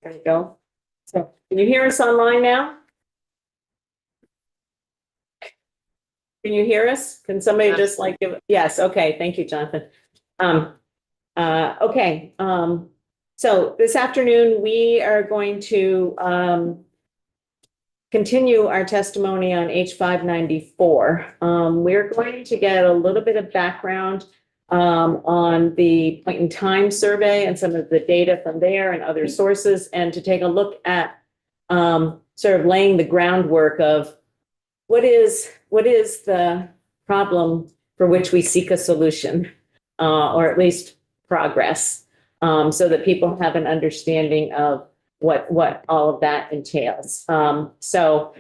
There you go. So can you hear us online now? Can you hear us? Can somebody just like give, yes, okay, thank you, Jonathan. Okay, so this afternoon, we are going to continue our testimony on H594. We're going to get a little bit of background on the point in time survey and some of the data from there and other sources, and to take a look at sort of laying the groundwork of what is the problem for which we seek a solution, or at least progress, so that people have an understanding of what all of that entails. So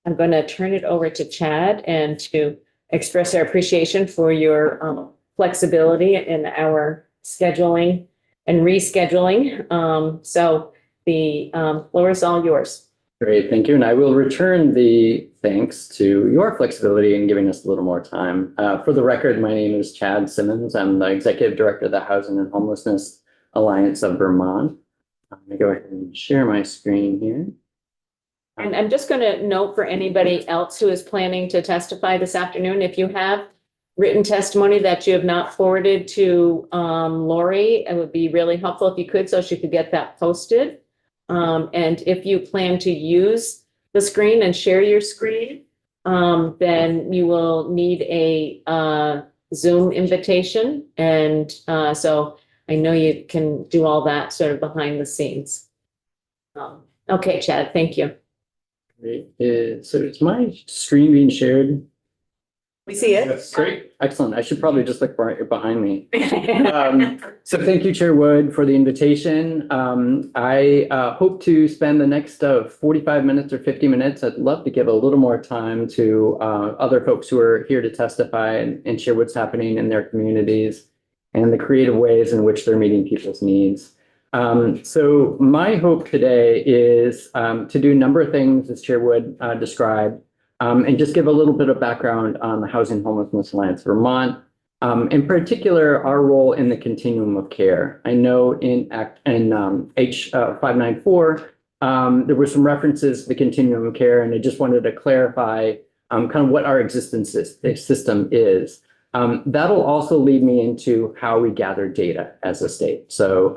I'm going to turn it over to Chad and to express our appreciation for your flexibility in our scheduling and rescheduling. So the floor is all yours. Great, thank you. And I will return the thanks to your flexibility in giving us a little more time. For the record, my name is Chad Simmons. I'm the Executive Director of the Housing and Homelessness Alliance of Vermont. I'm going to go ahead and share my screen here. And I'm just going to note for anybody else who is planning to testify this afternoon, if you have written testimony that you have not forwarded to Lori, it would be really helpful if you could, so she could get that posted. And if you plan to use the screen and share your screen, then you will need a Zoom invitation. And so I know you can do all that sort of behind the scenes. Okay, Chad, thank you. Great. So is my screen being shared? We see it. That's great. Excellent. I should probably just look right behind me. So thank you, Chair Wood, for the invitation. I hope to spend the next 45 minutes or 50 minutes. I'd love to give a little more time to other folks who are here to testify and share what's happening in their communities and the creative ways in which they're meeting people's needs. So my hope today is to do a number of things, as Chair Wood described, and just give a little bit of background on the Housing Homelessness Alliance of Vermont, in particular, our role in the continuum of care. I know in H594, there were some references to the continuum of care, and I just wanted to clarify kind of what our existence system is. That'll also lead me into how we gather data as a state. So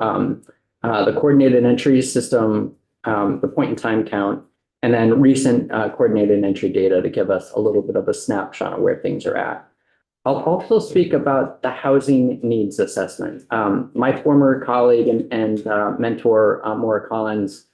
the coordinated entry system, the point in time count, and then recent coordinated entry data to give us a little bit of a snapshot of where things are at. I'll also speak about the housing needs assessment. My former colleague and mentor, Maura Collins,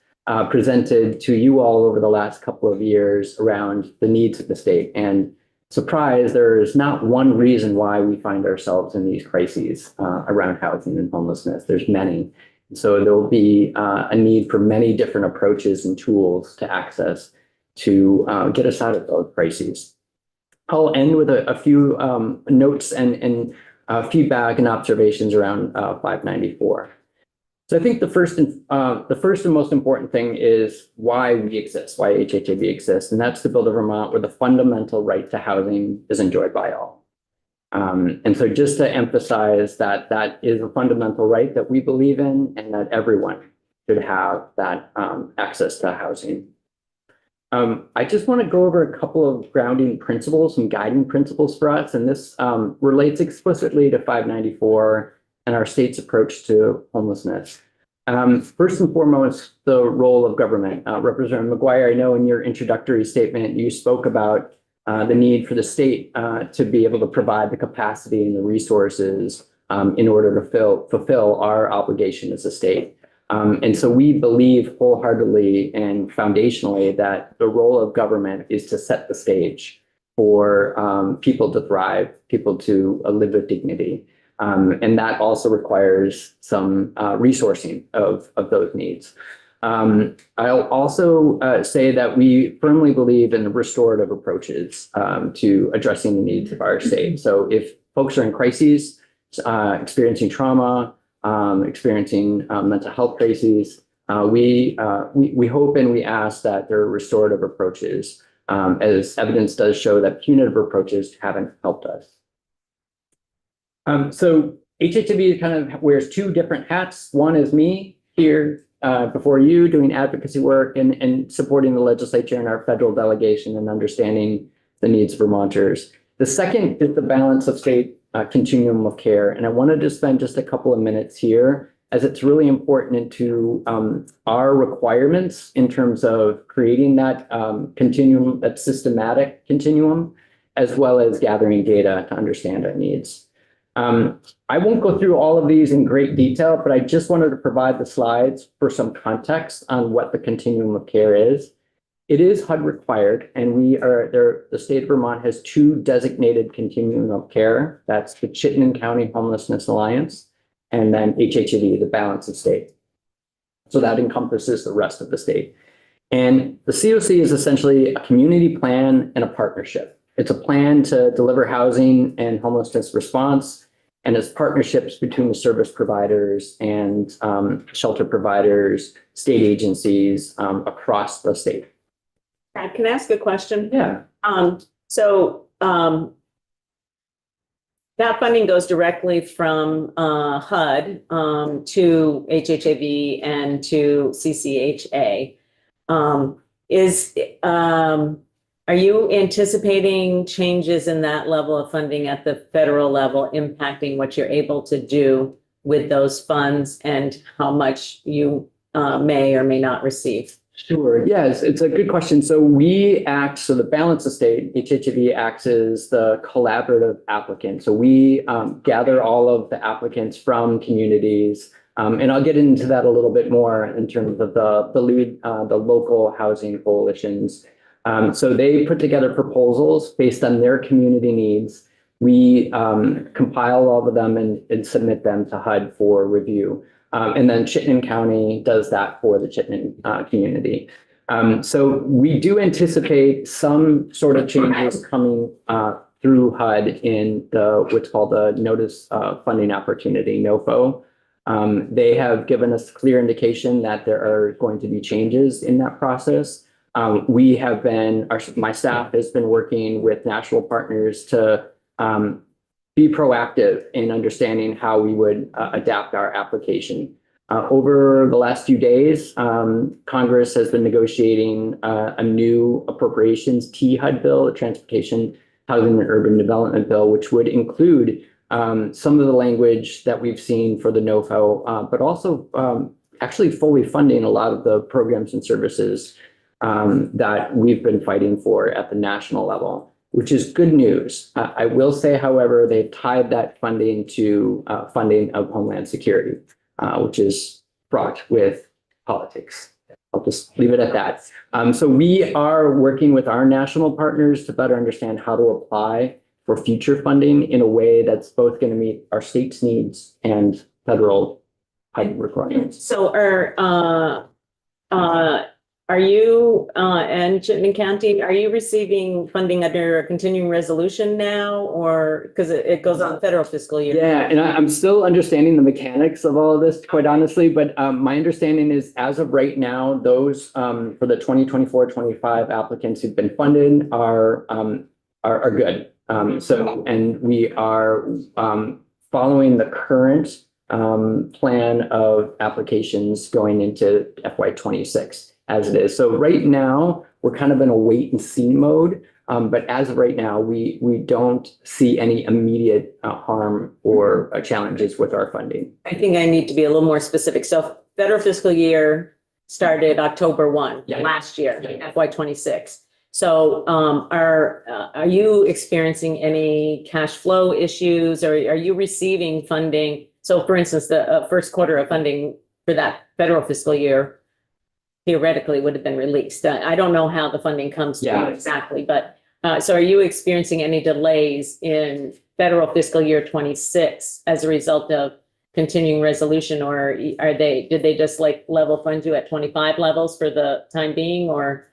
presented to you all over the last couple of years around the needs of the state. And surprise, there is not one reason why we find ourselves in these crises around housing and homelessness. There's many. So there will be a need for many different approaches and tools to access to get us out of those crises. I'll end with a few notes and feedback and observations around 594. So I think the first and most important thing is why we exist, why HHAV exists, and that's to build a Vermont where the fundamental right to housing is enjoyed by all. And so just to emphasize that that is a fundamental right that we believe in and that everyone should have that access to housing. I just want to go over a couple of grounding principles and guiding principles for us, and this relates explicitly to 594 and our state's approach to homelessness. First and foremost, the role of government. Representative McGuire, I know in your introductory statement, you spoke about the need for the state to be able to provide the capacity and the resources in order to fulfill our obligation as a state. And so we believe wholeheartedly and foundationally that the role of government is to set the stage for people to thrive, people to live with dignity. And that also requires some resourcing of those needs. I'll also say that we firmly believe in the restorative approaches to addressing the needs of our state. So if folks are in crises, experiencing trauma, experiencing mental health crises, we hope and we ask that there are restorative approaches, as evidence does show that punitive approaches haven't helped us. So HHAB kind of wears two different hats. One is me here before you doing advocacy work and supporting the legislature and our federal delegation and understanding the needs of Vermonters. The second is the balance of state continuum of care. And I wanted to spend just a couple of minutes here as it's really important to our requirements in terms of creating that continuum, that systematic continuum, as well as gathering data to understand our needs. I won't go through all of these in great detail, but I just wanted to provide the slides for some context on what the continuum of care is. It is HUD required, and the state of Vermont has two designated continuum of care. That's the Chittenden County Homelessness Alliance, and then HHAB, the Balance of State. So that encompasses the rest of the state. And the COC is essentially a community plan and a partnership. It's a plan to deliver housing and homelessness response, and it's partnerships between the service providers and shelter providers, state agencies across the state. Can I ask a question? Yeah. That funding goes directly from HUD to HHAB and to CCHA. Are you anticipating changes in that level of funding at the federal level impacting what you're able to do with those funds and how much you may or may not receive? Sure. Yes, it's a good question. So the Balance of State, HHAB acts as the collaborative applicant. So we gather all of the applicants from communities. And I'll get into that a little bit more in terms of the local housing coalitions. So they put together proposals based on their community needs. We compile all of them and submit them to HUD for review. And then Chittenden County does that for the Chittenden community. So we do anticipate some sort of changes coming through HUD in what's called the Notice Funding Opportunity, NOFO. They have given us clear indication that there are going to be changes in that process. My staff has been working with national partners to be proactive in understanding how we would adapt our application. Over the last few days, Congress has been negotiating a new appropriations THUD bill, the Transportation, Housing and Urban Development Bill, which would include some of the language that we've seen for the NOFO, but also actually fully funding a lot of the programs and services that we've been fighting for at the national level, which is good news. I will say, however, they've tied that funding to funding of Homeland Security, which is fraught with politics. I'll just leave it at that. So we are working with our national partners to better understand how to apply for future funding in a way that's both going to meet our state's needs and federal requirements. So are you and Chittenden County, are you receiving funding under a continuing resolution now, or because it goes on federal fiscal year? Yeah, and I'm still understanding the mechanics of all of this, quite honestly, but my understanding is as of right now, those for the 2024-25 applicants who've been funded are good. And we are following the current plan of applications going into FY26. As it is. So right now, we're kind of in a wait and see mode. But as of right now, we don't see any immediate harm or challenges with our funding. I think I need to be a little more specific. So federal fiscal year started October 1 last year, FY26. So are you experiencing any cash flow issues, or are you receiving funding? So for instance, the first quarter of funding for that federal fiscal year theoretically would have been released. I don't know how the funding comes to you exactly, but so are you experiencing any delays in federal fiscal year 26 as a result of continuing resolution, or did they just like level fund you at 25 levels for the time being, or?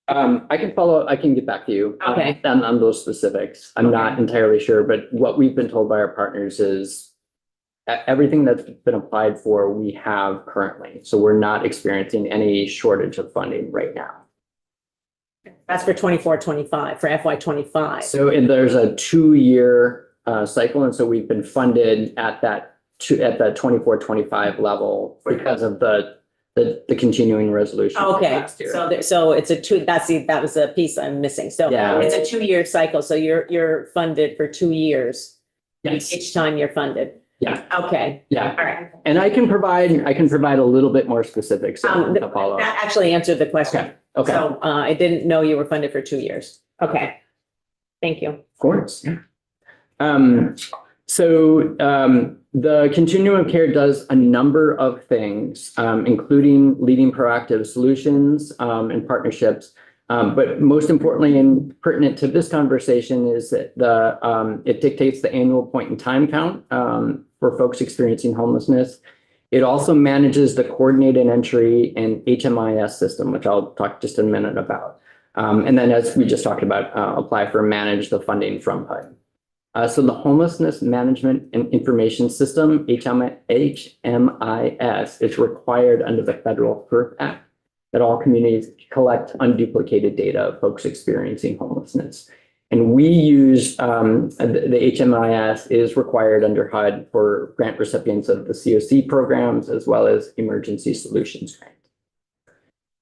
I can follow up. I can get back to you on those specifics. I'm not entirely sure, but what we've been told by our partners is everything that's been applied for, we have currently. So we're not experiencing any shortage of funding right now. That's for 24-25, for FY25. So there's a 2-year cycle. And so we've been funded at that at the 24-25 level because of the continuing resolution from Okay, last year. so it's that was a piece I'm missing. So Yeah. it's a 2-year cycle. So you're funded for 2 years. Yes. Each time you're funded. Yeah. Okay. Yeah. All right. And I can provide a little bit more specifics to follow up. That actually answered the question. Okay. So I didn't know you were funded for 2 years. Okay. Thank you. Of course. Yeah. The continuum of care does a number of things, including leading proactive solutions and partnerships. But most importantly and pertinent to this conversation is that it dictates the annual point in time count for folks experiencing homelessness. It also manages the coordinated entry and HMIS system, which I'll talk just in a minute about. And then, as we just talked about, apply for and manage the funding from HUD. So the Homelessness Management and Information System, HMIS, is required under the Federal HERF Act that all communities collect unduplicated data of folks experiencing homelessness. And we use the HMIS is required under HUD for grant recipients of the COC programs as well as emergency solutions grant.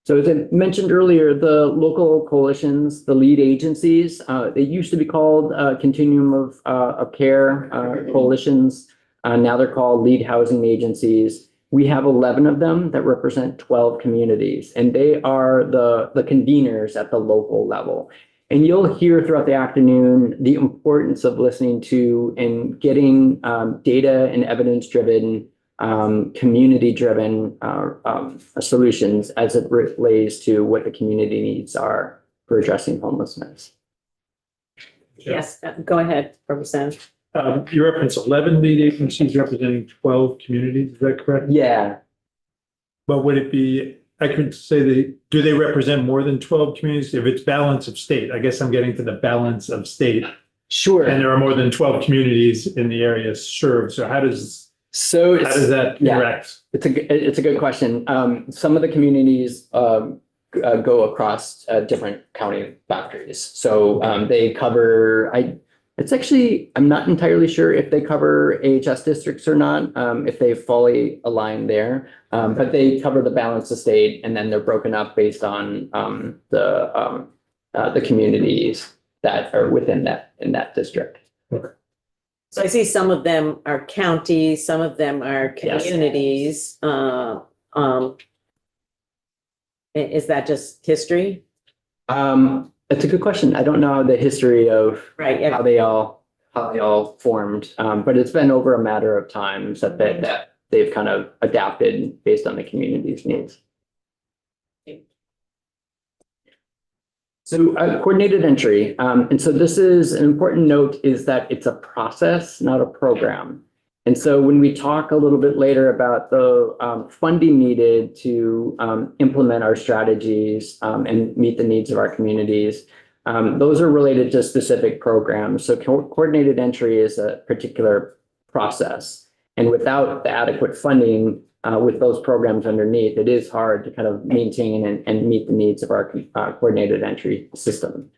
So as I mentioned earlier, the local coalitions, the lead agencies, they used to be called Continuum of Care coalitions. Now they're called lead housing agencies. We have 11 of them that represent 12 communities, and they are the conveners at the local level. And you'll hear throughout the afternoon the importance of listening to and getting data and evidence-driven, community-driven solutions as it relates to what the community needs are for addressing homelessness. Yes, go ahead, Representative. You reference 11 lead agencies representing 12 communities, is that correct? Yeah. But would it be, I could say do they represent more than 12 communities? If it's balance of state, I guess I'm getting to the balance of state. Sure. And there are more than 12 communities in the area served. So how does that interact? It's a good question. Some of the communities go across different county boundaries. So they cover, I'm not entirely sure if they cover AHS districts or not, if they fully align there, but they cover the balance of state, and then they're broken up based on the communities that are within that district. Okay. So I see some of them are counties, some of them are communities. Is that just history? It's a good question. I don't know the history of how they all formed, but it's been over a matter of time that they've kind of adapted based on the community's needs. So coordinated entry, and so this is an important note is that it's a process, not a program. And so when we talk a little bit later about the funding needed to implement our strategies and meet the needs of our communities, those are related to specific programs. So coordinated entry is a particular process. And without the adequate funding with those programs underneath, it is hard to kind of maintain and meet the needs of our coordinated entry system.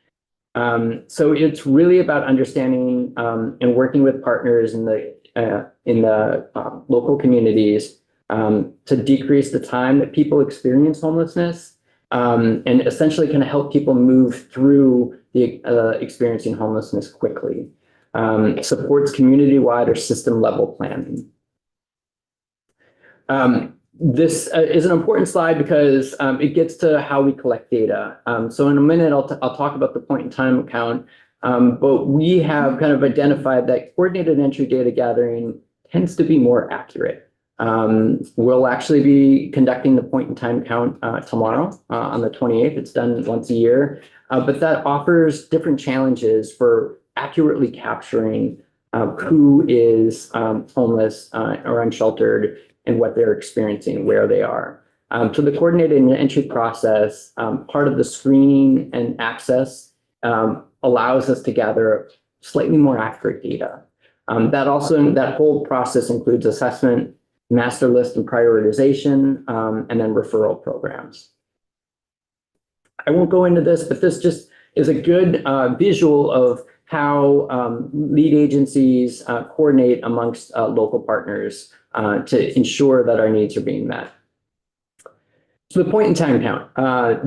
So it's really about understanding and working with partners in the local communities to decrease the time that people experience homelessness and essentially kind of help people move through the experiencing homelessness quickly. Supports community-wide or system-level planning. This is an important slide because it gets to how we collect data. So in a minute, I'll talk about the point in time count, but we have kind of identified that coordinated entry data gathering tends to be more accurate. We'll actually be conducting the point in time count tomorrow on the 28th. It's done once a year, but that offers different challenges for accurately capturing who is homeless or unsheltered and what they're experiencing, where they are. So the coordinated entry process, part of the screening and access allows us to gather slightly more accurate data. That whole process includes assessment, master list and prioritization, and then referral programs. I won't go into this, but this just is a good visual of how lead agencies coordinate amongst local partners to ensure that our needs are being met. So the point in time count.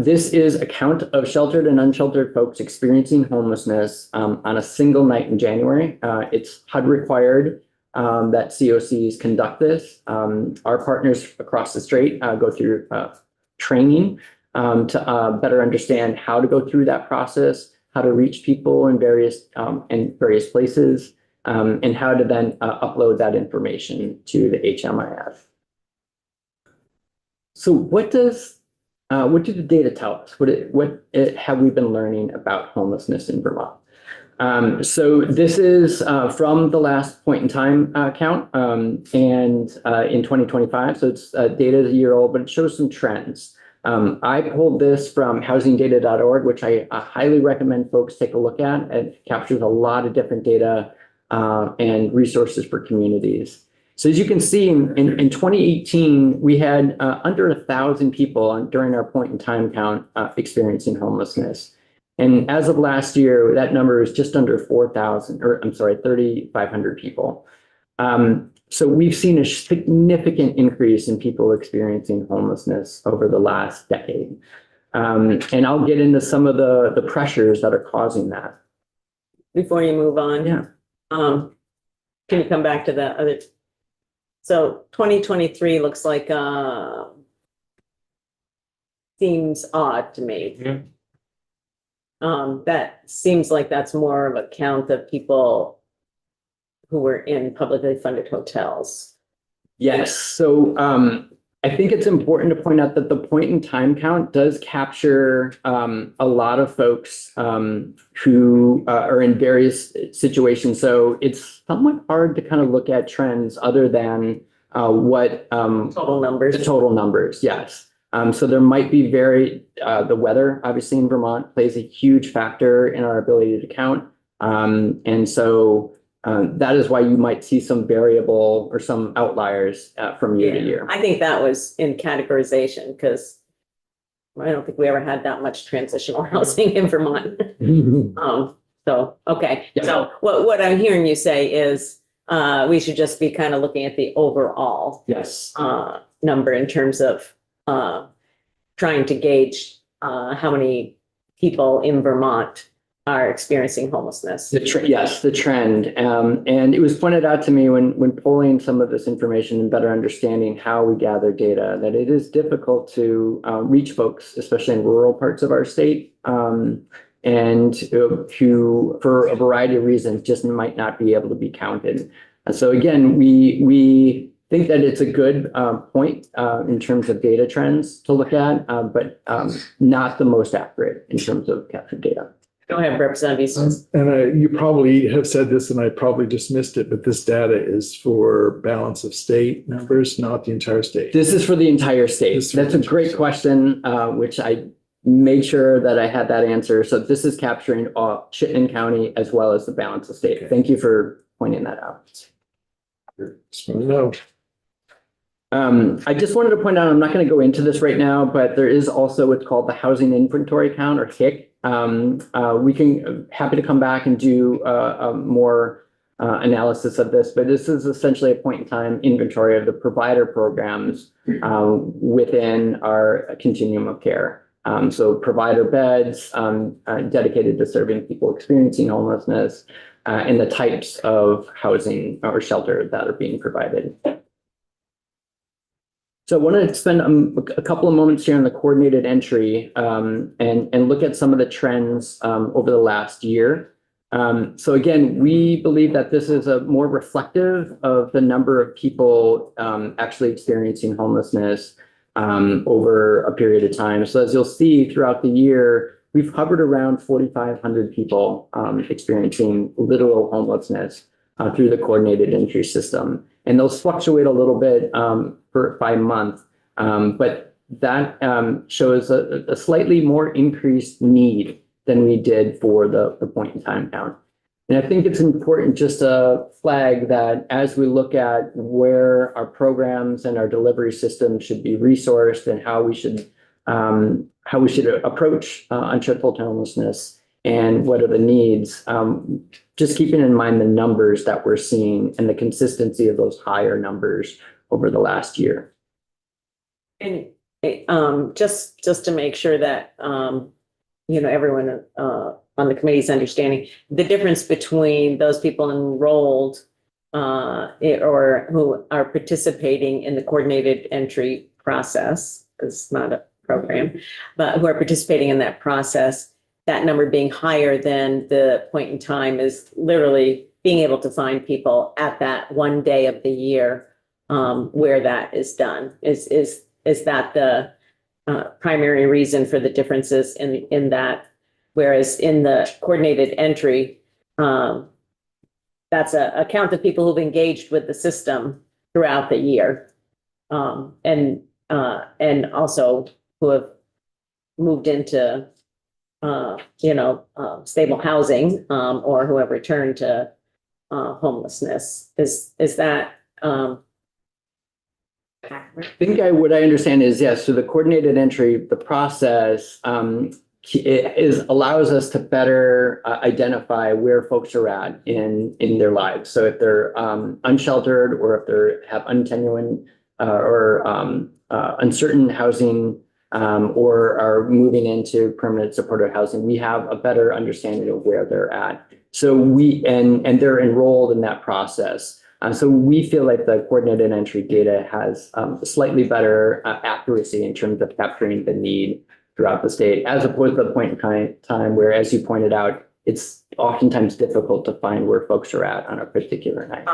This is a count of sheltered and unsheltered folks experiencing homelessness on a single night in January. It's HUD required that COCs conduct this. Our partners across the strait go through training to better understand how to go through that process, how to reach people in various places, and how to then upload that information to the HMIS. So what do the data tell us? What have we been learning about homelessness in Vermont? So this is from the last point in time count and in 2025. So it's data is a year old, but it shows some trends. I pulled this from housingdata.org, which I highly recommend folks take a look at. It captures a lot of different data and resources for communities. So as you can see, in 2018, we had under 1,000 people during our point in time count experiencing homelessness. And as of last year, that number is just under 3,500 people. So we've seen a significant increase in people experiencing homelessness over the last decade. And I'll get into some of the pressures that are causing that. Before you move on. Yeah. Can you come back to the other? So 2023 looks like seems odd to me. That seems like that's more of a count of people who were in publicly funded hotels. Yes. So I think it's important to point out that the point in time count does capture a lot of folks who are in various situations. So it's somewhat hard to kind of look at trends other than what Total numbers. the total numbers. Yes. So there might be the weather, obviously in Vermont, plays a huge factor in our ability to count. And so that is why you might see some variable or some outliers from year to year. I think that was in categorization because I don't think we ever had that much transitional housing in Vermont. So, okay. Yeah. So what I'm hearing you say is we should just be kind of looking at the overall Yes. number in terms of trying to gauge how many people in Vermont are experiencing homelessness. Yes, the trend. And it was pointed out to me when pulling some of this information and better understanding how we gather data, that it is difficult to reach folks, especially in rural parts of our state, and who, for a variety of reasons, just might not be able to be counted. And so again, we think that it's a good point in terms of data trends to look at, but not the most accurate in terms of captured data. Go ahead, Representative Easton. And you probably have said this and I probably just missed it, but this data is for balance of state numbers, not the entire state. This is for the entire state. That's a great question, which I made sure that I had that answer. So this is capturing all Chittenden County as well as the balance of state. Okay. Thank you for pointing that out. Just want to know. I just wanted to point out, I'm not going to go into this right now, but there is also what's called the housing inventory count, or HIC. We can happy to come back and do a more analysis of this, but this is essentially a point in time inventory of the provider programs within our continuum of care. So provider beds dedicated to serving people experiencing homelessness and the types of housing or shelter that are being provided. So I want to spend a couple of moments here on the coordinated entry and look at some of the trends over the last year. So again, we believe that this is a more reflective of the number of people actually experiencing homelessness over a period of time. So as you'll see throughout the year, we've hovered around 4,500 people experiencing literal homelessness through the coordinated entry system. And those fluctuate a little bit by month, but that shows a slightly more increased need than we did for the point in time count. And I think it's important just to flag that as we look at where our programs and our delivery system should be resourced and how we should approach unsheltered homelessness, and what are the needs. Just keeping in mind the numbers that we're seeing and the consistency of those higher numbers over the last year. And just to make sure that everyone on the committee's understanding, the difference between those people enrolled or who are participating in the coordinated entry process, because it's not a program, but who are participating in that process, that number being higher than the point in time is literally being able to find people at that one day of the year where that is done. Is that the primary reason for the differences in that? Whereas in the coordinated entry, that's a count of people who've engaged with the system throughout the year. And also who have moved into, stable housing, or who have returned to homelessness. Is that accurate? I think what I understand is, yes, so the coordinated entry, the process allows us to better identify where folks are at in their lives. So if they're unsheltered, or if they have untenuous or uncertain housing, or are moving into permanent supportive housing, we have a better understanding of where they're at. So and they're enrolled in that process. So we feel like the coordinated entry data has slightly better accuracy in terms of capturing the need throughout the state, as opposed to the point in time where, as you pointed out, it's oftentimes difficult to find where folks are at on a particular night.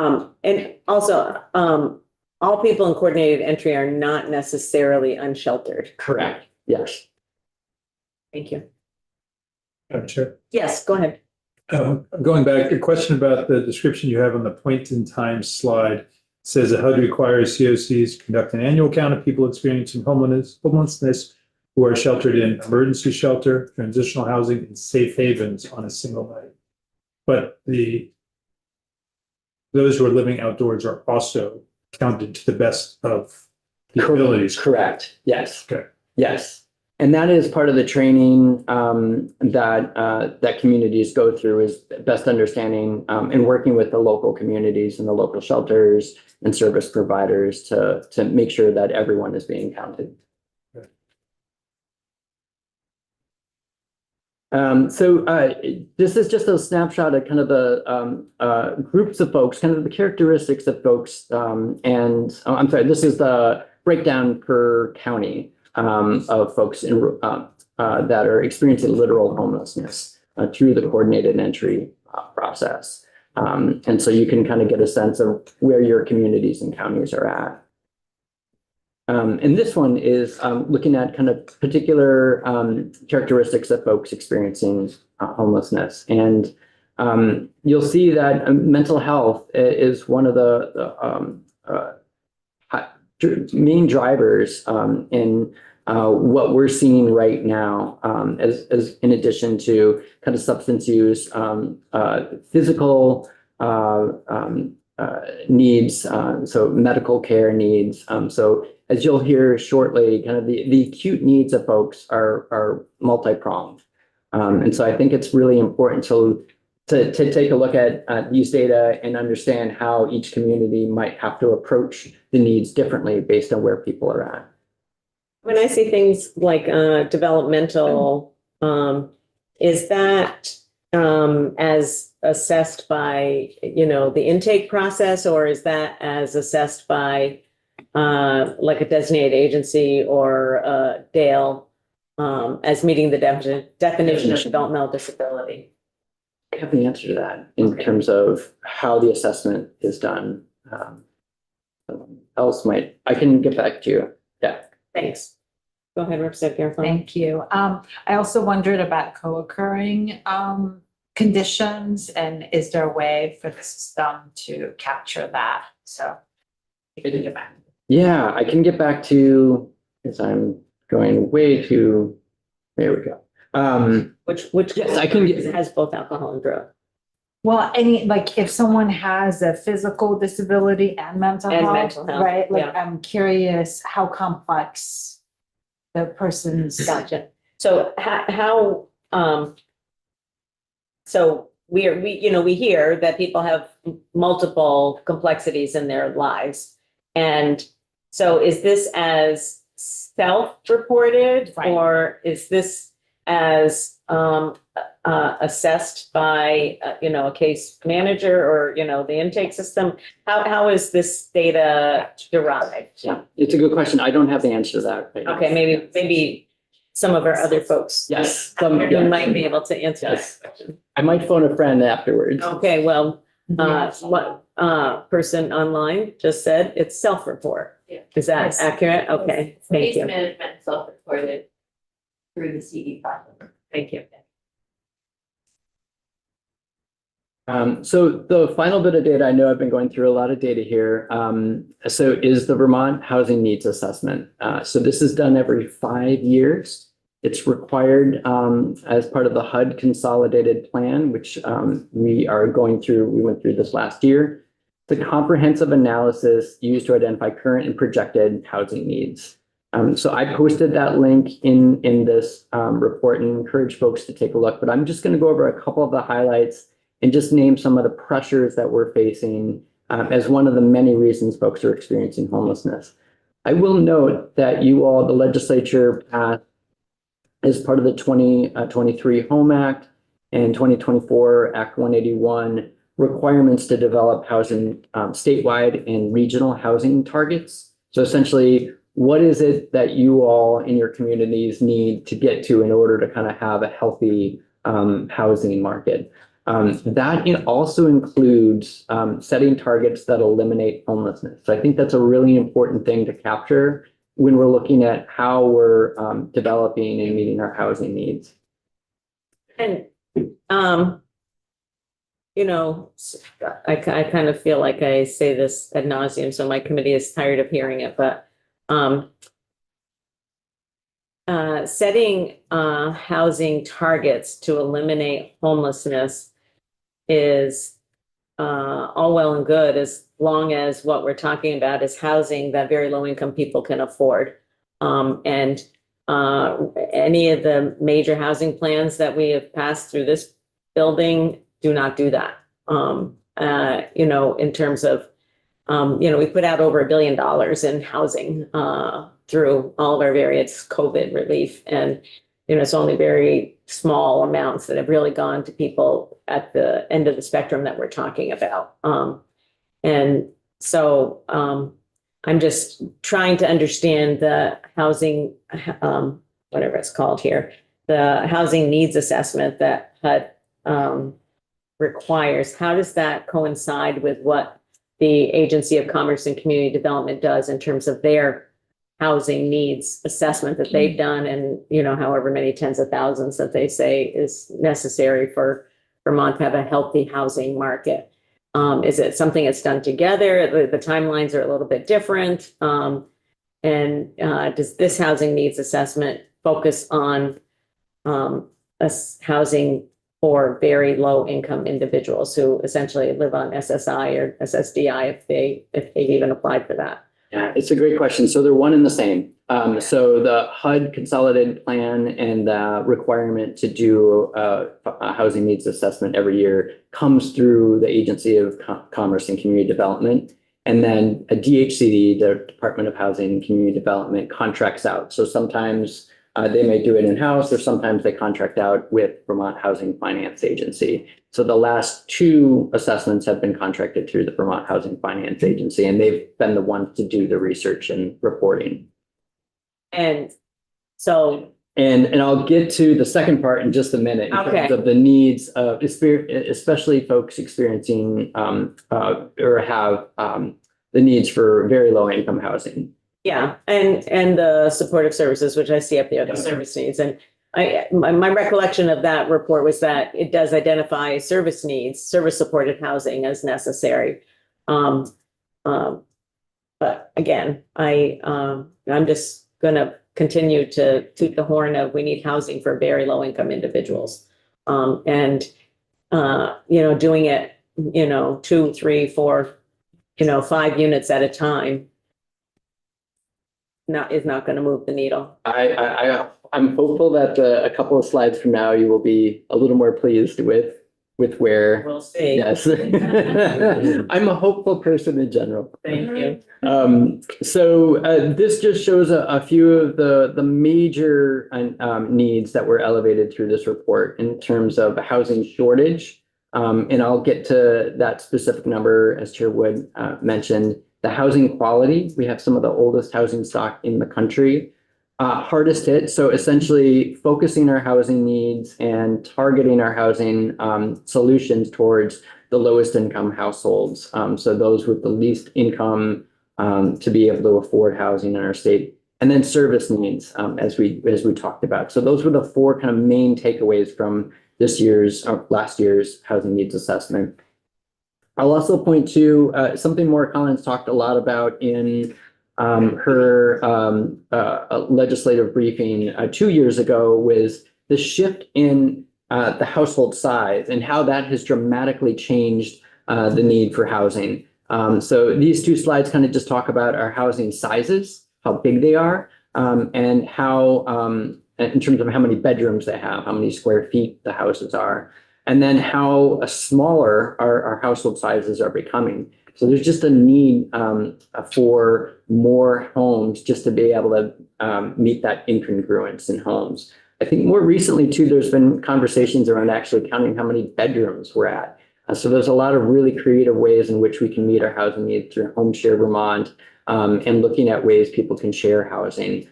And also, all people in coordinated entry are not necessarily unsheltered. Correct. Yes. Thank you. Sure. Yes, go ahead. Going back, a question about the description you have on the point in time slide. It says that HUD requires COCs to conduct an annual count of people experiencing homelessness who are sheltered in emergency shelter, transitional housing, and safe havens on a single night. But those who are living outdoors are also counted to the best of the abilities. Correct. Yes. Okay. Yes. And that is part of the training that communities go through, is best understanding and working with the local communities and the local shelters and service providers to make sure that everyone is being counted. So this is just a snapshot of kind of the groups of folks, kind of the characteristics of folks. I'm sorry, this is the breakdown per county of folks that are experiencing literal homelessness through the coordinated entry process. And so you can kind of get a sense of where your communities and counties are at. And this one is looking at kind of particular characteristics of folks experiencing homelessness. And you'll see that mental health is one of the main drivers in what we're seeing right now, as in addition to kind of substance use, physical needs, so medical care needs. So as you'll hear shortly, kind of the acute needs of folks are multi-pronged. And so I think it's really important to take a look at these data and understand how each community might have to approach the needs differently based on where people are at. When I see things like developmental, is that as assessed by, the intake process, or is that as assessed by like a designated agency or Dale as meeting the definition of developmental disability? I have the answer to that in terms of how the assessment is done. I can get back to you. Yeah. Thanks. Go ahead, Representative Garofalo. Thank you. I also wondered about co-occurring conditions, and is there a way for the system to capture that? So you can get back. Yeah, I can get back to, as I'm going way too, there we go. Which Yes, I can get. has both alcohol and drug. Well, if someone has a physical disability and mental health, right? Like, yeah. I'm curious how complex the person's. Gotcha. So how so we hear that people have multiple complexities in their lives. And so is this as self-reported Right. or is this as assessed by, a case manager or, the intake system? How is this data derived? Yeah, it's a good question. I don't have the answer to that right now. Okay, maybe some of our other folks Yes. who might be able to answer Yes. that question. I might phone a friend afterwards. Okay, well, what person online just said it's self-report. Yeah. Is that accurate? Okay, thank Case you. management self-reported through the CD platform. Thank you. So the final bit of data, I know I've been going through a lot of data here. So is the Vermont Housing Needs Assessment. So this is done every 5 years. It's required as part of the HUD Consolidated Plan, which we went through this last year. It's a comprehensive analysis used to identify current and projected housing needs. So I posted that link in this report and encourage folks to take a look, but I'm just going to go over a couple of the highlights and just name some of the pressures that we're facing as one of the many reasons folks are experiencing homelessness. I will note that the legislature passed as part of the 2023 Home Act and 2024 Act 181 requirements to develop housing statewide and regional housing targets. So essentially, what is it that you all in your communities need to get to in order to kind of have a healthy housing market? That also includes setting targets that eliminate homelessness. So I think that's a really important thing to capture when we're looking at how we're developing and meeting our housing needs. And, I kind of feel like I say this ad nauseum, so my committee is tired of hearing it, but setting housing targets to eliminate homelessness is all well and good as long as what we're talking about is housing that very low income people can afford. And any of the major housing plans that we have passed through this building do not do that. In terms of, we put out over $1 billion in housing through all of our various COVID relief. And, it's only very small amounts that have really gone to people at the end of the spectrum that we're talking about. And so I'm just trying to understand the housing, whatever it's called here, the housing needs assessment that HUD requires. How does that coincide with what the Agency of Commerce and Community Development does in terms of their housing needs assessment that they've done and, however many tens of thousands that they say is necessary for Vermont to have a healthy housing market? Is it something that's done together? The timelines are a little bit different. And does this housing needs assessment focus on housing for very low income individuals who essentially live on SSI or SSDI if they even applied for that? Yeah, it's a great question. So they're one and the same. So the HUD Consolidated Plan and the requirement to do a housing needs assessment every year comes through the Agency of Commerce and Community Development. And then a DHCD, the Department of Housing and Community Development, contracts out. So sometimes they may do it in-house or sometimes they contract out with Vermont Housing Finance Agency. So the last 2 assessments have been contracted through the Vermont Housing Finance Agency, and they've been the ones to do the research and reporting. And so. And I'll get to the second part in just a minute in terms of the needs of especially folks experiencing or have the needs for very low income housing. Yeah, and the supportive services, which I see up there, the service needs. And my recollection of that report was that it does identify service needs, service supported housing as necessary. But again, I'm just gonna continue to toot the horn of we need housing for very low income individuals. And doing it, 2, 3, 4, 5 units at a time is not going to move the needle. I'm hopeful that a couple of slides from now you will be a little more pleased with with where, We'll see. yes. I'm a hopeful person in general. Thank you. This just shows a few of the major needs that were elevated through this report in terms of housing shortage. And I'll get to that specific number as Chair Wood mentioned. The housing quality, we have some of the oldest housing stock in the country. Hardest hit, so essentially focusing our housing needs and targeting our housing solutions towards the lowest income households. So those with the least income to be able to afford housing in our state. And then service needs, as we talked about. So those were the four kind of main takeaways from this year's or last year's housing needs assessment. I'll also point to something Maura Collins talked a lot about in her legislative briefing 2 years ago, was the shift in the household size and how that has dramatically changed the need for housing. So these two slides kind of just talk about our housing sizes, how big they are, and how, in terms of how many bedrooms they have, how many square feet the houses are, and then how smaller our household sizes are becoming. So there's just a need for more homes just to be able to meet that incongruence in homes. I think more recently too, there's been conversations around actually counting how many bedrooms we're at. So there's a lot of really creative ways in which we can meet our housing needs through Home Share Vermont, and looking at ways people can share housing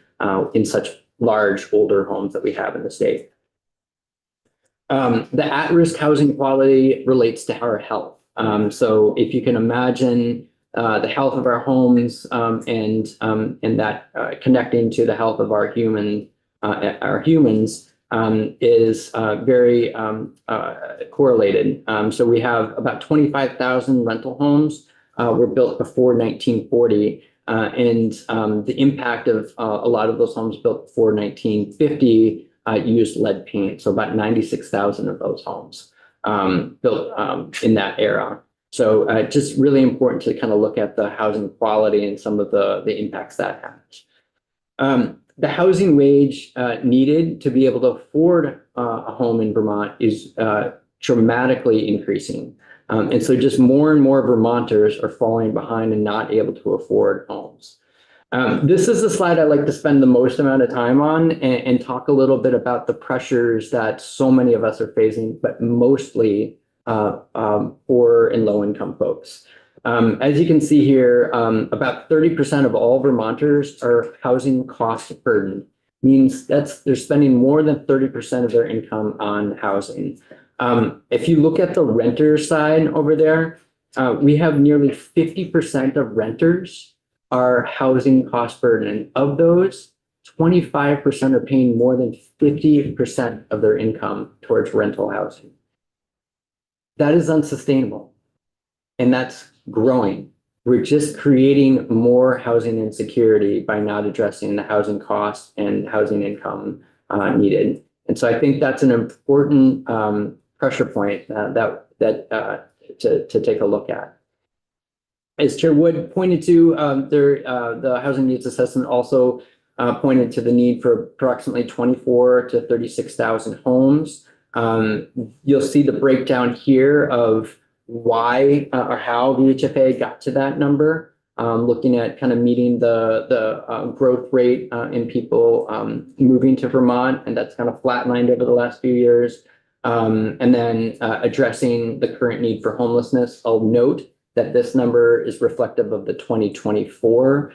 in such large older homes that we have in the state. The at-risk housing quality relates to our health. So if you can imagine the health of our homes and that connecting to the health of our humans is very correlated. So we have about 25,000 rental homes were built before 1940, and the impact of a lot of those homes built before 1950 used lead paint. So about 96,000 of those homes built in that era. So just really important to kind of look at the housing quality and some of the impacts that has. The housing wage needed to be able to afford a home in Vermont is dramatically increasing. And so just more and more Vermonters are falling behind and not able to afford homes. This is the slide I like to spend the most amount of time on and talk a little bit about the pressures that so many of us are facing, but mostly poor and low income folks. As you can see here, about 30% of all Vermonters are housing cost burdened, means they're spending more than 30% of their income on housing. If you look at the renter side over there, we have nearly 50% of renters are housing cost burden. And of those, 25% are paying more than 50% of their income towards rental housing. That is unsustainable. And that's growing. We're just creating more housing insecurity by not addressing the housing costs and housing income needed. And so I think that's an important pressure point to take a look at. As Chair Wood pointed to, the housing needs assessment also pointed to the need for approximately 24 to 36,000 homes. You'll see the breakdown here of why or how VHFA got to that number, looking at kind of meeting the growth rate in people moving to Vermont, and that's kind of flatlined over the last few years. And then addressing the current need for homelessness. I'll note that this number is reflective of the 2024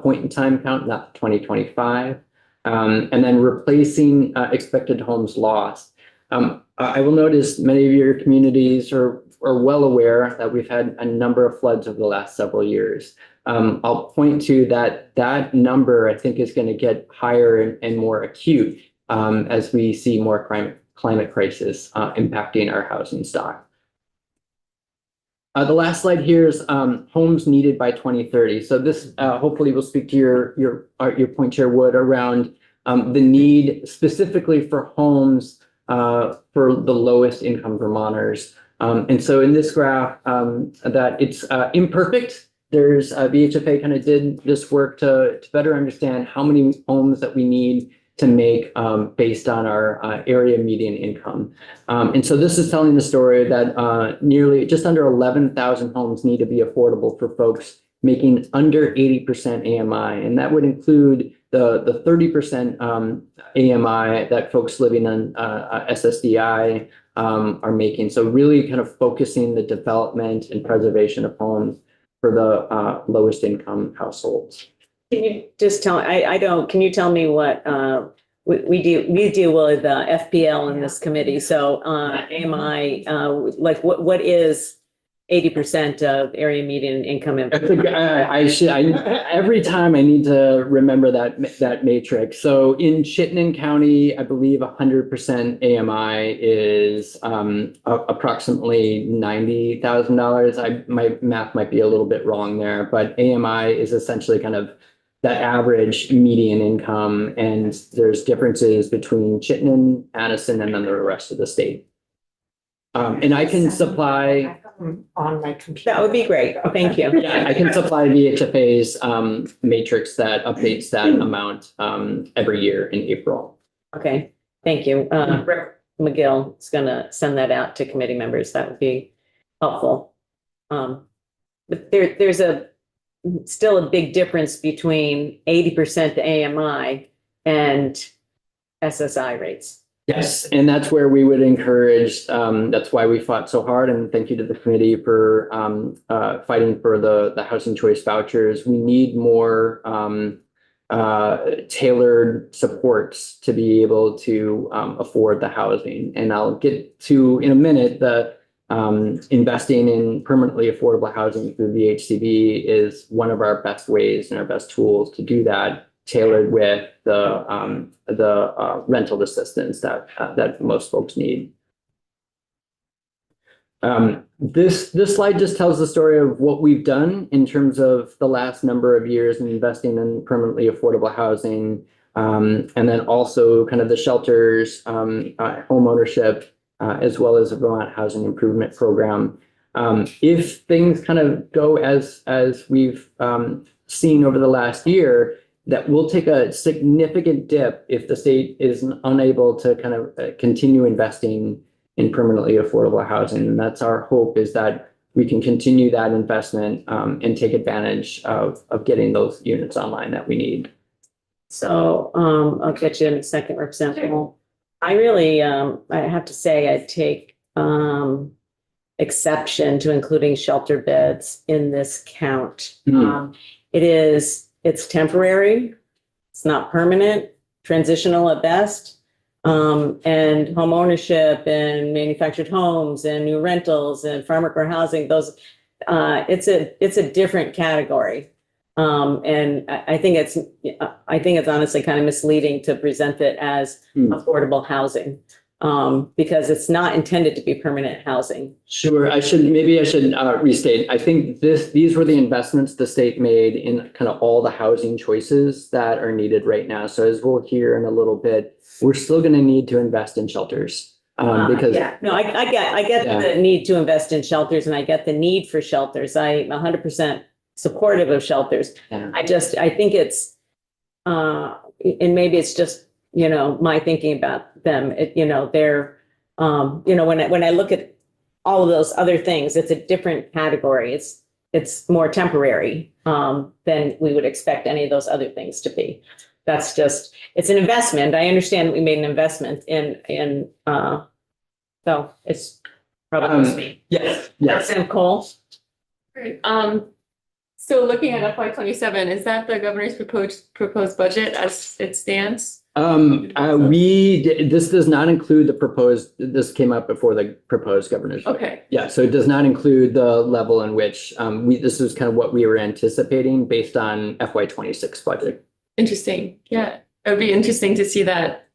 point in time count, not 2025. And then replacing expected homes lost. I will notice many of your communities are well aware that we've had a number of floods over the last several years. I'll point to that number, I think, is going to get higher and more acute as we see more climate crisis impacting our housing stock. The last slide here is homes needed by 2030. So this hopefully will speak to your point, Chair Wood, around the need specifically for homes for the lowest income Vermonters. And so in this graph, that it's imperfect. There's VHFA kind of did this work to better understand how many homes that we need to make based on our area median income. And so this is telling the story that nearly just under 11,000 homes need to be affordable for folks making under 80% AMI. And that would include the 30% AMI that folks living on SSDI are making. So really kind of focusing the development and preservation of homes for the lowest income households. Can you just tell, can you tell me what, we deal with FPL in this committee, so AMI, like what is 80% of area median income? Every time I need to remember that matrix. So in Chittenden County, I believe 100% AMI is approximately $90,000. My math might be a little bit wrong there, but AMI is essentially kind of the average median income, and there's differences between Chittenden, Addison, and then the rest of the state. And I can supply. On my computer. That would be great. Thank you. Yeah, I can supply VHFA's matrix that updates that amount every year in April. Okay, thank you. Rep. McGill is gonna send that out to committee members. That would be helpful. But there's still a big difference between 80% AMI and SSI rates. Yes, and that's where we would encourage, that's why we fought so hard, and thank you to the committee for fighting for the housing choice vouchers. We need more tailored supports to be able to afford the housing. And I'll get to in a minute the investing in permanently affordable housing through VHCV is one of our best ways and our best tools to do that, tailored with the rental assistance that most folks need. This slide just tells the story of what we've done in terms of the last number of years in investing in permanently affordable housing, and then also kind of the shelters, home ownership, as well as the Vermont Housing Improvement Program. If things kind of go as we've seen over the last year, that will take a significant dip if the state is unable to kind of continue investing in permanently affordable housing. And that's our hope, is that we can continue that investment and take advantage of getting those units online that we need. So I'll get you in a second, Representative. I really, I have to say, I take exception to including shelter beds in this count. It's temporary, it's not permanent, transitional at best. And home ownership and manufactured homes and new rentals and farm worker housing, those, it's a different category. And I think it's honestly kind of misleading to present it as affordable housing, because it's not intended to be permanent housing. Sure, maybe I should restate. I think these were the investments the state made in kind of all the housing choices that are needed right now. So as we'll hear in a little bit, we're still going to need to invest in shelters. Because I get the need to invest in shelters, and I get the need for shelters. I'm 100% supportive of shelters. Yeah. I think it's, and maybe it's just, my thinking about them, they're, when I look at all of those other things, it's a different category. It's more temporary, than we would expect any of those other things to be. That's just, it's an investment. I understand that we made an investment in, so it's probably just me. Yes. Representative Cole? Great. So looking at FY 27, is that the governor's proposed budget as it stands? This does not include this came up before the proposed governor's budget. Okay. Yeah, so it does not include the level in which this is kind of what we were anticipating based on FY 26 budget. Interesting. Yeah, it would be interesting to see that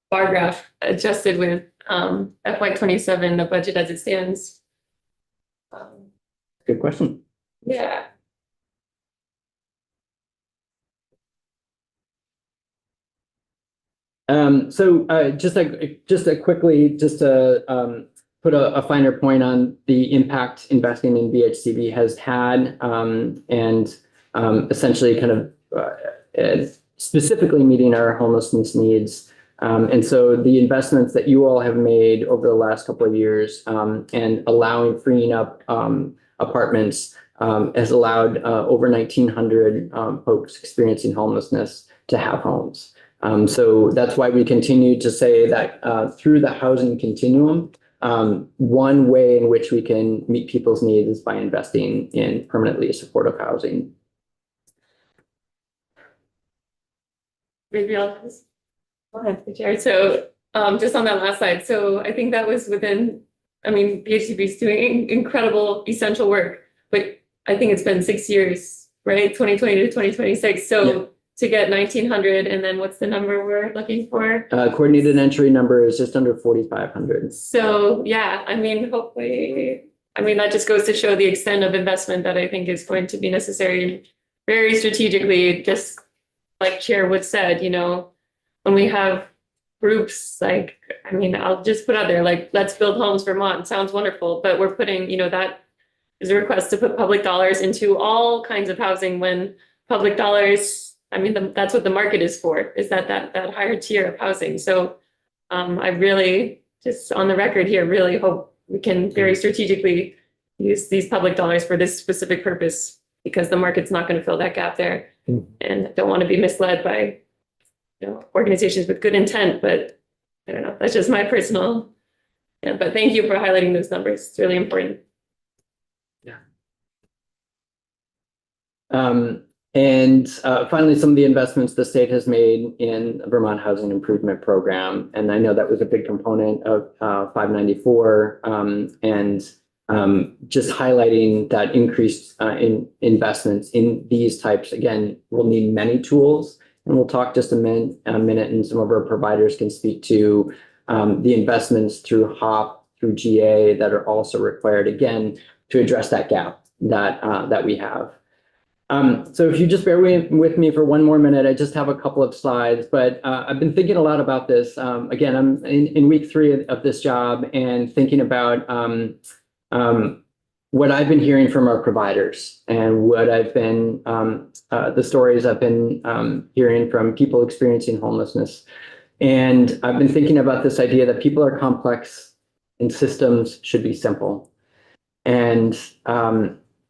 bar graph adjusted with FY 27, the budget as it stands. Good question. Yeah. So just to put a finer point on the impact investing in VHCV has had, and essentially kind of specifically meeting our homelessness needs. And so the investments that you all have made over the last couple of years and freeing up apartments has allowed over 1,900 folks experiencing homelessness to have homes. So that's why we continue to say that through the housing continuum, one way in which we can meet people's needs is by investing in permanently supportive housing. Maybe I'll just go ahead, Chair. So just on that last slide, so I think that was within, I mean, BHCB is doing incredible essential work, but I think it's been 6 years, right? 2020 to 2026. So Yeah. to get 1,900, and then what's the number we're looking for? Coordinated entry number is just under 4,500. So yeah, I mean, hopefully, I mean, that just goes to show the extent of investment that I think is going to be necessary very strategically, just like Chair Wood said, you know, when we have groups like, I mean, I'll just put out there, like, let's build homes Vermont, sounds wonderful, but we're putting, you know, that is a request to put public dollars into all kinds of housing when public dollars, I mean, that's what the market is for, is that higher tier of housing. So I really, just on the record here, really hope we can very strategically use these public dollars for this specific purpose, because the market's not going to fill that gap there. And I don't want to be misled by, you know, organizations with good intent, but I don't know, that's just my personal, yeah, but thank you for highlighting those numbers. It's really important. And finally, some of the investments the state has made in the Vermont Housing Improvement Program. And I know that was a big component of 594 and just highlighting that increase in investments in these types. Again, we'll need many tools, and we'll talk just a minute, and some of our providers can speak to the investments through HOP, through GA that are also required, again, to address that gap that we have. So if you just bear with me for one more minute, I just have a couple of slides, but I've been thinking a lot about this. Again, I'm in week 3 of this job and thinking about what I've been hearing from our providers and what I've been, the stories I've been hearing from people experiencing homelessness. And I've been thinking about this idea that people are complex and systems should be simple. And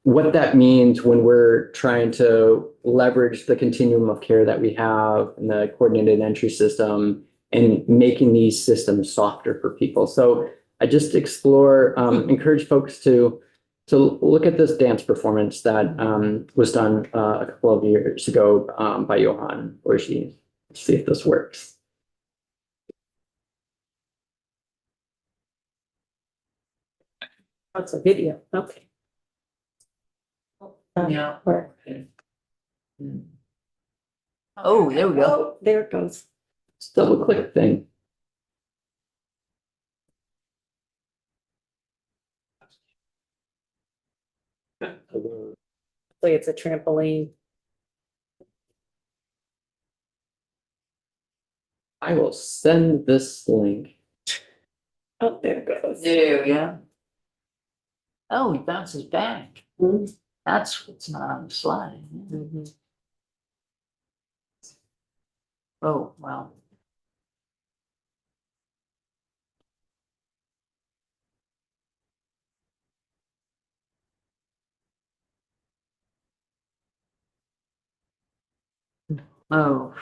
what that means when we're trying to leverage the continuum of care that we have and the coordinated entry system and making these systems softer for people. So I just encourage folks to look at this dance performance that was done a couple of years ago by Johan Orsi. Let's see if this works. That's a video. Okay. Yeah. Oh, there we go. Oh, there it goes. It's a double click thing. Hopefully it's a trampoline. I will send this link. Oh, there it goes. There, yeah. Oh, he bounces back. Mhm. That's what's not on the slide. Mhm. Oh, well. Oh.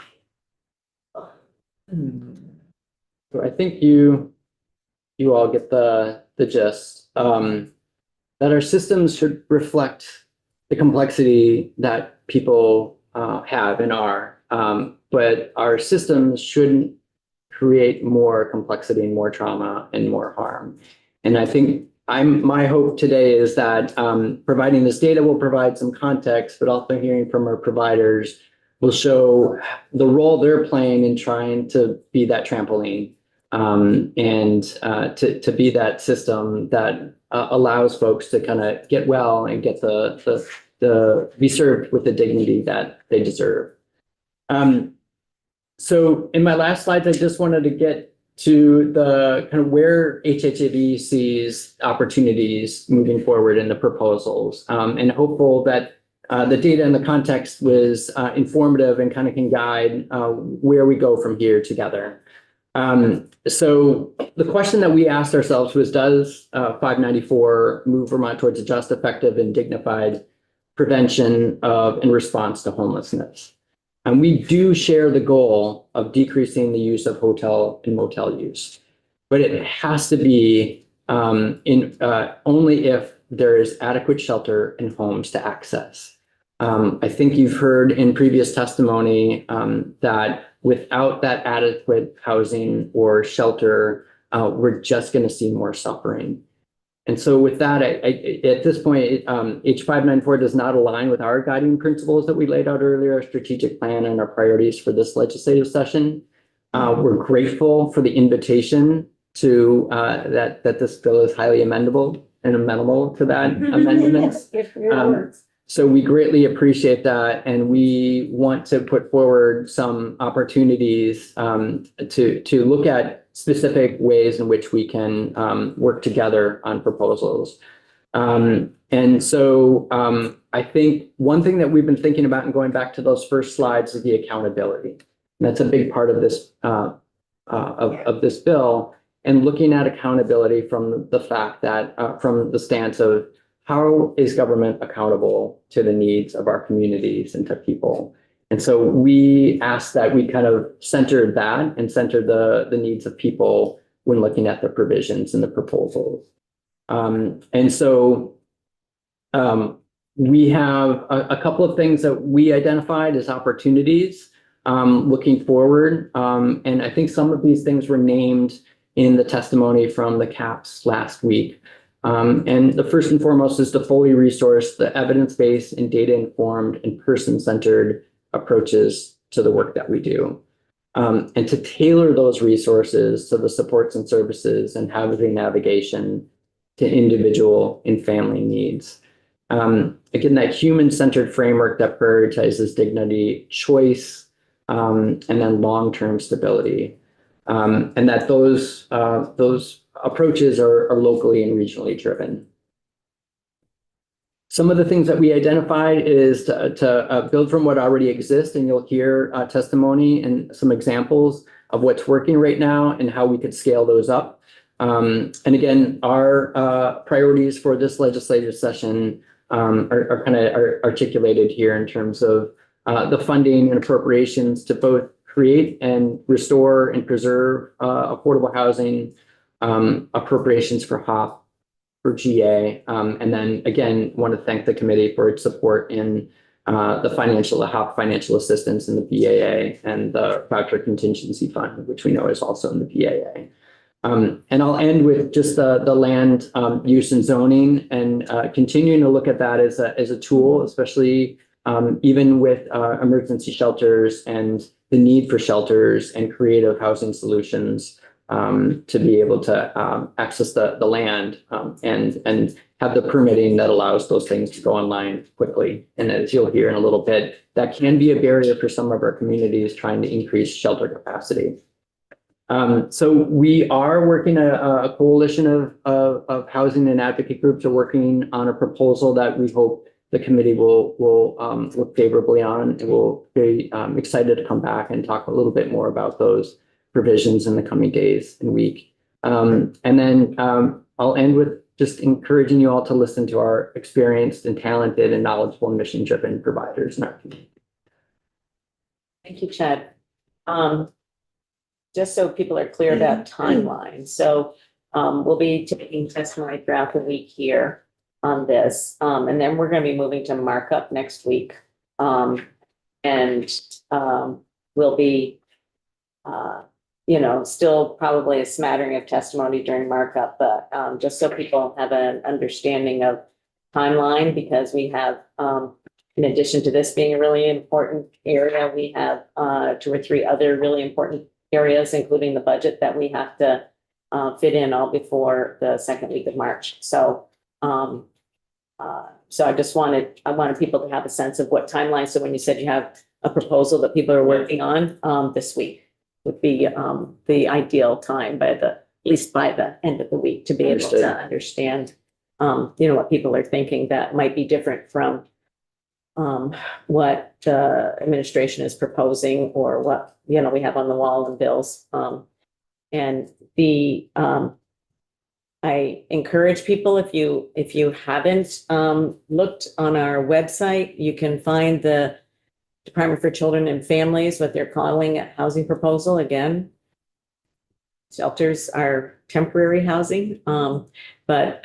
So I think you all get the gist. That our systems should reflect the complexity that people have and are, but our systems shouldn't create more complexity and more trauma and more harm. And I think my hope today is that providing this data will provide some context, but also hearing from our providers will show the role they're playing in trying to be that trampoline and to be that system that allows folks to kind of get well and get the be served with the dignity that they deserve. So in my last slides, I just wanted to get to the kind of where HHAB sees opportunities moving forward in the proposals, and hopeful that the data and the context was informative and kind of can guide where we go from here together. So the question that we asked ourselves was, does 594 move Vermont towards a just, effective, and dignified prevention of and response to homelessness? And we do share the goal of decreasing the use of hotel and motel use, but it has to be only if there is adequate shelter and homes to access. I think you've heard in previous testimony that without that adequate housing or shelter, we're just going to see more suffering. And so with that, at this point, H594 does not align with our guiding principles that we laid out earlier, our strategic plan and our priorities for this legislative session. We're grateful for the invitation to that this bill is highly amendable and amenable to that amendment. So we greatly appreciate that, and we want to put forward some opportunities to look at specific ways in which we can work together on proposals. And so I think one thing that we've been thinking about, and going back to those first slides, is the accountability. And that's a big part of this of this bill, and looking at accountability from the fact that from the stance of, how is government accountable to the needs of our communities and to people? And so we asked that we kind of centered that and centered the needs of people when looking at the provisions and the proposals. And so we have a couple of things that we identified as opportunities looking forward. And I think some of these things were named in the testimony from the CAPS last week. And the first and foremost is to fully resource the evidence-based and data-informed and person-centered approaches to the work that we do. And to tailor those resources to the supports and services and housing navigation to individual and family needs. Again, that human-centered framework that prioritizes dignity, choice, and then long-term stability. And that those approaches are locally and regionally driven. Some of the things that we identified is to build from what already exists, and you'll hear testimony and some examples of what's working right now and how we could scale those up. And again, our priorities for this legislative session are kind of articulated here in terms of the funding and appropriations to both create and restore and preserve affordable housing, appropriations for HOP, for GA, and then again, want to thank the committee for its support in the HOP financial assistance in the BAA and the voucher contingency fund, which we know is also in the BAA. And I'll end with just the land use and zoning, and continuing to look at that as a tool, especially even with emergency shelters and the need for shelters and creative housing solutions to be able to access the land and have the permitting that allows those things to go online quickly. And as you'll hear in a little bit, that can be a barrier for some of our communities trying to increase shelter capacity. So we are working, a coalition of housing and advocate groups are working on a proposal that we hope the committee will look favorably on, and we'll be excited to come back and talk a little bit more about those provisions in the coming days and week. And then I'll end with just encouraging you all to listen to our experienced and talented and knowledgeable and mission-driven providers in our community. Thank you, Chad. Just so people are clear about timeline. So we'll be taking testimony throughout the week here on this. And then we're going to be moving to markup next week. And we'll be, still probably a smattering of testimony during markup, but just so people have an understanding of timeline, because we have, in addition to this being a really important area, we have 2 or 3 other really important areas, including the budget that we have to fit in all before the second week of March. So, I wanted people to have a sense of what timeline. So when you said you have a proposal that people are working on, this week would be the ideal time, at least by the end of the week, to be able to understand, what people are thinking that might be different from what administration is proposing or what, you know, we have on the wall and bills. And I encourage people, if you haven't looked on our website, you can find the Department for Children and Families, what they're calling a housing proposal again. Shelters are temporary housing, but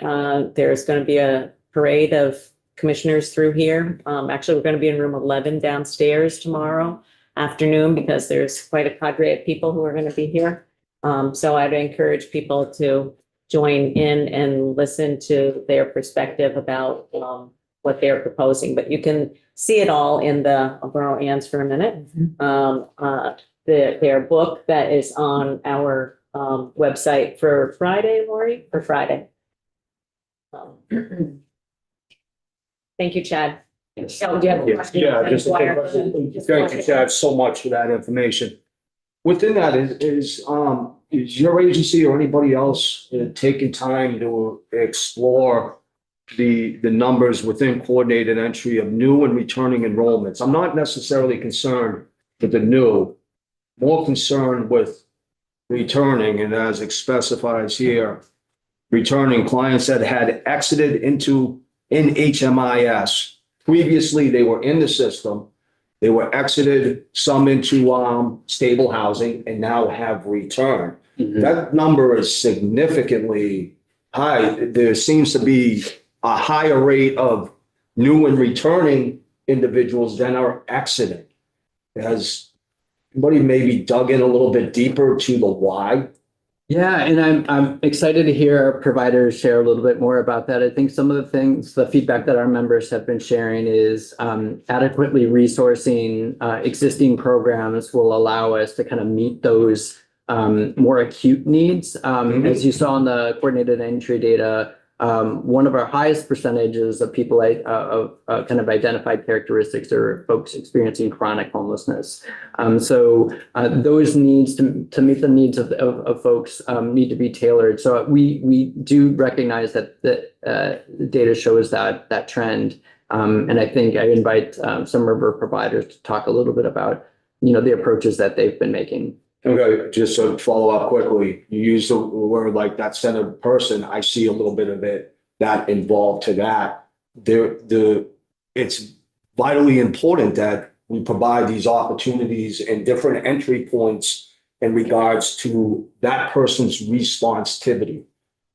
there's going to be a parade of commissioners through here. Actually, we're going to be in room 11 downstairs tomorrow afternoon because there's quite a cadre of people who are going to be here. So I'd encourage people to join in and listen to their perspective about what they're proposing. But you can see it all in the, I'll borrow Ann's for a minute. Their book that is on our website for Friday, Lori, for Friday. Thank you, Chad. Oh, do you have a question? Yeah, just a quick Inquire. question. Thank you, Chad, so much for that information. Within that is your agency or anybody else taking time to explore the numbers within coordinated entry of new and returning enrollments? I'm not necessarily concerned with the new, more concerned with returning, and as it specifies here, returning clients that had exited in HMIS. Previously, they were in the system. They were exited, some into stable housing, and now have returned. That number is significantly high. There seems to be a higher rate of new and returning individuals than are exiting. Has anybody maybe dug in a little bit deeper to the why? Yeah, and I'm excited to hear our providers share a little bit more about that. I think some of the things, the feedback that our members have been sharing is adequately resourcing existing programs will allow us to kind of meet those more acute needs. As you saw in the coordinated entry data, one of our highest percentages of people kind of identified characteristics are folks experiencing chronic homelessness. So those needs to meet the needs of folks need to be tailored. So we do recognize that the data shows that trend. And I think I invite some of our providers to talk a little bit about, the approaches that they've been making. Okay, just to follow up quickly, you use the word like that centered person. I see a little bit of it that involved to that. It's vitally important that we provide these opportunities and different entry points in regards to that person's responsivity.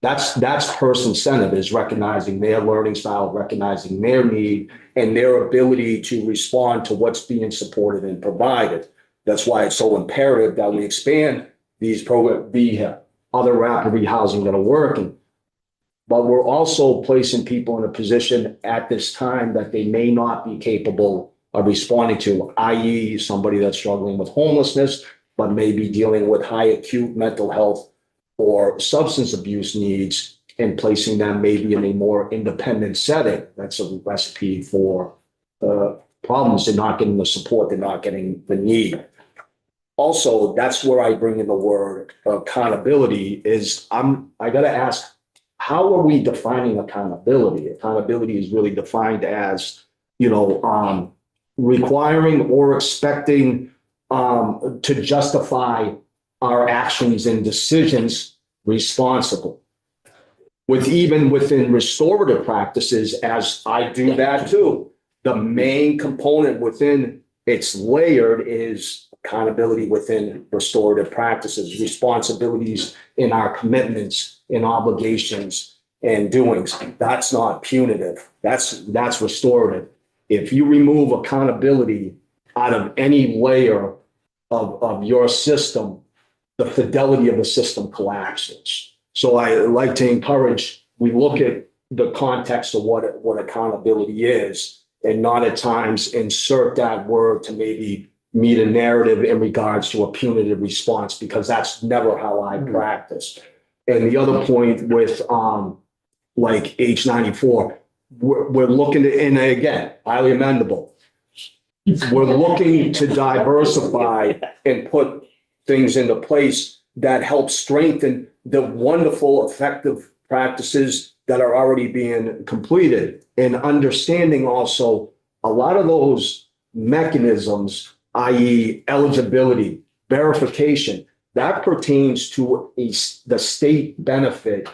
That's person-centered, is recognizing their learning style, recognizing their need, and their ability to respond to what's being supported and provided. That's why it's so imperative that we expand these programs, the other rapid rehousing that are working. But we're also placing people in a position at this time that they may not be capable of responding to, i.e. somebody that's struggling with homelessness, but maybe dealing with high acute mental health or substance abuse needs, and placing them maybe in a more independent setting. That's a recipe for problems. They're not getting the support, they're not getting the need. Also, that's where I bring in the word accountability. I got to ask, how are we defining accountability? Accountability is really defined as, requiring or expecting to justify our actions and decisions responsible. Even within restorative practices, as I do that too, the main component within it's layered is accountability within restorative practices, responsibilities in our commitments and obligations and doings. That's not punitive. That's restorative. If you remove accountability out of any layer of your system, the fidelity of the system collapses. So I like to encourage, we look at the context of what accountability is, and not at times insert that word to maybe meet a narrative in regards to a punitive response, because that's never how I practice. And the other point with like H94, we're looking to, and again, highly amendable. We're looking to diversify and put things into place that help strengthen the wonderful, effective practices that are already being completed, and understanding also a lot of those mechanisms, i.e. eligibility, verification, that pertains to the state benefit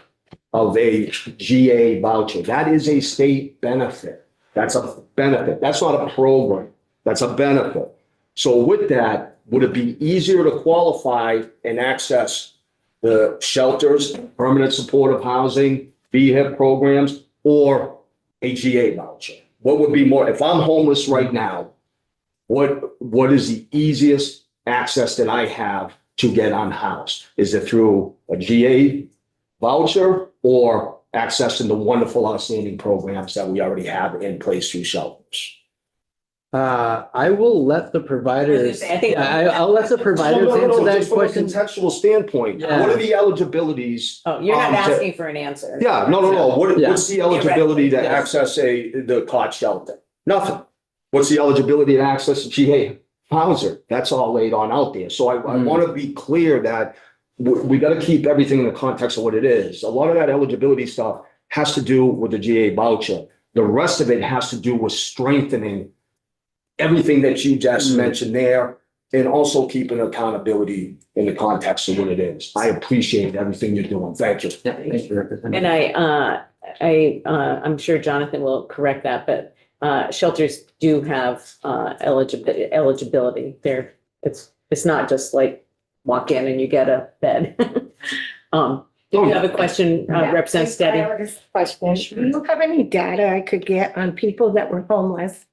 of a GA voucher. That is a state benefit. That's a benefit. That's not a program. That's a benefit. So with that, would it be easier to qualify and access the shelters, permanent supportive housing, VHIP programs, or a GA voucher? What would be more, if I'm homeless right now, what is the easiest access that I have to get unhoused? Is it through a GA voucher or accessing the wonderful, outstanding programs that we already have in place through shelters? I will let the providers, I think- I'll let the providers answer that Just from a question. contextual standpoint, Yeah. what are the eligibilities? Oh, you're not to- asking for an answer. Yeah, no. Yeah. What's the eligibility to Yes. access the cot shelter? Nothing. What's the eligibility to access a GA Hauser? That's all laid on out there. So I want to be clear that we got to keep everything in the context of what it is. A lot of that eligibility stuff has to do with the GA voucher. The rest of it has to do with strengthening everything that you just mentioned there, and also keeping accountability in the context of what it is. I appreciate everything you're doing. Thank you. Yeah, thank you, Representative. And I'm sure Jonathan will correct that, but shelters do have eligibility there. It's not just like walk in and you get a bed. Do you have a question, Representative Steady? I have a question. Do you have any data I could get on people that were homeless,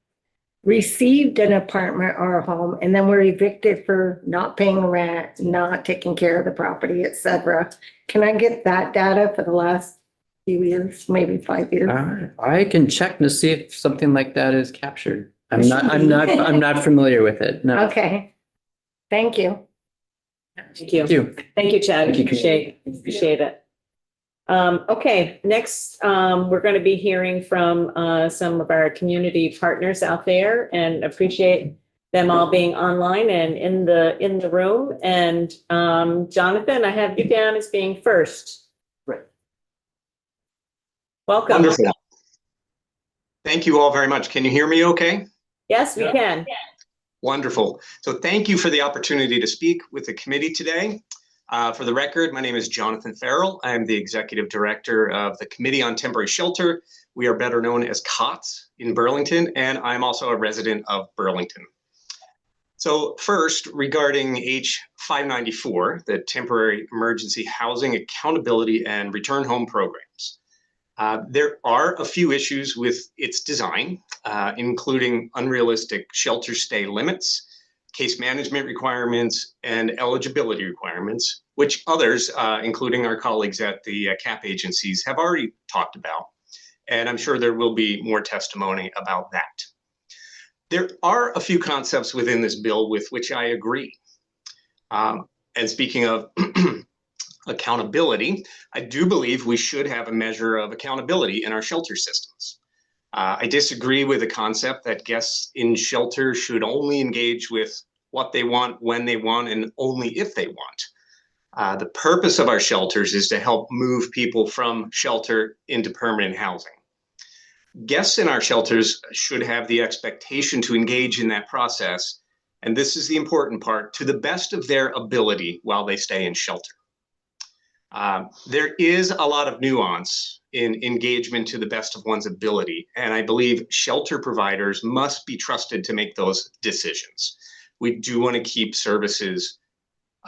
received an apartment or a home, and then were evicted for not paying rent, not taking care of the property, et cetera? Can I get that data for the last few years, maybe 5 years? I can check to see if something like that is captured. I'm not familiar with it. No. Okay. Thank you. Thank you. Thank you. Thank you, Chad. Thank you. Appreciate it. Okay, next, we're going to be hearing from some of our community partners out there, and appreciate them all being online and in the room. And Jonathan, I have you down as being first. Right. Welcome. Wonderful. Thank you all very much. Can you hear me okay? Yes, we can. Wonderful. So thank you for the opportunity to speak with the committee today. For the record, my name is Jonathan Farrell. I am the Executive Director of the Committee on Temporary Shelter. We are better known as COTS in Burlington, and I'm also a resident of Burlington. So first, regarding H594, the Temporary Emergency Housing Accountability and Return Home Programs. There are a few issues with its design, including unrealistic shelter stay limits, case management requirements, and eligibility requirements, which others, including our colleagues at the CAP agencies, have already talked about. And I'm sure there will be more testimony about that. There are a few concepts within this bill with which I agree. And speaking of accountability, I do believe we should have a measure of accountability in our shelter systems. I disagree with the concept that guests in shelter should only engage with what they want, when they want, and only if they want. The purpose of our shelters is to help move people from shelter into permanent housing. Guests in our shelters should have the expectation to engage in that process, and this is the important part, to the best of their ability while they stay in shelter. There is a lot of nuance in engagement to the best of one's ability, and I believe shelter providers must be trusted to make those decisions. We do want to keep services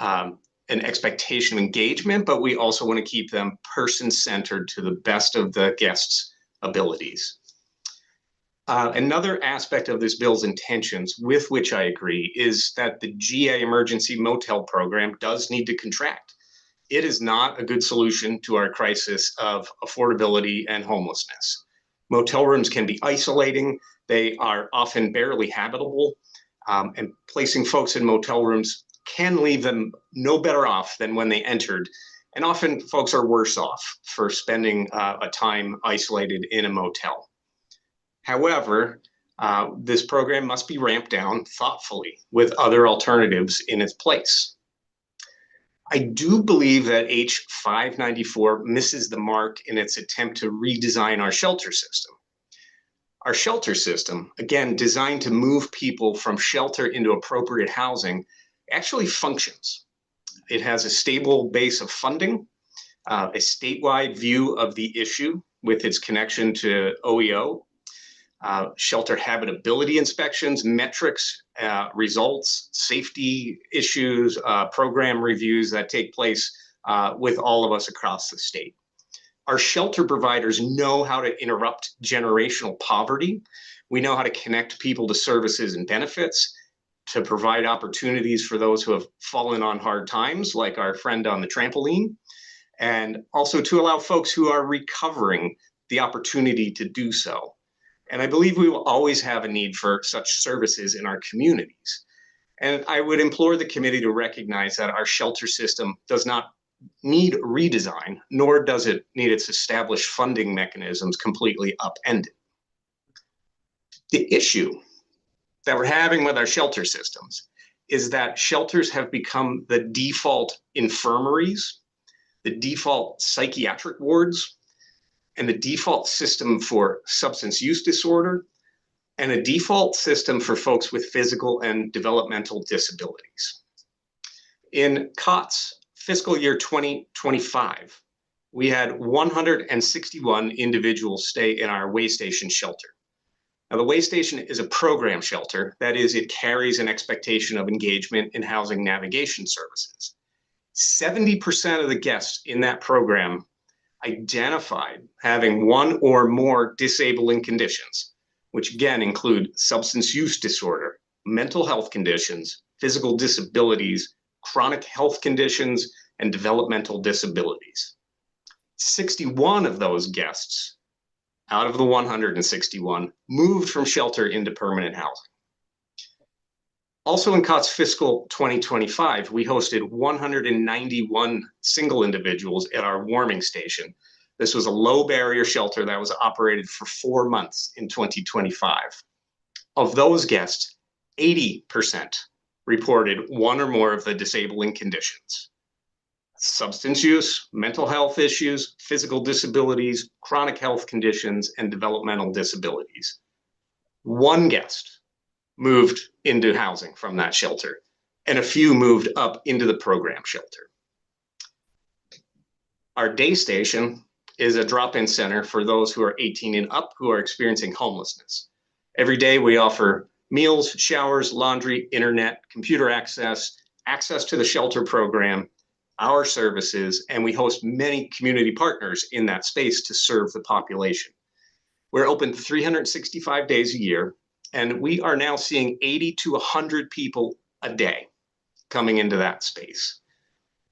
an expectation of engagement, but we also want to keep them person-centered to the best of the guests' abilities. Another aspect of this bill's intentions, with which I agree, is that the GA Emergency Motel Program does need to contract. It is not a good solution to our crisis of affordability and homelessness. Motel rooms can be isolating. They are often barely habitable, and placing folks in motel rooms can leave them no better off than when they entered. And often folks are worse off for spending a time isolated in a motel. However, this program must be ramped down thoughtfully with other alternatives in its place. I do believe that H594 misses the mark in its attempt to redesign our shelter system. Our shelter system, again, designed to move people from shelter into appropriate housing, actually functions. It has a stable base of funding, a statewide view of the issue with its connection to OEO, shelter habitability inspections, metrics, results, safety issues, program reviews that take place with all of us across the state. Our shelter providers know how to interrupt generational poverty. We know how to connect people to services and benefits, to provide opportunities for those who have fallen on hard times, like our friend on the trampoline, and also to allow folks who are recovering the opportunity to do so. And I believe we will always have a need for such services in our communities. And I would implore the committee to recognize that our shelter system does not need redesign, nor does it need its established funding mechanisms completely upended. The issue that we're having with our shelter systems is that shelters have become the default infirmaries, the default psychiatric wards, and the default system for substance use disorder, and a default system for folks with physical and developmental disabilities. In COTS fiscal year 2025, we had 161 individuals stay in our way station shelter. Now, the way station is a program shelter. That is, it carries an expectation of engagement in housing navigation services. 70% of the guests in that program identified having one or more disabling conditions, which again include substance use disorder, mental health conditions, physical disabilities, chronic health conditions, and developmental disabilities. 61 of those guests out of the 161 moved from shelter into permanent housing. Also in COTS fiscal 2025, we hosted 191 single individuals at our warming station. This was a low barrier shelter that was operated for 4 months in 2025. Of those guests, 80% reported one or more of the disabling conditions: substance use, mental health issues, physical disabilities, chronic health conditions, and developmental disabilities. One guest moved into housing from that shelter, and a few moved up into the program shelter. Our day station is a drop-in center for those who are 18 and up who are experiencing homelessness. Every day we offer meals, showers, laundry, internet, computer access, access to the shelter program, our services, and we host many community partners in that space to serve the population. We're open 365 days a year, and we are now seeing 80 to 100 people a day coming into that space.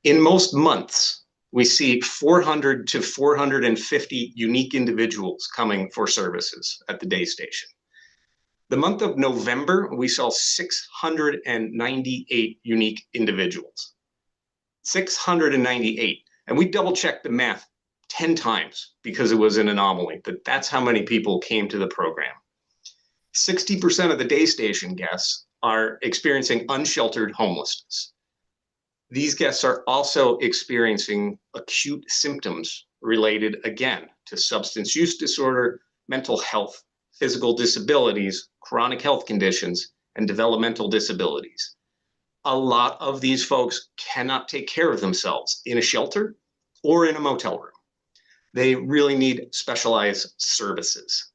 In most months, we see 400 to 450 unique individuals coming for services at the day station. The month of November, we saw 698 unique individuals. 698. And we double checked the math 10 times because it was an anomaly, but that's how many people came to the program. 60% of the day station guests are experiencing unsheltered homelessness. These guests are also experiencing acute symptoms related, again, to substance use disorder, mental health, physical disabilities, chronic health conditions, and developmental disabilities. A lot of these folks cannot take care of themselves in a shelter or in a motel room. They really need specialized services.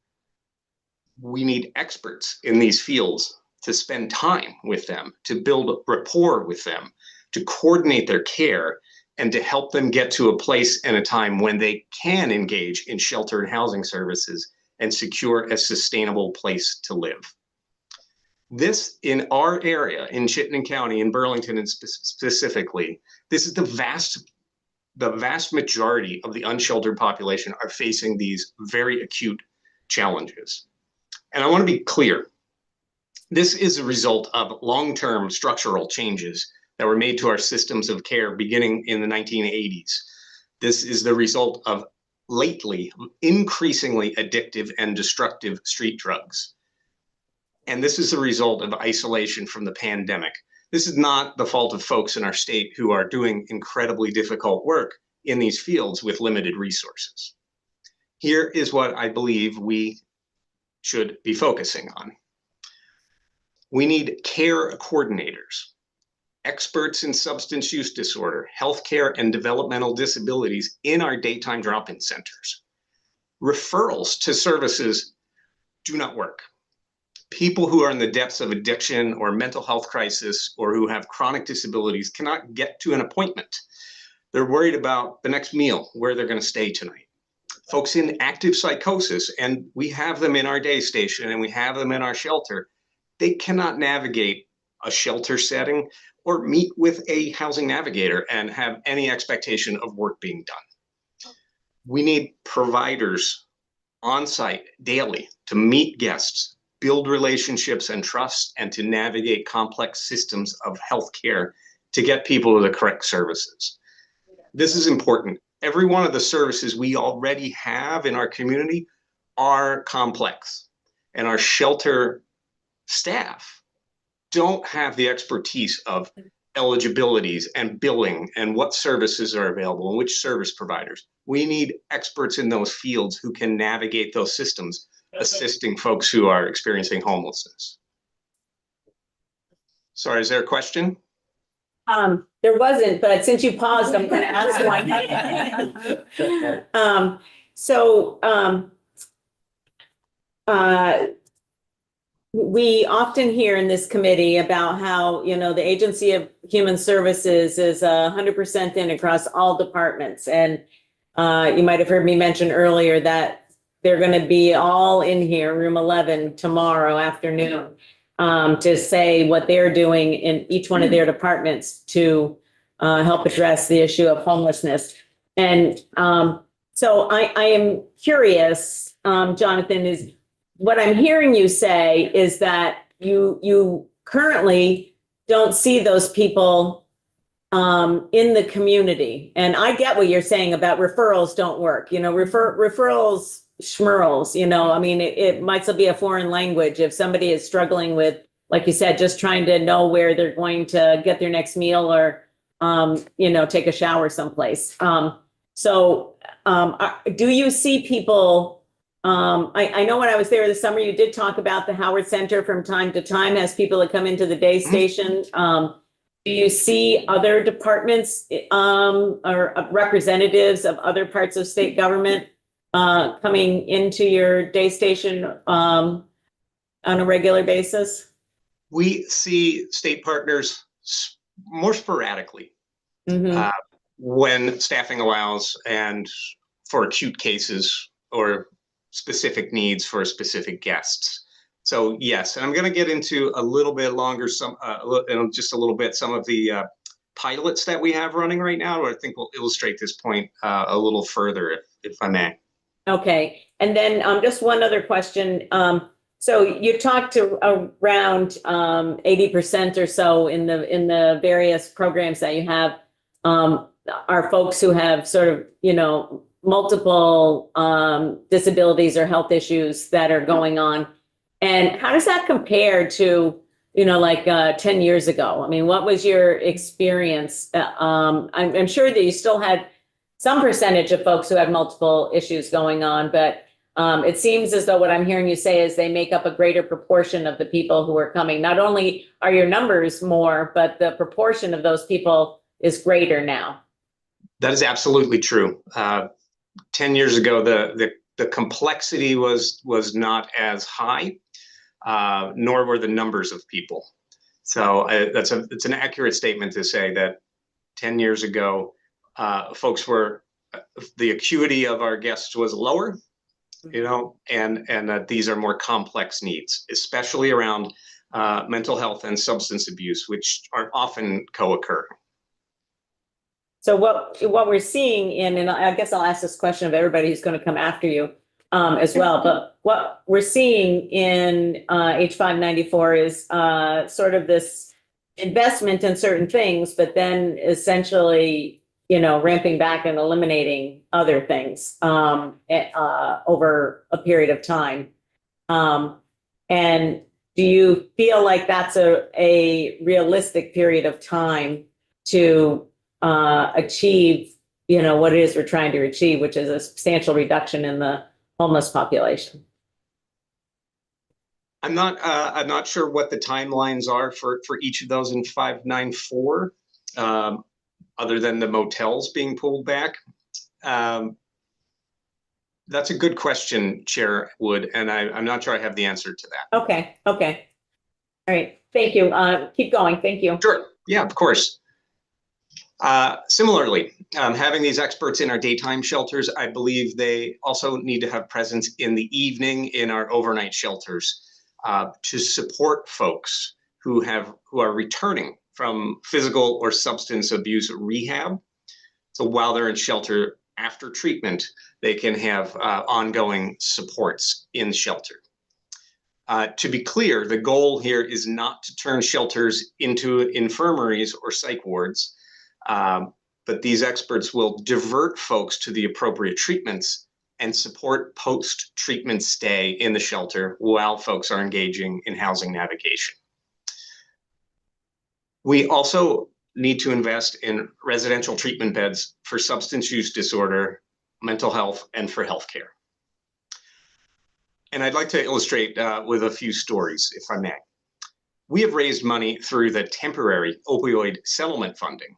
We need experts in these fields to spend time with them, to build rapport with them, to coordinate their care, and to help them get to a place and a time when they can engage in shelter and housing services and secure a sustainable place to live. This, in our area, in Chittenden County, in Burlington and specifically, this is the vast majority of the unsheltered population are facing these very acute challenges. And I want to be clear, this is a result of long-term structural changes that were made to our systems of care beginning in the 1980s. This is the result of lately increasingly addictive and destructive street drugs. And this is the result of isolation from the pandemic. This is not the fault of folks in our state who are doing incredibly difficult work in these fields with limited resources. Here is what I believe we should be focusing on. We need care coordinators, experts in substance use disorder, healthcare, and developmental disabilities in our daytime drop-in centers. Referrals to services do not work. People who are in the depths of addiction or mental health crisis or who have chronic disabilities cannot get to an appointment. They're worried about the next meal, where they're going to stay tonight. Folks in active psychosis, and we have them in our day station and we have them in our shelter, they cannot navigate a shelter setting or meet with a housing navigator and have any expectation of work being done. We need providers on site daily to meet guests, build relationships and trust, and to navigate complex systems of healthcare to get people to the correct services. This is important. Every one of the services we already have in our community are complex, and our shelter staff don't have the expertise of eligibilities and billing and what services are available and which service providers. We need experts in those fields who can navigate those systems, assisting folks who are experiencing homelessness. Sorry, is there a question? There wasn't, but since you paused, I'm going to ask one. We often hear in this committee about how, you know, the Agency of Human Services is 100% in across all departments. And you might have heard me mention earlier that they're going to be all in here, room 11, tomorrow afternoon, to say what they're doing in each one of their departments to help address the issue of homelessness. And so I am curious, Jonathan, is what I'm hearing you say is that you currently don't see those people in the community. And I get what you're saying about referrals don't work. You know, referrals, schmurls, you know, I mean, it might still be a foreign language. If somebody is struggling with, like you said, just trying to know where they're going to get their next meal or, you know, take a shower someplace. Do you see people, I know when I was there this summer, you did talk about the Howard Center from time to time as people that come into the day station. Do you see other departments or representatives of other parts of state government coming into your day station on a regular basis? We see state partners more sporadically when staffing allows and for acute cases or specific needs for specific guests. So yes, and I'm going to get into a little bit longer, some of the pilots that we have running right now, or I think will illustrate this point a little further, if I may. Okay, and then just one other question. So you talked to around 80% or so in the various programs that you have are folks who have sort of, you know, multiple disabilities or health issues that are going on. And how does that compare to, you know, like 10 years ago? I mean, what was your experience? I'm sure that you still had some percentage of folks who had multiple issues going on, but it seems as though what I'm hearing you say is they make up a greater proportion of the people who are coming. Not only are your numbers more, but the proportion of those people is greater now. That is absolutely true. 10 years ago, the complexity was not as high, nor were the numbers of people. So it's an accurate statement to say that 10 years ago, the acuity of our guests was lower, you know, and that these are more complex needs, especially around mental health and substance abuse, which are often co-occurring. So what we're seeing and I guess I'll ask this question of everybody who's going to come after you as well, but what we're seeing in H594 is sort of this investment in certain things, but then essentially, you know, ramping back and eliminating other things over a period of time. And do you feel like that's a realistic period of time to achieve, you know, what it is we're trying to achieve, which is a substantial reduction in the homeless population? I'm not sure what the timelines are for each of those in 594, other than the motels being pulled back. That's a good question, Chair Wood, and I'm not sure I have the answer to that. Okay, okay. All right, thank you. Keep going, thank you. Sure, yeah, of course. Similarly, having these experts in our daytime shelters, I believe they also need to have presence in the evening in our overnight shelters to support folks who are returning from physical or substance abuse rehab. So while they're in shelter after treatment, they can have ongoing supports in shelter. To be clear, the goal here is not to turn shelters into infirmaries or psych wards, but these experts will divert folks to the appropriate treatments and support post-treatment stay in the shelter while folks are engaging in housing navigation. We also need to invest in residential treatment beds for substance use disorder, mental health, and for healthcare. And I'd like to illustrate with a few stories, if I may. We have raised money through the temporary opioid settlement funding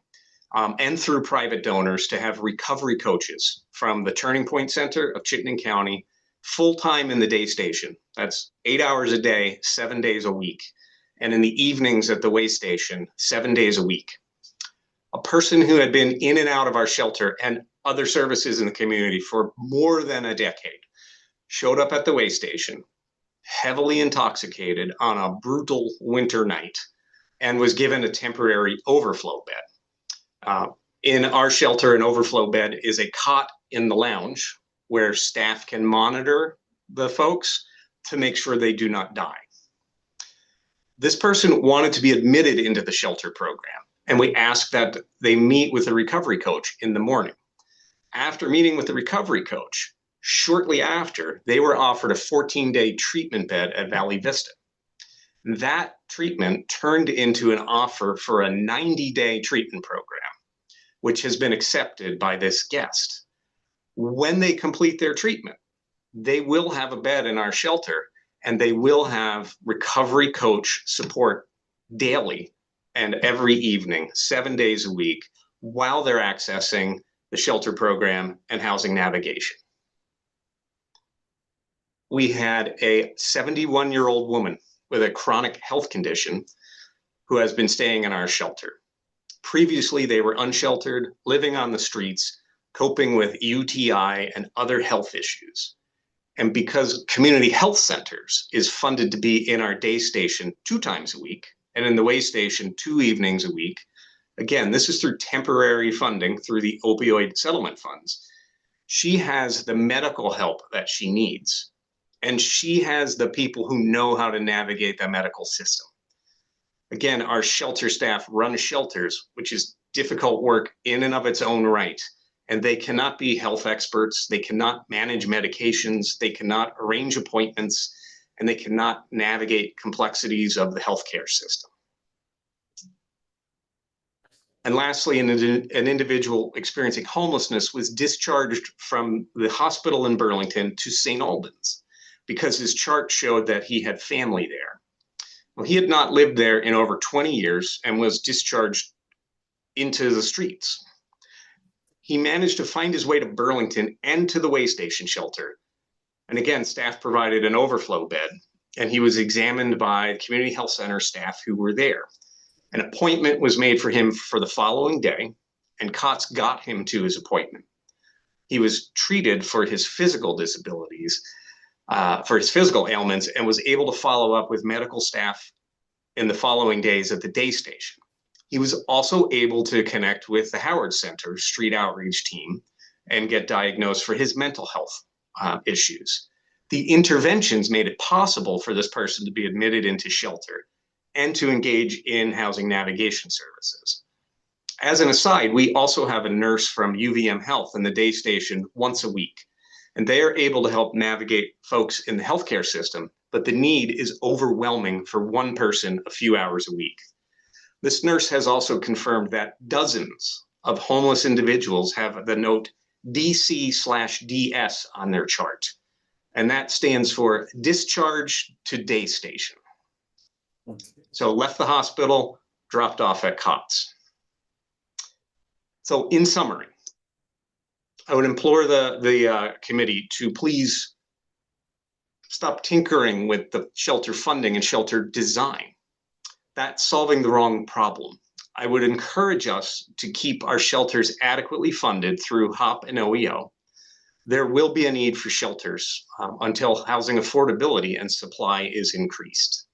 and through private donors to have recovery coaches from the Turning Point Center of Chittenden County full-time in the day station. That's 8 hours a day, 7 days a week. And in the evenings at the way station, 7 days a week. A person who had been in and out of our shelter and other services in the community for more than a decade showed up at the way station, heavily intoxicated on a brutal winter night, and was given a temporary overflow bed. In our shelter, an overflow bed is a cot in the lounge where staff can monitor the folks to make sure they do not die. This person wanted to be admitted into the shelter program, and we asked that they meet with a recovery coach in the morning. After meeting with the recovery coach, shortly after, they were offered a 14-day treatment bed at Valley Vista. That treatment turned into an offer for a 90-day treatment program, which has been accepted by this guest. When they complete their treatment, they will have a bed in our shelter, and they will have recovery coach support daily and every evening, 7 days a week, while they're accessing the shelter program and housing navigation. We had a 71-year-old woman with a chronic health condition who has been staying in our shelter. Previously, they were unsheltered, living on the streets, coping with UTI and other health issues. And because Community Health Centers is funded to be in our day station 2 times a week and in the way station 2 evenings a week, again, this is through temporary funding through the opioid settlement funds. She has the medical help that she needs, and she has the people who know how to navigate the medical system. Again, our shelter staff run shelters, which is difficult work in and of its own right. And they cannot be health experts, they cannot manage medications, they cannot arrange appointments, and they cannot navigate complexities of the healthcare system. And lastly, an individual experiencing homelessness was discharged from the hospital in Burlington to St. Albans because his chart showed that he had family there. Well, he had not lived there in over 20 years and was discharged into the streets. He managed to find his way to Burlington and to the way station shelter. And again, staff provided an overflow bed, and he was examined by Community Health Center staff who were there. An appointment was made for him for the following day, and COTS got him to his appointment. He was treated for his physical disabilities, for his physical ailments, and was able to follow up with medical staff in the following days at the day station. He was also able to connect with the Howard Center street outreach team and get diagnosed for his mental health issues. The interventions made it possible for this person to be admitted into shelter and to engage in housing navigation services. As an aside, we also have a nurse from UVM Health in the day station once a week, and they are able to help navigate folks in the healthcare system, but the need is overwhelming for one person a few hours a week. This nurse has also confirmed that dozens of homeless individuals have the note DC/DS on their chart. And that stands for discharge to day station. So left the hospital, dropped off at COTS. So in summary, I would implore the committee to please stop tinkering with the shelter funding and shelter design. That's solving the wrong problem. I would encourage us to keep our shelters adequately funded through HOP and OEO. There will be a need for shelters until housing affordability and supply is increased.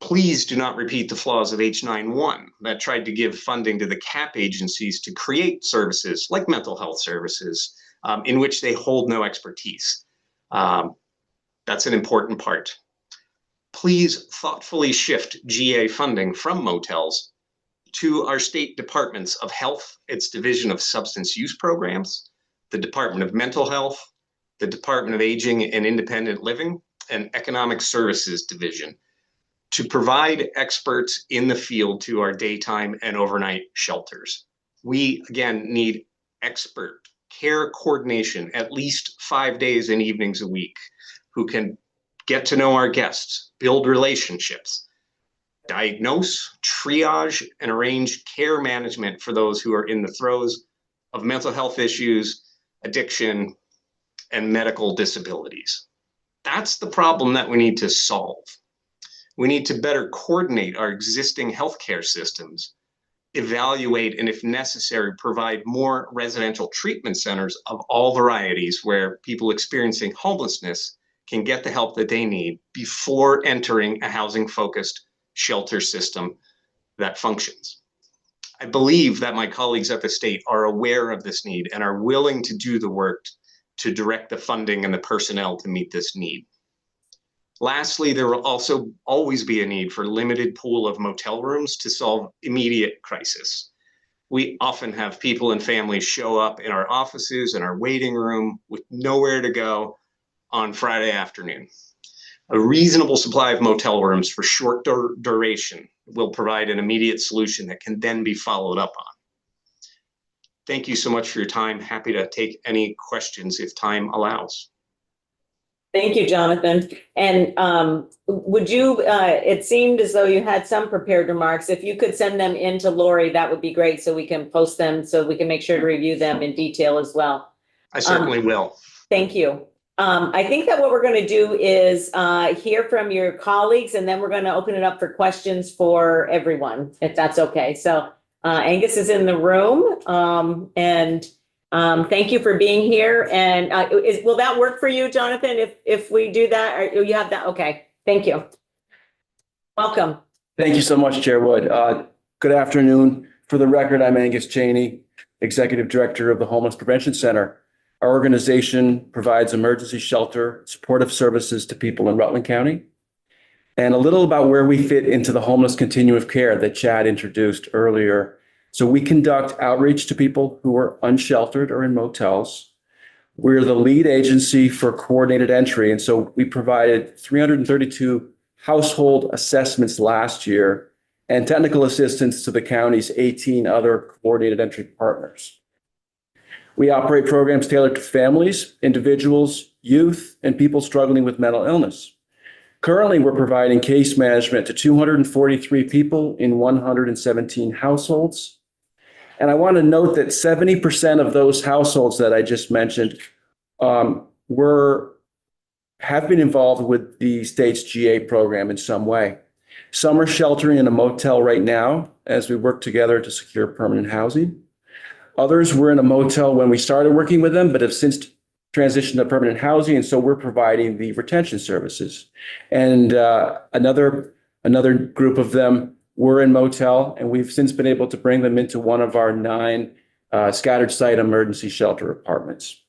Please do not repeat the flaws of H91 that tried to give funding to the CAP agencies to create services like mental health services in which they hold no expertise. That's an important part. Please thoughtfully shift GA funding from motels to our state departments of health, its division of substance use programs, the Department of Mental Health, the Department of Aging and Independent Living, and Economic Services Division to provide experts in the field to our daytime and overnight shelters. We, again, need expert care coordination at least 5 days and evenings a week who can get to know our guests, build relationships, diagnose, triage, and arrange care management for those who are in the throes of mental health issues, addiction, and medical disabilities. That's the problem that we need to solve. We need to better coordinate our existing healthcare systems, evaluate, and if necessary, provide more residential treatment centers of all varieties where people experiencing homelessness can get the help that they need before entering a housing-focused shelter system that functions. I believe that my colleagues at the state are aware of this need and are willing to do the work to direct the funding and the personnel to meet this need. Lastly, there will also always be a need for limited pool of motel rooms to solve immediate crisis. We often have people and families show up in our offices and our waiting room with nowhere to go on Friday afternoon. A reasonable supply of motel rooms for short duration will provide an immediate solution that can then be followed up on. Thank you so much for your time. Happy to take any questions if time allows. Thank you, Jonathan. And would you, it seemed as though you had some prepared remarks. If you could send them in to Lori, that would be great so we can post them so we can make sure to review them in detail as well. I certainly will. Thank you. I think that what we're going to do is hear from your colleagues, and then we're going to open it up for questions for everyone, if that's okay. So Angus is in the room, and thank you for being here. And will that work for you, Jonathan, if we do that? Or you have that? Okay, thank you. Welcome. Thank you so much, Chair Wood. Good afternoon. For the record, I'm Angus Cheney, Executive Director of the Homeless Prevention Center. Our organization provides emergency shelter, supportive services to people in Rutland County. And a little about where we fit into the homeless continuum of care that Chad introduced earlier. So we conduct outreach to people who are unsheltered or in motels. We're the lead agency for coordinated entry. And so we provided 332 household assessments last year and technical assistance to the county's 18 other coordinated entry partners. We operate programs tailored to families, individuals, youth, and people struggling with mental illness. Currently, we're providing case management to 243 people in 117 households. And I want to note that 70% of those households that I just mentioned have been involved with the state's GA program in some way. Some are sheltering in a motel right now as we work together to secure permanent housing. Others were in a motel when we started working with them, but have since transitioned to permanent housing. And so we're providing the retention services. And another group of them were in motel, and we've since been able to bring them into one of our 9 scattered site emergency shelter apartments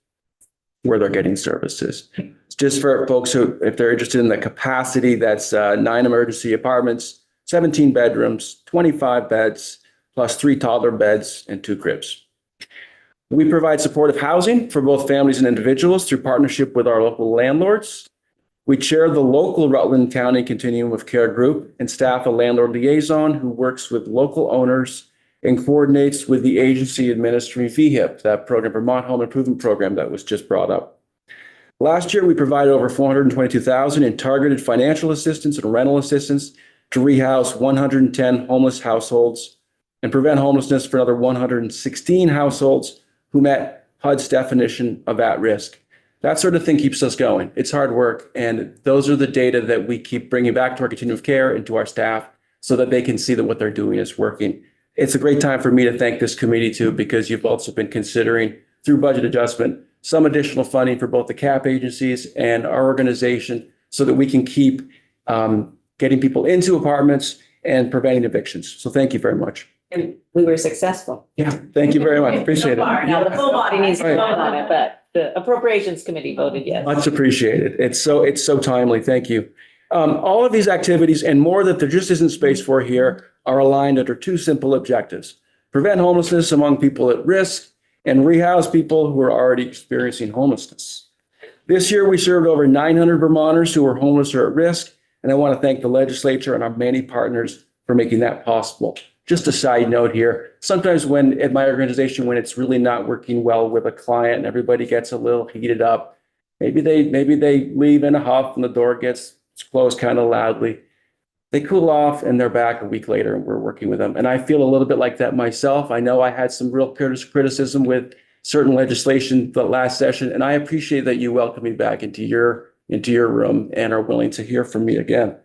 where they're getting services. Just for folks who, if they're interested in the capacity, that's 9 emergency apartments, 17 bedrooms, 25 beds, plus 3 toddler beds and 2 cribs. We provide supportive housing for both families and individuals through partnership with our local landlords. We chair the local Rutland County Continuum of Care group and staff a landlord liaison who works with local owners and coordinates with the agency administering VHIP, that program, Vermont Home Improvement Program that was just brought up. Last year, we provided over $422,000 in targeted financial assistance and rental assistance to rehouse 110 homeless households and prevent homelessness for another 116 households who met HUD's definition of at risk. That sort of thing keeps us going. It's hard work, and those are the data that we keep bringing back to our continuum of care and to our staff so that they can see that what they're doing is working. It's a great time for me to thank this committee too, because you've also been considering through budget adjustment some additional funding for both the CAP agencies and our organization so that we can keep getting people into apartments and preventing evictions. So thank you very much. And we were successful. Yeah, thank you very much. Appreciate So far. it. Now, the full body needs to Right. vote on it, but the appropriations committee voted yes. Much appreciated. It's so timely. Thank you. All of these activities and more that there just isn't space for here are aligned under two simple objectives: prevent homelessness among people at risk and rehouse people who are already experiencing homelessness. This year, we served over 900 Vermonters who were homeless or at risk, and I want to thank the legislature and our many partners for making that possible. Just a side note here, sometimes at my organization, when it's really not working well with a client and everybody gets a little heated up, maybe they leave in a huff and the door gets closed kind of loudly. They cool off and they're back a week later and we're working with them. And I feel a little bit like that myself. I know I had some real criticism with certain legislation the last session, and I appreciate that you welcome me back into your room and are willing to hear from me again.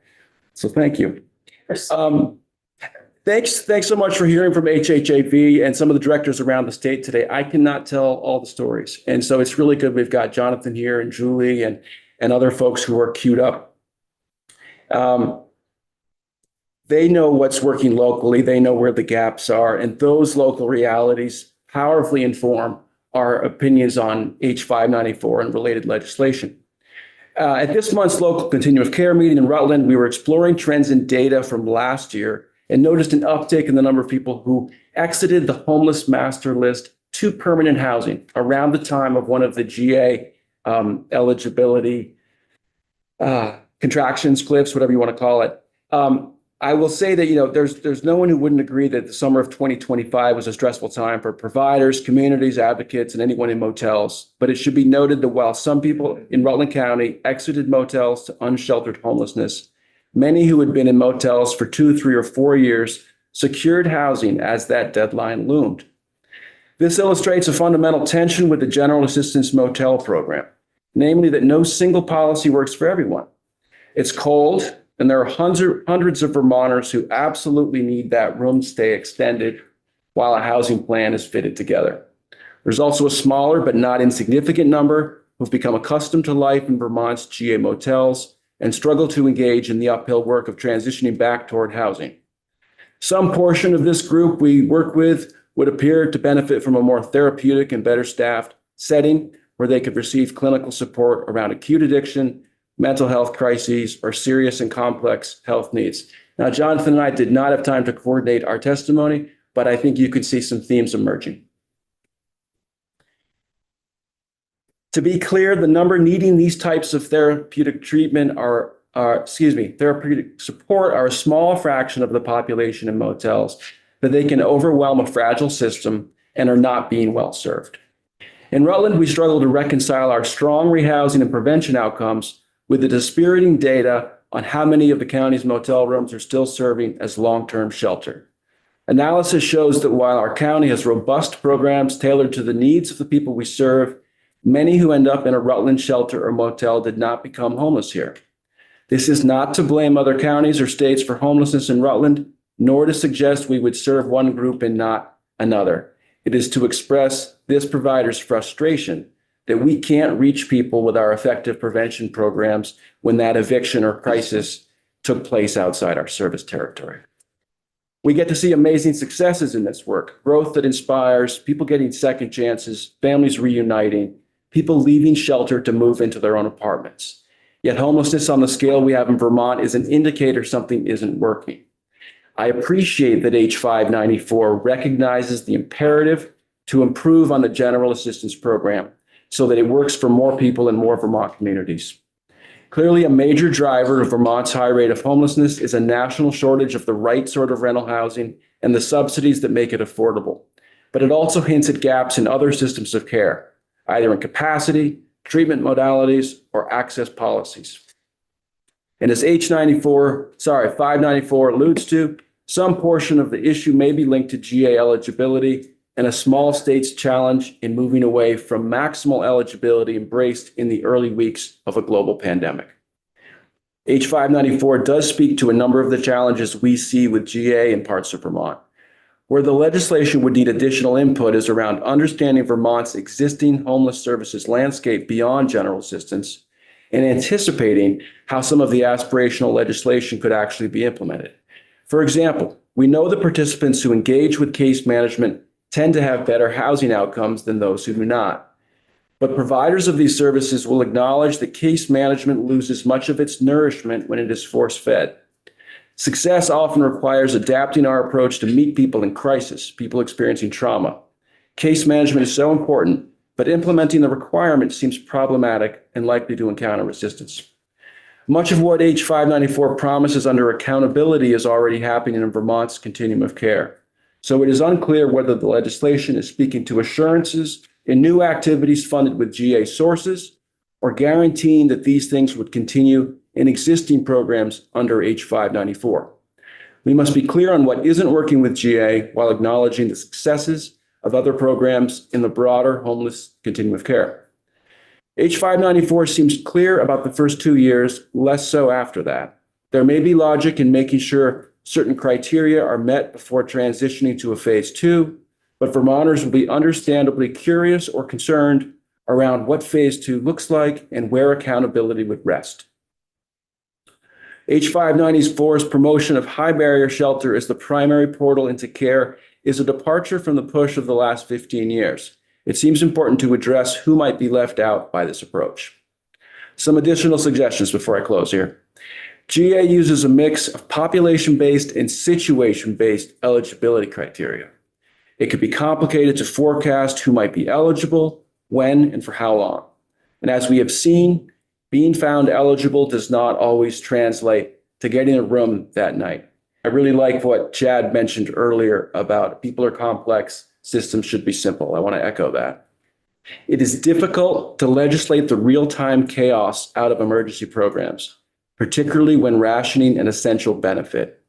So thank you. Thanks so much for hearing from HHAV and some of the directors around the state today. I cannot tell all the stories. And so it's really good we've got Jonathan here and Julie and other folks who are queued up. They know what's working locally. They know where the gaps are. And those local realities powerfully inform our opinions on H594 and related legislation. At this month's local continuum of care meeting in Rutland, we were exploring trends and data from last year and noticed an uptick in the number of people who exited the homeless master list to permanent housing around the time of one of the GA eligibility contractions, cliffs, whatever you want to call it. I will say that, there's no one who wouldn't agree that the summer of 2025 was a stressful time for providers, communities, advocates, and anyone in motels. But it should be noted that while some people in Rutland County exited motels to unsheltered homelessness, many who had been in motels for 2, 3, or 4 years secured housing as that deadline loomed. This illustrates a fundamental tension with the General Assistance Motel Program, namely that no single policy works for everyone. It's cold, and there are hundreds of Vermonters who absolutely need that room stay extended while a housing plan is fitted together. There's also a smaller but not insignificant number who've become accustomed to life in Vermont's GA motels and struggle to engage in the uphill work of transitioning back toward housing. Some portion of this group we work with would appear to benefit from a more therapeutic and better staffed setting where they could receive clinical support around acute addiction, mental health crises, or serious and complex health needs. Now, Jonathan and I did not have time to coordinate our testimony, but I think you could see some themes emerging. To be clear, the number needing these types of therapeutic treatment therapeutic support are a small fraction of the population in motels, that they can overwhelm a fragile system and are not being well served. In Rutland, we struggle to reconcile our strong rehousing and prevention outcomes with the dispiriting data on how many of the county's motel rooms are still serving as long-term shelter. Analysis shows that while our county has robust programs tailored to the needs of the people we serve, many who end up in a Rutland shelter or motel did not become homeless here. This is not to blame other counties or states for homelessness in Rutland, nor to suggest we would serve one group and not another. It is to express this provider's frustration that we can't reach people with our effective prevention programs when that eviction or crisis took place outside our service territory. We get to see amazing successes in this work, growth that inspires, people getting second chances, families reuniting, people leaving shelter to move into their own apartments. Yet homelessness on the scale we have in Vermont is an indicator something isn't working. I appreciate that H594 recognizes the imperative to improve on the General Assistance Program so that it works for more people in more Vermont communities. Clearly, a major driver of Vermont's high rate of homelessness is a national shortage of the right sort of rental housing and the subsidies that make it affordable. But it also hints at gaps in other systems of care, either in capacity, treatment modalities, or access policies. And as 594 alludes to, some portion of the issue may be linked to GA eligibility and a small state's challenge in moving away from maximal eligibility embraced in the early weeks of a global pandemic. H594 does speak to a number of the challenges we see with GA in parts of Vermont. Where the legislation would need additional input is around understanding Vermont's existing homeless services landscape beyond general assistance and anticipating how some of the aspirational legislation could actually be implemented. For example, we know the participants who engage with case management tend to have better housing outcomes than those who do not. But providers of these services will acknowledge that case management loses much of its nourishment when it is force-fed. Success often requires adapting our approach to meet people in crisis, people experiencing trauma. Case management is so important, but implementing the requirement seems problematic and likely to encounter resistance. Much of what H594 promises under accountability is already happening in Vermont's continuum of care. So it is unclear whether the legislation is speaking to assurances in new activities funded with GA sources or guaranteeing that these things would continue in existing programs under H594. We must be clear on what isn't working with GA while acknowledging the successes of other programs in the broader homeless continuum of care. H594 seems clear about the first 2 years, less so after that. There may be logic in making sure certain criteria are met before transitioning to a phase 2, but Vermonters will be understandably curious or concerned around what phase 2 looks like and where accountability would rest. H594's promotion of high barrier shelter as the primary portal into care is a departure from the push of the last 15 years. It seems important to address who might be left out by this approach. Some additional suggestions before I close here. GA uses a mix of population-based and situation-based eligibility criteria. It could be complicated to forecast who might be eligible, when, and for how long. And as we have seen, being found eligible does not always translate to getting a room that night. I really like what Chad mentioned earlier about people are complex, systems should be simple. I want to echo that. It is difficult to legislate the real-time chaos out of emergency programs, particularly when rationing an essential benefit.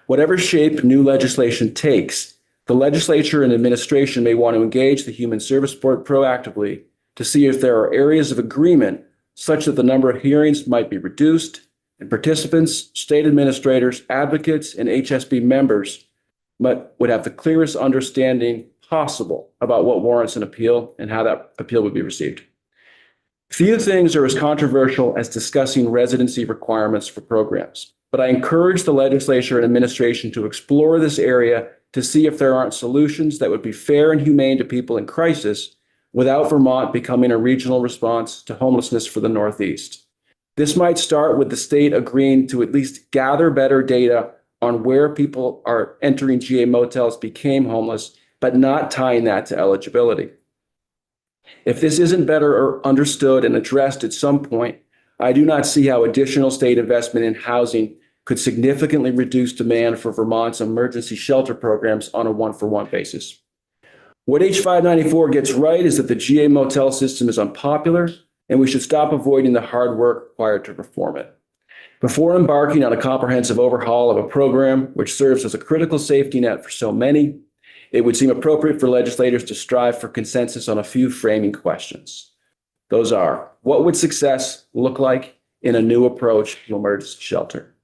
Whatever shape new legislation takes, the legislature and administration may want to engage the Human Service Board proactively to see if there are areas of agreement such that the number of hearings might be reduced and participants, state administrators, advocates, and HSB members would have the clearest understanding possible about what warrants an appeal and how that appeal would be received. Few things are as controversial as discussing residency requirements for programs, but I encourage the legislature and administration to explore this area to see if there aren't solutions that would be fair and humane to people in crisis without Vermont becoming a regional response to homelessness for the Northeast. This might start with the state agreeing to at least gather better data on where people are entering GA motels became homeless, but not tying that to eligibility. If this isn't better understood and addressed at some point, I do not see how additional state investment in housing could significantly reduce demand for Vermont's emergency shelter programs on a one-for-one basis. What H594 gets right is that the GA motel system is unpopular, and we should stop avoiding the hard work required to reform it. Before embarking on a comprehensive overhaul of a program which serves as a critical safety net for so many, it would seem appropriate for legislators to strive for consensus on a few framing questions. Those are, what would success look like in a new approach to emergency shelter?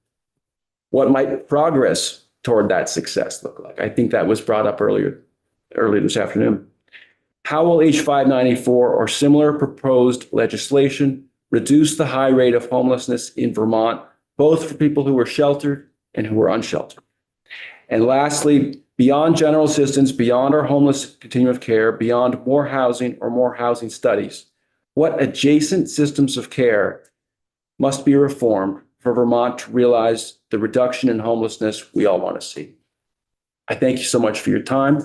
What might progress toward that success look like? I think that was brought up earlier this afternoon. How will H594 or similar proposed legislation reduce the high rate of homelessness in Vermont, both for people who are sheltered and who are unsheltered? And lastly, beyond general assistance, beyond our homeless continuum of care, beyond more housing or more housing studies, what adjacent systems of care must be reformed for Vermont to realize the reduction in homelessness we all want to see? I thank you so much for your time.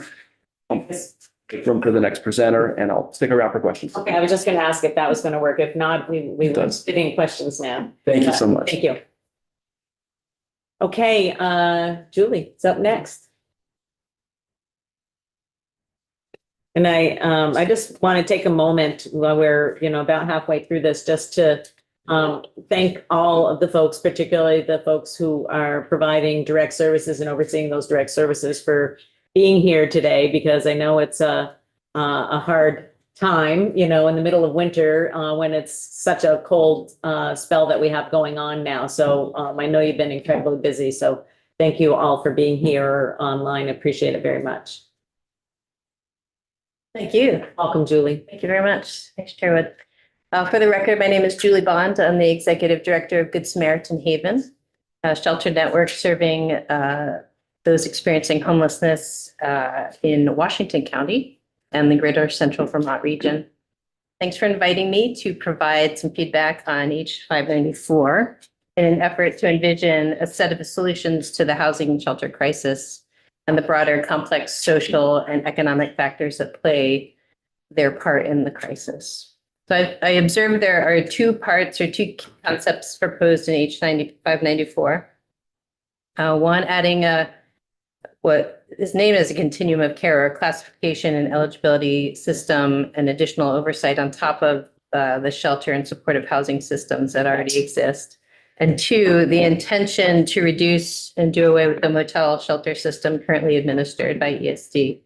Take room for the next presenter, and I'll stick around for questions. Okay, I was just going to ask if that was going to work. If not, we will Done. sitting questions now. Thank you so much. Thank you. Okay, Julie, it's up next. And I just want to take a moment while we're, about halfway through this, just to thank all of the folks, particularly the folks who are providing direct services and overseeing those direct services, for being here today, because I know it's a hard time, in the middle of winter, when it's such a cold spell that we have going on now. So I know you've been incredibly busy. So thank you all for being here online. Appreciate it very much. Thank you. Welcome, Julie. Thank you very much. Thanks, Chairwood. For the record, my name is Julie Bond. I'm the Executive Director of Good Samaritan Haven, a shelter network serving those experiencing homelessness in Washington County and the greater central Vermont region. Thanks for inviting me to provide some feedback on H594 in an effort to envision a set of solutions to the housing and shelter crisis and the broader complex social and economic factors that play their part in the crisis. So I observed there are two parts or two concepts proposed in H594. One, adding what is named as a continuum of care, or classification and eligibility system, and additional oversight on top of the shelter and supportive housing systems that already exist. And two, the intention to reduce and do away with the motel shelter system currently administered by ESD.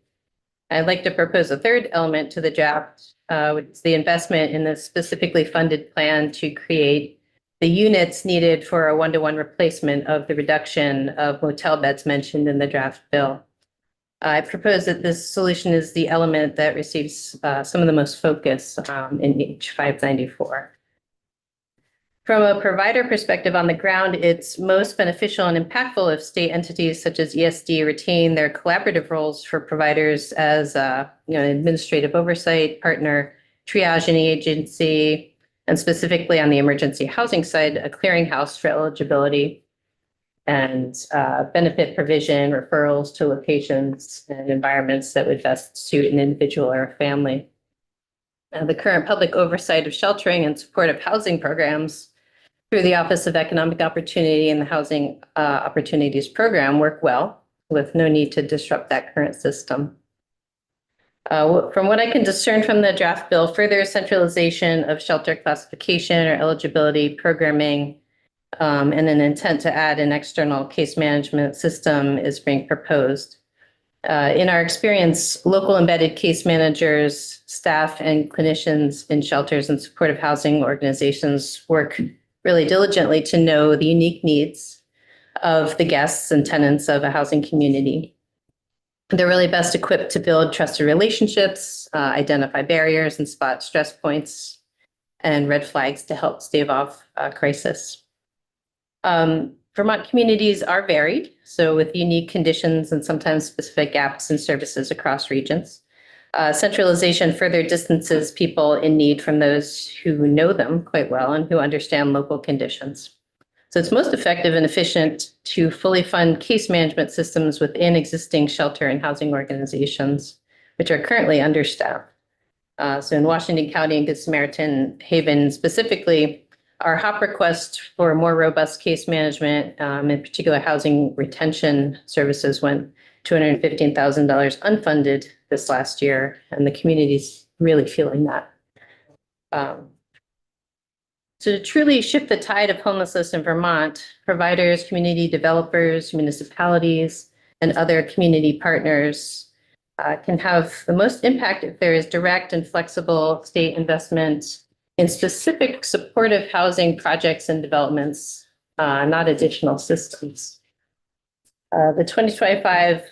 I'd like to propose a third element to the draft, which is the investment in the specifically funded plan to create the units needed for a one-to-one replacement of the reduction of motel beds mentioned in the draft bill. I propose that this solution is the element that receives some of the most focus in H594. From a provider perspective on the ground, it's most beneficial and impactful if state entities such as ESD retain their collaborative roles for providers as an administrative oversight partner, triaging agency, and specifically on the emergency housing side, a clearinghouse for eligibility and benefit provision, referrals to locations and environments that would best suit an individual or a family. The current public oversight of sheltering and supportive housing programs through the Office of Economic Opportunity and the Housing Opportunities Program work well, with no need to disrupt that current system. From what I can discern from the draft bill, further centralization of shelter classification or eligibility programming and an intent to add an external case management system is being proposed. In our experience, local embedded case managers, staff, and clinicians in shelters and supportive housing organizations work really diligently to know the unique needs of the guests and tenants of a housing community. They're really best equipped to build trusted relationships, identify barriers, and spot stress points and red flags to help stave off a crisis. Vermont communities are varied, so with unique conditions and sometimes specific gaps in services across regions. Centralization further distances people in need from those who know them quite well and who understand local conditions. So it's most effective and efficient to fully fund case management systems within existing shelter and housing organizations, which are currently understaffed. So in Washington County and Good Samaritan Haven specifically, our HOP request for more robust case management, in particular housing retention services, went $215,000 unfunded this last year, and the community's really feeling that. So to truly shift the tide of homelessness in Vermont, providers, community developers, municipalities, and other community partners can have the most impact if there is direct and flexible state investment in specific supportive housing projects and developments, not additional systems. The 2025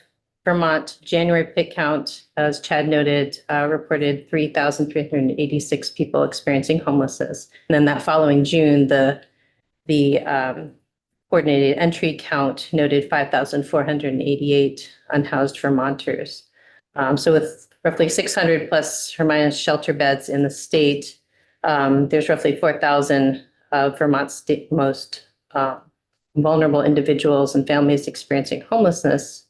Vermont January PIC count, as Chad noted, reported 3,386 people experiencing homelessness. And then that following June, the coordinated entry count noted 5,488 unhoused Vermonters. So with roughly 600 plus or minus shelter beds in the state, there's roughly 4,000 of Vermont's most vulnerable individuals and families experiencing homelessness.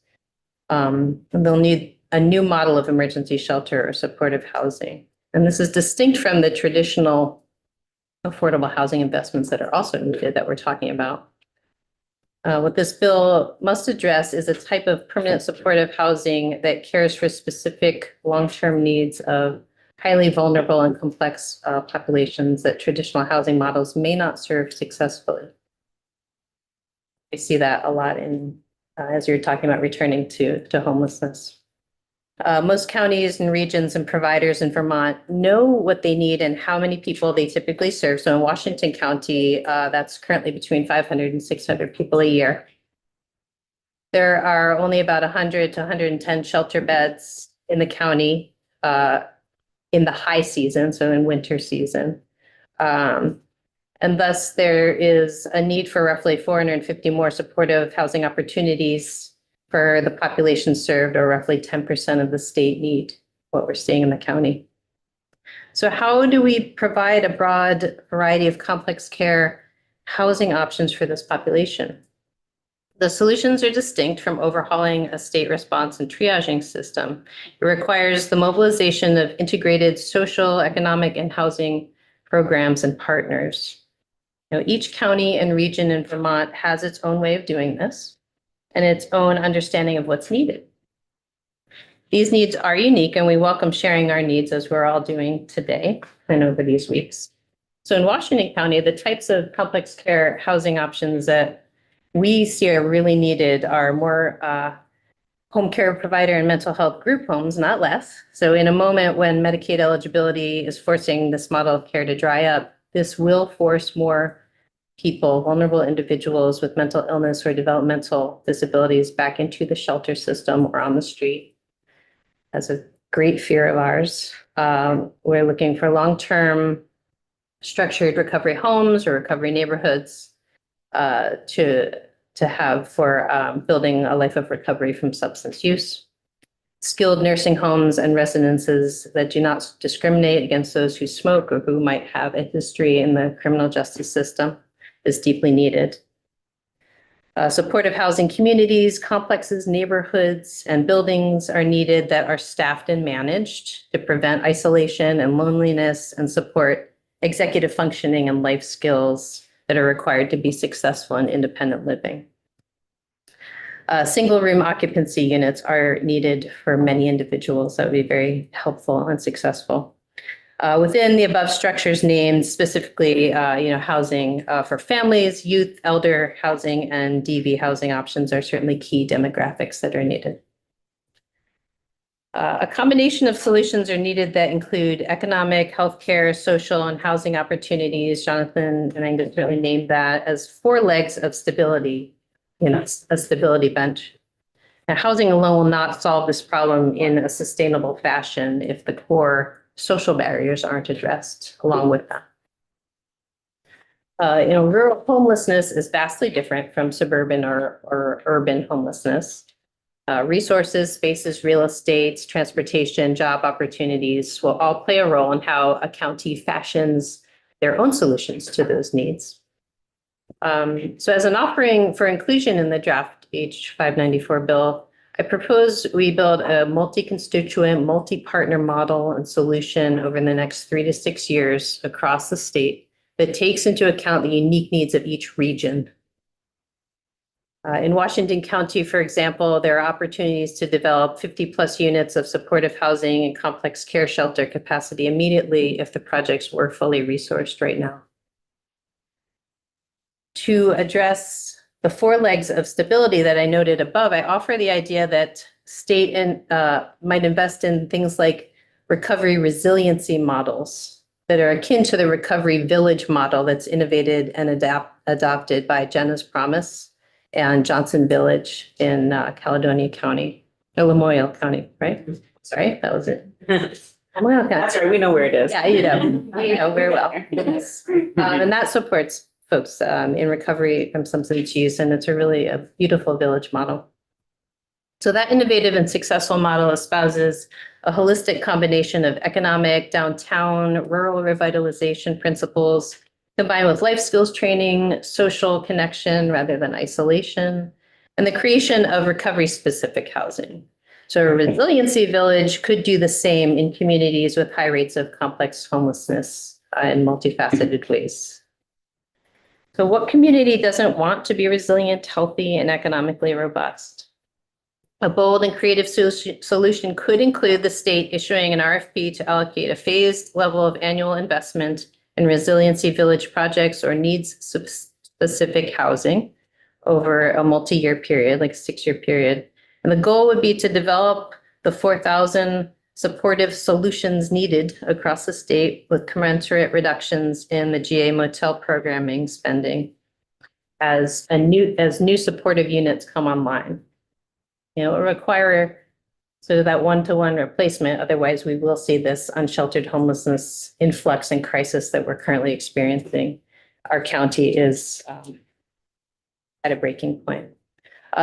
And they'll need a new model of emergency shelter or supportive housing. And this is distinct from the traditional affordable housing investments that are also needed that we're talking about. What this bill must address is a type of permanent supportive housing that cares for specific long-term needs of highly vulnerable and complex populations that traditional housing models may not serve successfully. I see that a lot in, as you're talking about returning to homelessness. Most counties and regions and providers in Vermont know what they need and how many people they typically serve. So in Washington County, that's currently between 500 and 600 people a year. There are only about 100 to 110 shelter beds in the county in the high season, so in winter season. And thus there is a need for roughly 450 more supportive housing opportunities for the population served, or roughly 10% of the state need, what we're seeing in the county. So how do we provide a broad variety of complex care housing options for this population? The solutions are distinct from overhauling a state response and triaging system. It requires the mobilization of integrated social, economic, and housing programs and partners. Each county and region in Vermont has its own way of doing this and its own understanding of what's needed. These needs are unique, and we welcome sharing our needs as we're all doing today and over these weeks. So in Washington County, the types of complex care housing options that we see are really needed are more home care provider and mental health group homes, not less. So in a moment when Medicaid eligibility is forcing this model of care to dry up, this will force more people, vulnerable individuals with mental illness or developmental disabilities, back into the shelter system or on the street. That's a great fear of ours. We're looking for long-term structured recovery homes or recovery neighborhoods to have for building a life of recovery from substance use. Skilled nursing homes and residences that do not discriminate against those who smoke or who might have a history in the criminal justice system is deeply needed. Supportive housing communities, complexes, neighborhoods, and buildings are needed that are staffed and managed to prevent isolation and loneliness and support executive functioning and life skills that are required to be successful in independent living. Single room occupancy units are needed for many individuals. That would be very helpful and successful. Within the above structures named, specifically, housing for families, youth, elder housing, and DV housing options are certainly key demographics that are needed. A combination of solutions are needed that include economic, healthcare, social, and housing opportunities. Jonathan and Angus really named that as 4 legs of stability, a stability bench. Now, housing alone will not solve this problem in a sustainable fashion if the core social barriers aren't addressed along with them. Rural homelessness is vastly different from suburban or urban homelessness. Resources, spaces, real estate, transportation, job opportunities will all play a role in how a county fashions their own solutions to those needs. So as an offering for inclusion in the draft H594 bill, I propose we build a multi-constituent, multi-partner model and solution over the next 3 to 6 years across the state that takes into account the unique needs of each region. In Washington County, for example, there are opportunities to develop 50+ units of supportive housing and complex care shelter capacity immediately if the projects were fully resourced right now. To address the 4 legs of stability that I noted above, I offer the idea that state might invest in things like recovery resiliency models that are akin to the recovery village model that's innovated and adopted by Jenna's Promise and Johnson Village in Caledonia County, or Lamoille County, right? Sorry, that was it. Lamoille County. That's right, we know where it is. Yeah, you know very well. And that supports folks in recovery from substance use, and it's a beautiful village model. So that innovative and successful model espouses a holistic combination of economic, downtown, rural revitalization principles, combined with life skills training, social connection rather than isolation, and the creation of recovery-specific housing. So a resiliency village could do the same in communities with high rates of complex homelessness in multifaceted ways. So what community doesn't want to be resilient, healthy, and economically robust? A bold and creative solution could include the state issuing an RFP to allocate a phased level of annual investment in resiliency village projects or needs-specific housing over a multi-year period, like a 6-year period. And the goal would be to develop the 4,000 supportive solutions needed across the state with commensurate reductions in the GA motel programming spending as new supportive units come online. It will require sort of that one-to-one replacement. Otherwise, we will see this unsheltered homelessness influx and crisis that we're currently experiencing. Our county is at a breaking point.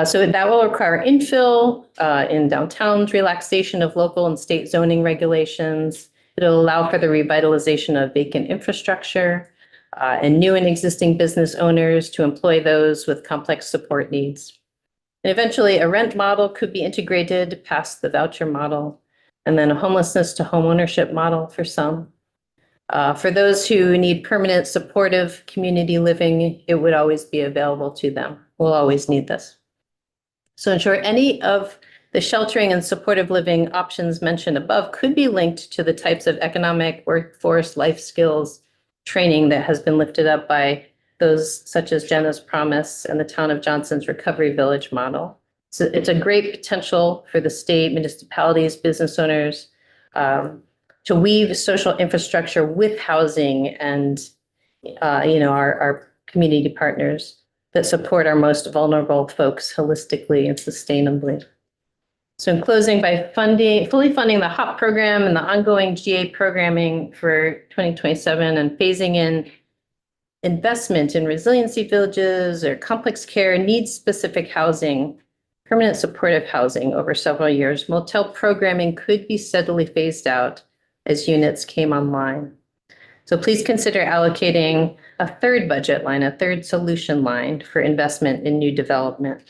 So that will require infill in downtowns, relaxation of local and state zoning regulations. It'll allow for the revitalization of vacant infrastructure and new and existing business owners to employ those with complex support needs. And eventually, a rent model could be integrated past the voucher model, and then a homelessness to home ownership model for some. For those who need permanent supportive community living, it would always be available to them. We'll always need this. So in short, any of the sheltering and supportive living options mentioned above could be linked to the types of economic, workforce, life skills training that has been lifted up by those such as Jenna's Promise and the Town of Johnson's Recovery Village model. So it's a great potential for the state, municipalities, business owners to weave social infrastructure with housing and our community partners that support our most vulnerable folks holistically and sustainably. So in closing, by fully funding the HOP program and the ongoing GA programming for 2027 and phasing in investment in resiliency villages or complex care, needs-specific housing, permanent supportive housing over several years, motel programming could be steadily phased out as units came online. So please consider allocating a third budget line, a third solution line for investment in new development.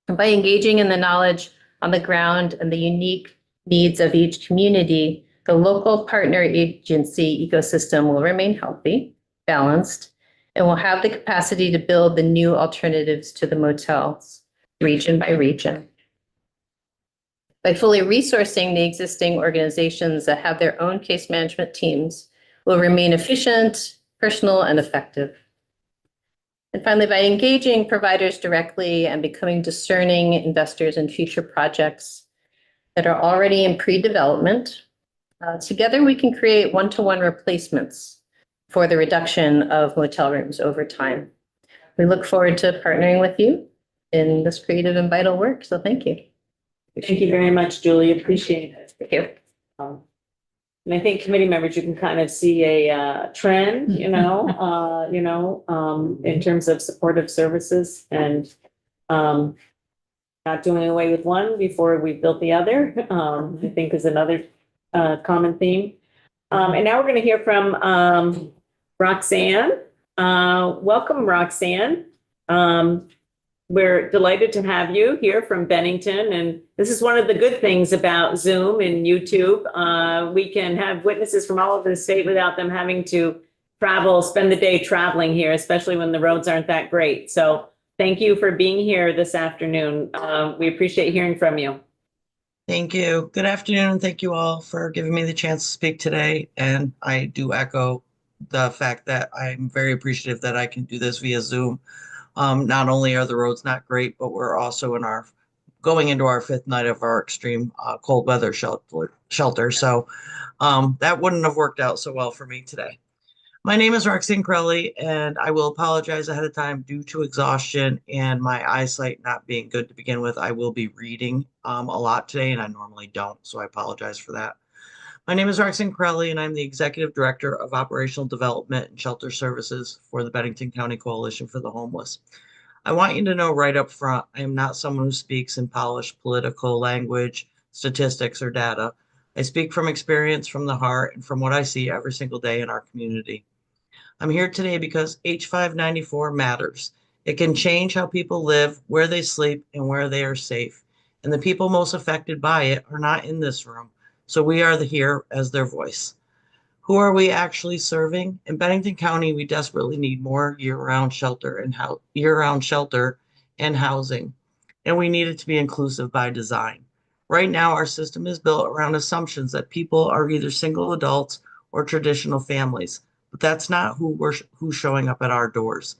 And by engaging in the knowledge on the ground and the unique needs of each community, the local partner agency ecosystem will remain healthy, balanced, and will have the capacity to build the new alternatives to the motels, region by region. By fully resourcing the existing organizations that have their own case management teams, will remain efficient, personal, and effective. And finally, by engaging providers directly and becoming discerning investors in future projects that are already in pre-development, together we can create one-to-one replacements for the reduction of motel rooms over time. We look forward to partnering with you in this creative and vital work, so thank you. Thank you very much, Julie. Appreciate it. Thank you. And I think committee members, you can kind of see a trend, in terms of supportive services and not doing away with one before we've built the other, I think is another common theme. And now we're going to hear from Roxanne. Welcome, Roxanne. We're delighted to have you here from Bennington. And this is one of the good things about Zoom and YouTube. We can have witnesses from all over the state without them having to spend the day traveling here, especially when the roads aren't that great. So thank you for being here this afternoon. We appreciate hearing from you. Thank you. Good afternoon. Thank you all for giving me the chance to speak today. And I do echo the fact that I'm very appreciative that I can do this via Zoom. Not only are the roads not great, but we're also going into our 5th night of our extreme cold weather shelter. So that wouldn't have worked out so well for me today. My name is Roxanne Crowley, and I will apologize ahead of time due to exhaustion and my eyesight not being good to begin with. I will be reading a lot today, and I normally don't, so I apologize for that. My name is Roxanne Crowley, and I'm the Executive Director of Operational Development and Shelter Services for the Bennington County Coalition for the Homeless. I want you to know right up front, I am not someone who speaks in polished political language, statistics, or data. I speak from experience, from the heart, and from what I see every single day in our community. I'm here today because H594 matters. It can change how people live, where they sleep, and where they are safe. And the people most affected by it are not in this room. So we are here as their voice. Who are we actually serving? In Bennington County, we desperately need more year-round shelter and housing. And we need it to be inclusive by design. Right now, our system is built around assumptions that people are either single adults or traditional families, but that's not who's showing up at our doors.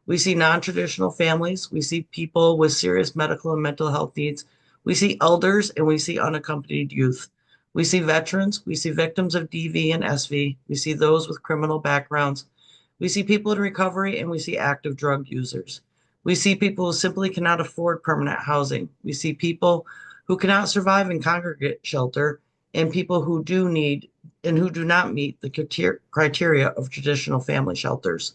We see non-traditional families, we see people with serious medical and mental health needs, we see elders, and we see unaccompanied youth. We see veterans, we see victims of DV and SV, we see those with criminal backgrounds, we see people in recovery, and we see active drug users. We see people who simply cannot afford permanent housing. We see people who cannot survive in congregate shelter, and people who do need and who do not meet the criteria of traditional family shelters.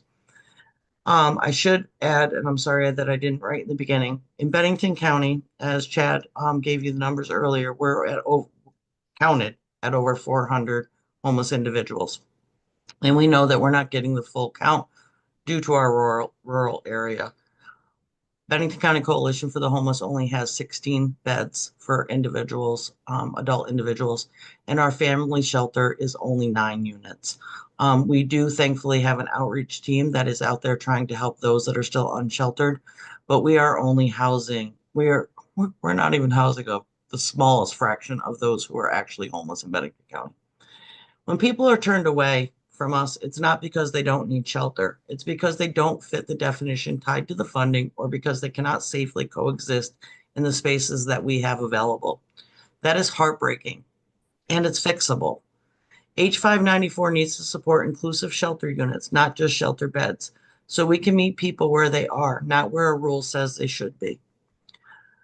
I should add, and I'm sorry that I didn't write in the beginning, in Bennington County, as Chad gave you the numbers earlier, we're counted at over 400 homeless individuals. And we know that we're not getting the full count due to our rural area. Bennington County Coalition for the Homeless only has 16 beds for individuals, adult individuals, and our family shelter is only 9 units. We do thankfully have an outreach team that is out there trying to help those that are still unsheltered, but we are only housing, we're not even housing the smallest fraction of those who are actually homeless in Bennington County. When people are turned away from us, it's not because they don't need shelter. It's because they don't fit the definition tied to the funding or because they cannot safely coexist in the spaces that we have available. That is heartbreaking, and it's fixable. H594 needs to support inclusive shelter units, not just shelter beds, so we can meet people where they are, not where a rule says they should be.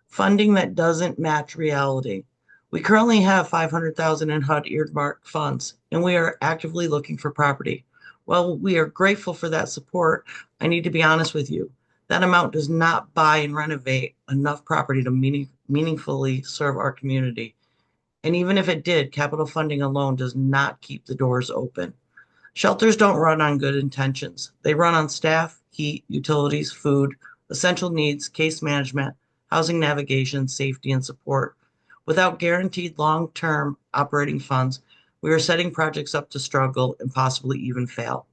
Funding that doesn't match reality. We currently have $500,000 in HUD earmarked funds, and we are actively looking for property. While we are grateful for that support, I need to be honest with you. That amount does not buy and renovate enough property to meaningfully serve our community. And even if it did, capital funding alone does not keep the doors open. Shelters don't run on good intentions. They run on staff, heat, utilities, food, essential needs, case management, housing navigation, safety, and support. Without guaranteed long-term operating funds, we are setting projects up to struggle and possibly even fail.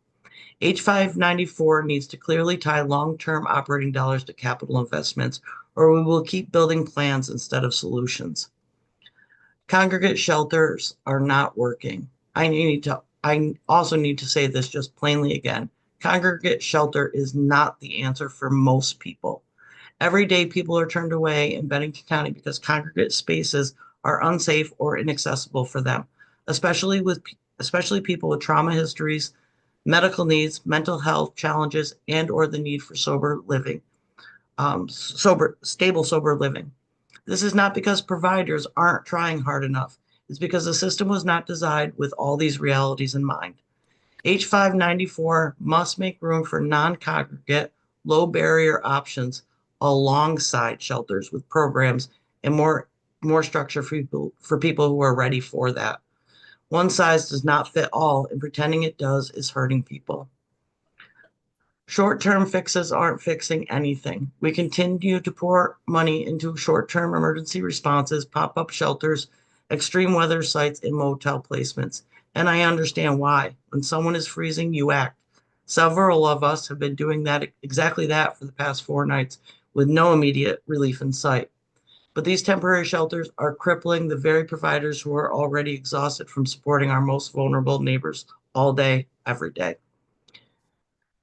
H594 needs to clearly tie long-term operating dollars to capital investments, or we will keep building plans instead of solutions. Congregate shelters are not working. I also need to say this just plainly again. Congregate shelter is not the answer for most people. Every day, people are turned away in Bennington County because congregate spaces are unsafe or inaccessible for them, especially people with trauma histories, medical needs, mental health challenges, and or the need for stable sober living. This is not because providers aren't trying hard enough. It's because the system was not designed with all these realities in mind. H594 must make room for non-congregate, low barrier options alongside shelters with programs and more structure for people who are ready for that. One size does not fit all, and pretending it does is hurting people. Short-term fixes aren't fixing anything. We continue to pour money into short-term emergency responses, pop-up shelters, extreme weather sites, and motel placements. And I understand why. When someone is freezing, you act. Several of us have been doing exactly that for the past 4 nights with no immediate relief in sight. But these temporary shelters are crippling the very providers who are already exhausted from supporting our most vulnerable neighbors all day, every day.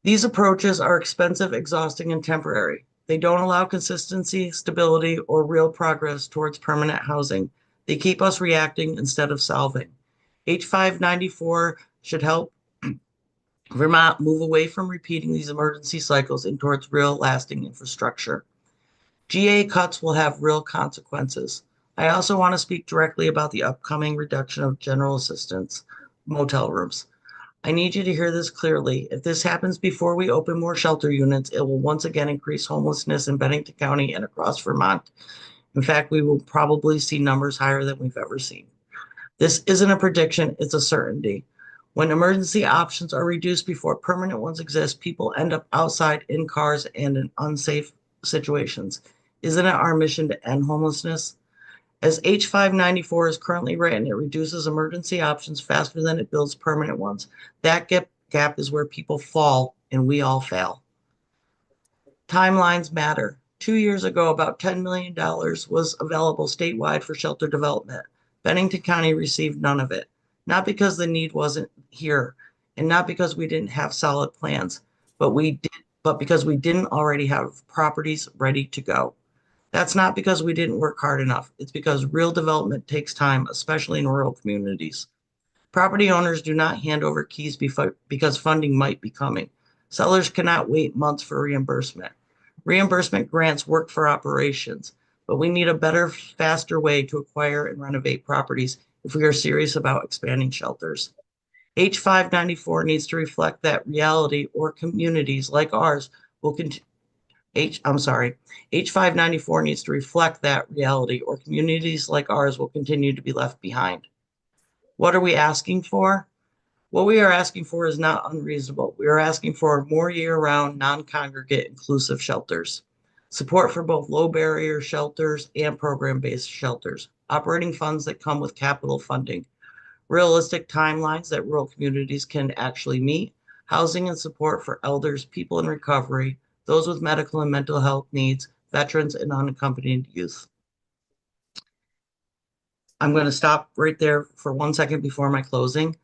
These approaches are expensive, exhausting, and temporary. They don't allow consistency, stability, or real progress towards permanent housing. They keep us reacting instead of solving. H594 should help Vermont move away from repeating these emergency cycles and towards real lasting infrastructure. GA cuts will have real consequences. I also want to speak directly about the upcoming reduction of general assistance motel rooms. I need you to hear this clearly. If this happens before we open more shelter units, it will once again increase homelessness in Bennington County and across Vermont. In fact, we will probably see numbers higher than we've ever seen. This isn't a prediction, it's a certainty. When emergency options are reduced before permanent ones exist, people end up outside in cars and in unsafe situations. Isn't it our mission to end homelessness? As H 594 is currently written, it reduces emergency options faster than it builds permanent ones. That gap is where people fall and we all fail. Timelines matter. 2 years ago, about $10 million was available statewide for shelter development. Bennington County received none of it, not because the need wasn't here and not because we didn't have solid plans, but because we didn't already have properties ready to go. That's not because we didn't work hard enough. It's because real development takes time, especially in rural communities. Property owners do not hand over keys because funding might be coming. Sellers cannot wait months for reimbursement. Reimbursement grants work for operations, but we need a better, faster way to acquire and renovate properties if we are serious about expanding shelters. H 594 needs to reflect that reality, or communities like ours will continue. H 594 needs to reflect that reality, or communities like ours will continue to be left behind. What are we asking for? What we are asking for is not unreasonable. We are asking for more year-round, non-congregate inclusive shelters, support for both low barrier shelters and program-based shelters, operating funds that come with capital funding, realistic timelines that rural communities can actually meet, housing and support for elders, people in recovery, those with medical and mental health needs, veterans, and unaccompanied youth. I'm going to stop right there for 1 second before my closing.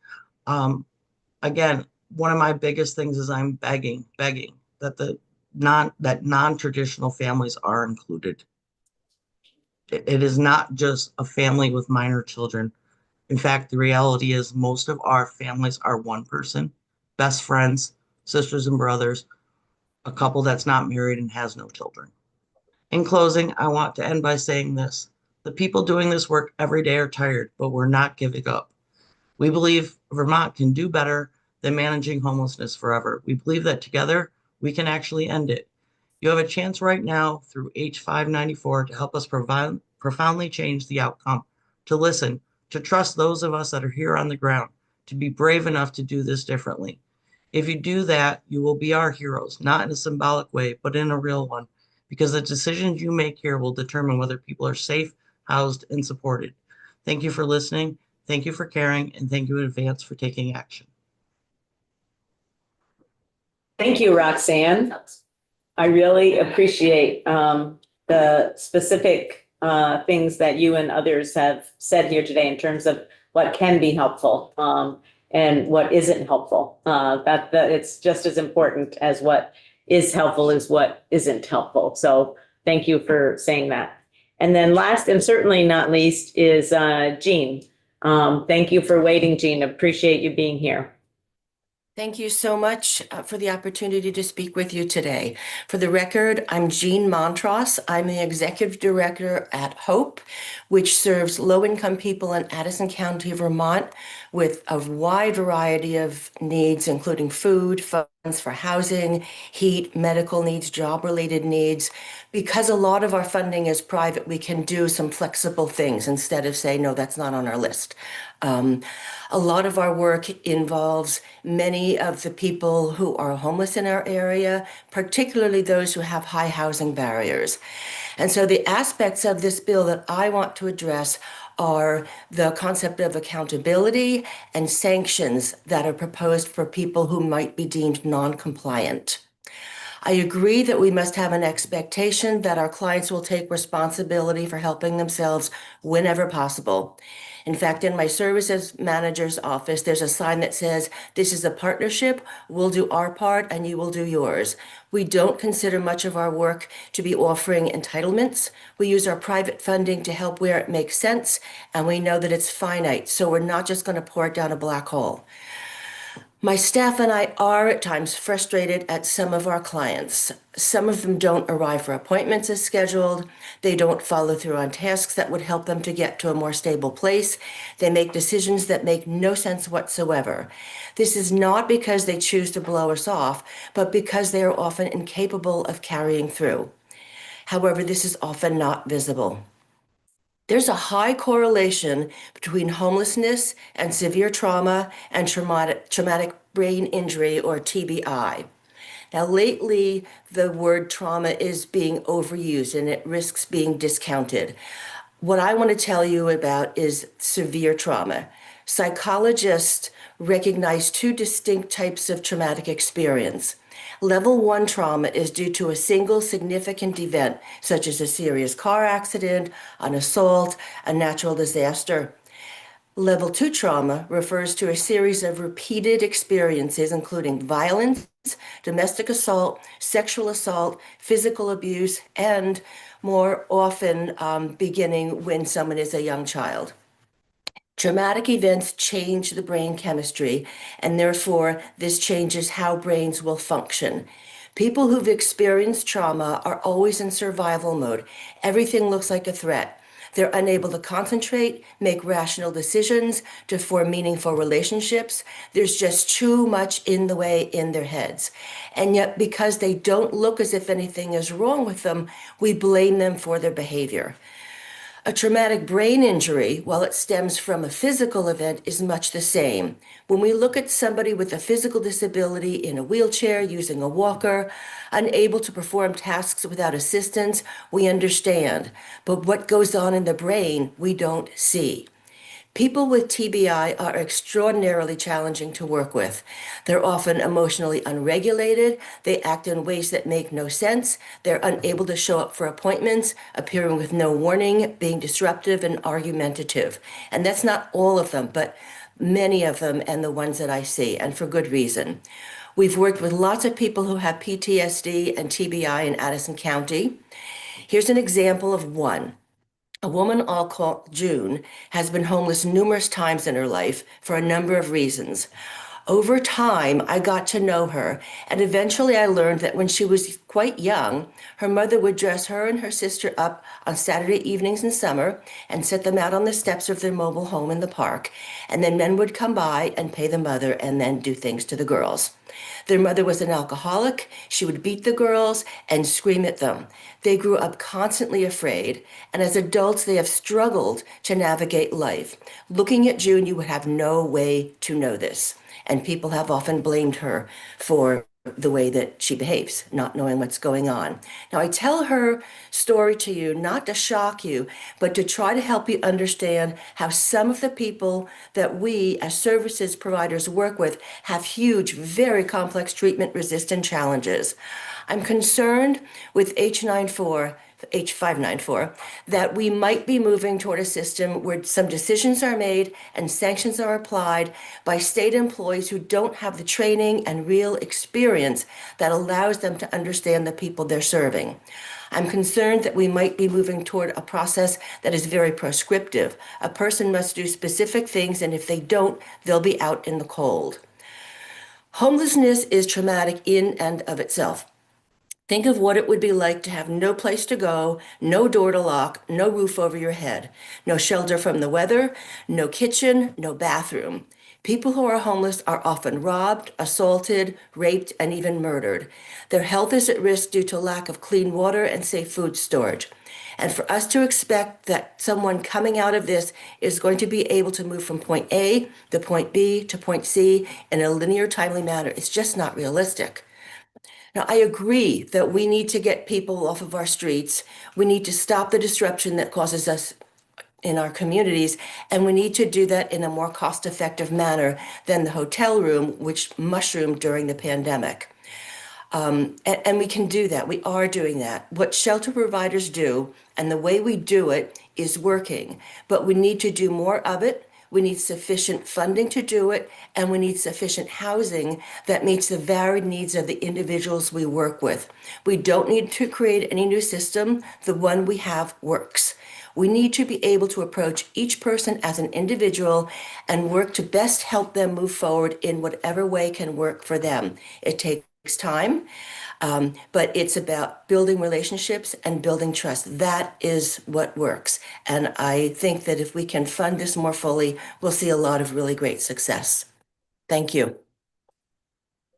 Again, one of my biggest things is I'm begging that non-traditional families are included. It is not just a family with minor children. In fact, the reality is most of our families are one person, best friends, sisters and brothers, a couple that's not married and has no children. In closing, I want to end by saying this. The people doing this work every day are tired, but we're not giving up. We believe Vermont can do better than managing homelessness forever. We believe that together we can actually end it. You have a chance right now through H 594 to help us profoundly change the outcome, to listen, to trust those of us that are here on the ground, to be brave enough to do this differently. If you do that, you will be our heroes, not in a symbolic way, but in a real one, because the decisions you make here will determine whether people are safe, housed, and supported. Thank you for listening. Thank you for caring, and thank you in advance for taking action. Thank you, Roxanne. I really appreciate the specific things that you and others have said here today in terms of what can be helpful and what isn't helpful. That it's just as important as what is helpful as what isn't helpful. So thank you for saying that. And then last and certainly not least is Jean. Thank you for waiting, Jean. Appreciate you being here. Thank you so much for the opportunity to speak with you today. For the record, I'm Jean Montross. I'm the Executive Director at HOPE, which serves low-income people in Addison County, Vermont, with a wide variety of needs, including food, funds for housing, heat, medical needs, job-related needs. Because a lot of our funding is private, we can do some flexible things instead of saying, no, that's not on our list. A lot of our work involves many of the people who are homeless in our area, particularly those who have high housing barriers. And so the aspects of this bill that I want to address are the concept of accountability and sanctions that are proposed for people who might be deemed non-compliant. I agree that we must have an expectation that our clients will take responsibility for helping themselves whenever possible. In fact, in my services manager's office, there's a sign that says, this is a partnership, we'll do our part and you will do yours. We don't consider much of our work to be offering entitlements. We use our private funding to help where it makes sense, and we know that it's finite, so we're not just going to pour it down a black hole. My staff and I are at times frustrated at some of our clients. Some of them don't arrive for appointments as scheduled. They don't follow through on tasks that would help them to get to a more stable place. They make decisions that make no sense whatsoever. This is not because they choose to blow us off, but because they are often incapable of carrying through. However, this is often not visible. There's a high correlation between homelessness and severe trauma and traumatic brain injury, or TBI. Now, lately, the word trauma is being overused and it risks being discounted. what I want to tell you about is severe trauma. Psychologists recognize two distinct types of traumatic experience. Level 1 trauma is due to a single significant event, such as a serious car accident, an assault, a natural disaster. Level 2 trauma refers to a series of repeated experiences, including violence, domestic assault, sexual assault, physical abuse, and more often beginning when someone is a young child. Traumatic events change the brain chemistry, and therefore this changes how brains will function. People who've experienced trauma are always in survival mode. Everything looks like a threat. They're unable to concentrate, make rational decisions, to form meaningful relationships. There's just too much in the way in their heads. And yet, because they don't look as if anything is wrong with them, we blame them for their behavior. A traumatic brain injury, while it stems from a physical event, is much the same. When we look at somebody with a physical disability in a wheelchair, using a walker, unable to perform tasks without assistance, we understand. But what goes on in the brain, we don't see. People with TBI are extraordinarily challenging to work with. They're often emotionally unregulated. They act in ways that make no sense. They're unable to show up for appointments, appearing with no warning, being disruptive and argumentative. And that's not all of them, but many of them, and the ones that I see, and for good reason. We've worked with lots of people who have PTSD and TBI in Addison County. Here's an example of one. A woman I'll call June has been homeless numerous times in her life for a number of reasons. Over time, I got to know her, and eventually I learned that when she was quite young, her mother would dress her and her sister up on Saturday evenings in summer and set them out on the steps of their mobile home in the park, and then men would come by and pay the mother and then do things to the girls. Their mother was an alcoholic. She would beat the girls and scream at them. They grew up constantly afraid, and as adults, they have struggled to navigate life. Looking at June, you would have no way to know this, and people have often blamed her for the way that she behaves, not knowing what's going on. Now, I tell her story to you not to shock you, but to try to help you understand how some of the people that we as services providers work with have huge, very complex treatment-resistant challenges. I'm concerned with H594, that we might be moving toward a system where some decisions are made and sanctions are applied by state employees who don't have the training and real experience that allows them to understand the people they're serving. I'm concerned that we might be moving toward a process that is very prescriptive. A person must do specific things, and if they don't, they'll be out in the cold. Homelessness is traumatic in and of itself. Think of what it would be like to have no place to go, no door to lock, no roof over your head, no shelter from the weather, no kitchen, no bathroom. People who are homeless are often robbed, assaulted, raped, and even murdered. Their health is at risk due to lack of clean water and safe food storage. And for us to expect that someone coming out of this is going to be able to move from point A to point B to point C in a linear, timely manner, it's just not realistic. Now, I agree that we need to get people off of our streets. We need to stop the disruption that causes us in our communities, and we need to do that in a more cost-effective manner than the hotel room, which mushroomed during the pandemic. And we can do that. We are doing that. What shelter providers do, and the way we do it, is working, but we need to do more of it. We need sufficient funding to do it, and we need sufficient housing that meets the varied needs of the individuals we work with. We don't need to create any new system. The one we have works. We need to be able to approach each person as an individual and work to best help them move forward in whatever way can work for them. It takes time, but it's about building relationships and building trust. That is what works. And I think that if we can fund this more fully, we'll see a lot of really great success. Thank you.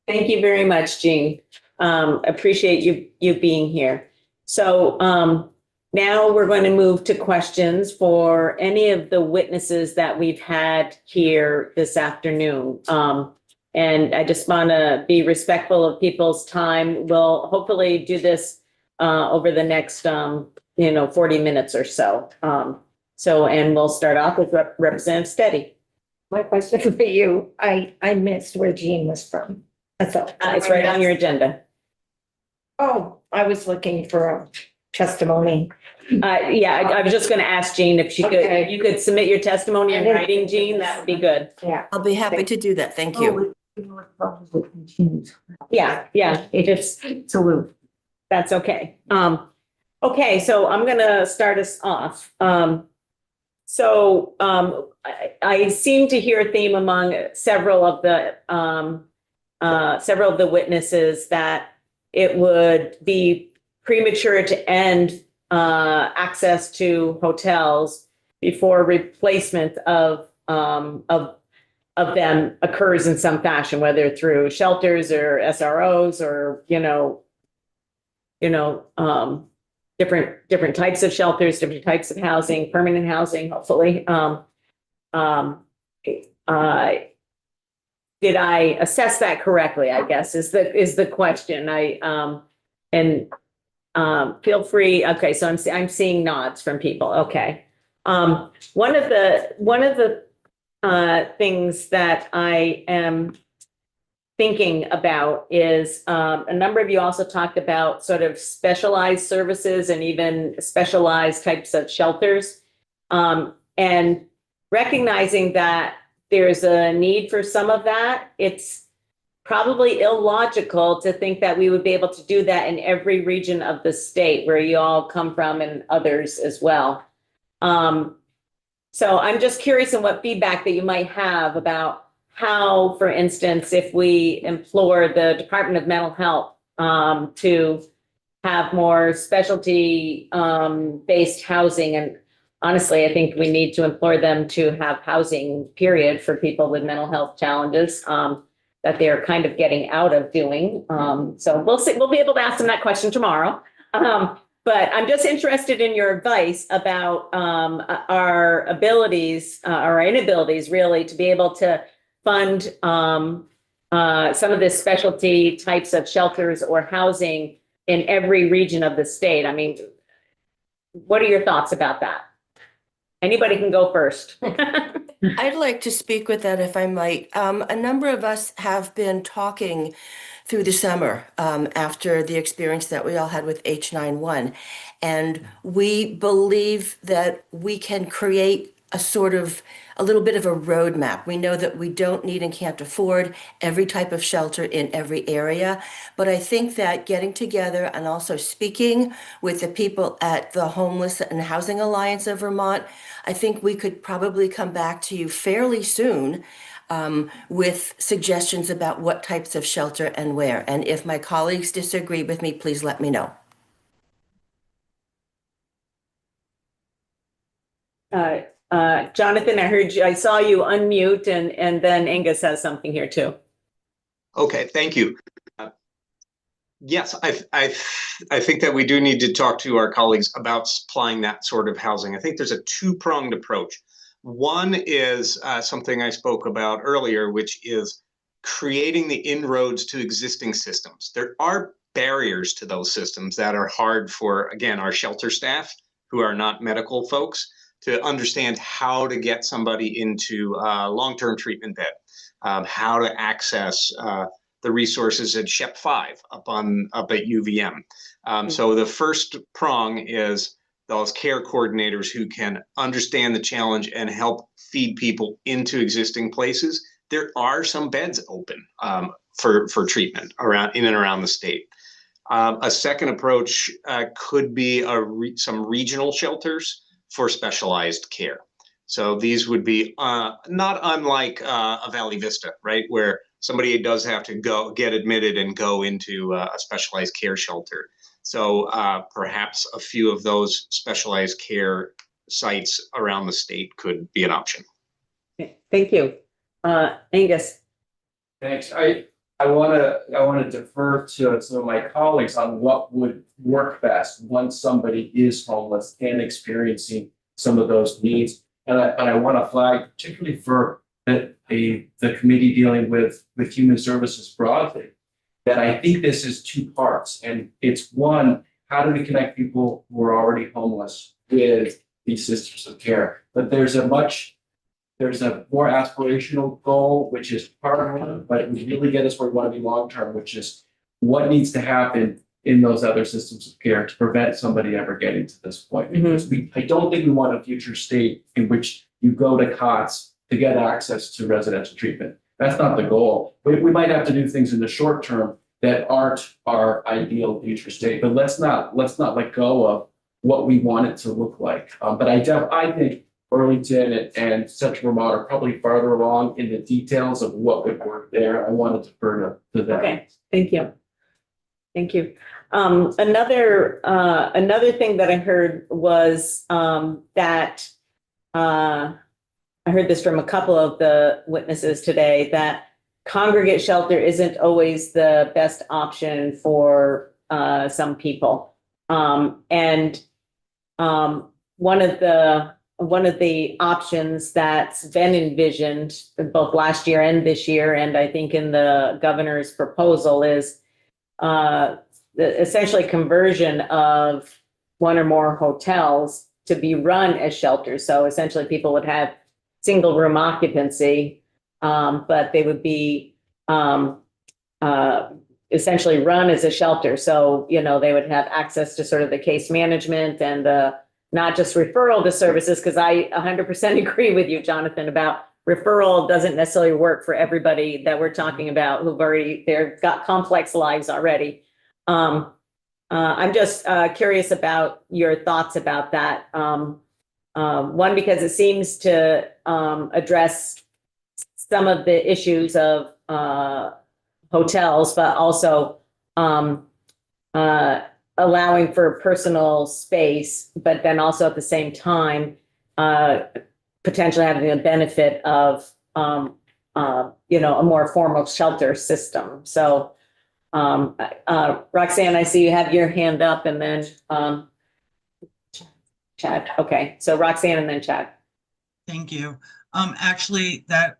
Thank you very much, Jean. Appreciate you being here. So now we're going to move to questions for any of the witnesses that we've had here this afternoon. And I just want to be respectful of people's time. We'll hopefully do this over the next 40 minutes or so. So, and we'll start off with Representative Steady. My question for you, I missed where Jean was from. That's all. It's right on your agenda. Oh, I was looking for a testimony. Yeah, I was just gonna ask Jean if she could, Okay. if you could submit your testimony in writing, Jean, that would be good. Yeah. I'll be happy to do that. Thank you. Yeah, it just, that's okay. Okay, so I'm gonna start us off. I seem to hear a theme among several of the witnesses that it would be premature to end access to hotels before replacement of them occurs in some fashion, whether through shelters or SROs or, different types of shelters, different types of housing, permanent housing, hopefully. Did I assess that correctly, I guess, is the question. Feel free. Okay, so I'm seeing nods from people. Okay. One of the things that I am thinking about is a number of you also talked about sort of specialized services and even specialized types of shelters. And recognizing that there's a need for some of that, it's probably illogical to think that we would be able to do that in every region of the state where you all come from and others as well. So I'm just curious in what feedback that you might have about how, for instance, if we implore the Department of Mental Health to have more specialty based housing. And honestly, I think we need to implore them to have housing, period, for people with mental health challenges that they're kind of getting out of doing. So we'll see, we'll be able to ask them that question tomorrow. But I'm just interested in your advice about our abilities, our inabilities really to be able to fund some of this specialty types of shelters or housing in every region of the state. I mean, what are your thoughts about that? Anybody can go first. I'd like to speak with that if I might. A number of us have been talking through the summer after the experience that we all had with H91. And we believe that we can create a little bit of a roadmap. We know that we don't need and can't afford every type of shelter in every area, but I think that getting together and also speaking with the people at the Homeless and Housing Alliance of Vermont, I think we could probably come back to you fairly soon with suggestions about what types of shelter and where. And if my colleagues disagree with me, please let me know. Jonathan, I heard you, I saw you unmute and then Angus has something here too. Okay, thank you. Yes, I think that we do need to talk to our colleagues about supplying that sort of housing. I think there's a two-pronged approach. One is something I spoke about earlier, which is creating the inroads to existing systems. There are barriers to those systems that are hard for, again, our shelter staff who are not medical folks to understand how to get somebody into a long-term treatment bed, how to access the resources at SHEP 5 up at UVM. So the first prong is those care coordinators who can understand the challenge and help feed people into existing places. There are some beds open for treatment in and around the state. A second approach could be some regional shelters for specialized care. So these would be not unlike a Valley Vista, right? Where somebody does have to go get admitted and go into a specialized care shelter. So perhaps a few of those specialized care sites around the state could be an option. Thank you. Angus. Thanks. I want to defer to some of my colleagues on what would work best once somebody is homeless and experiencing some of those needs. And I want to flag, particularly for the committee dealing with human services broadly, that I think this is two parts. And it's one, how do we connect people who are already homeless with these systems of care. But there's a more aspirational goal, which is part of it, but it would really get us where we want to be long-term, which is what needs to happen in those other systems of care to prevent somebody ever getting to this point. Because I don't think we want a future state in which you go to COTS to get access to residential treatment. That's not the goal. We might have to do things in the short term that aren't our ideal future state, but let's not let go of what we want it to look like. But I think Burlington and Central Vermont are probably farther along in the details of what would work there. I wanted to defer to that. Okay, thank you. Thank you. Another thing that I heard was that I heard this from a couple of the witnesses today, that congregate shelter isn't always the best option for some people. And one of the options that's been envisioned both last year and this year, and I think in the governor's proposal, is essentially conversion of one or more hotels to be run as shelters. So essentially people would have single room occupancy, but they would be essentially run as a shelter. So, you know, they would have access to sort of the case management and the not just referral to services, because I 100% agree with you, Jonathan, about referral doesn't necessarily work for everybody that we're talking about who've they've got complex lives already. I'm just curious about your thoughts about that. One, because it seems to address some of the issues of hotels, but also allowing for personal space, but then also at the same time, potentially having the benefit of, you know, a more formal shelter system. So, Roxanne, I see you have your hand up, and then Chad. Okay, so Roxanne and then Chad. Thank you. Actually, I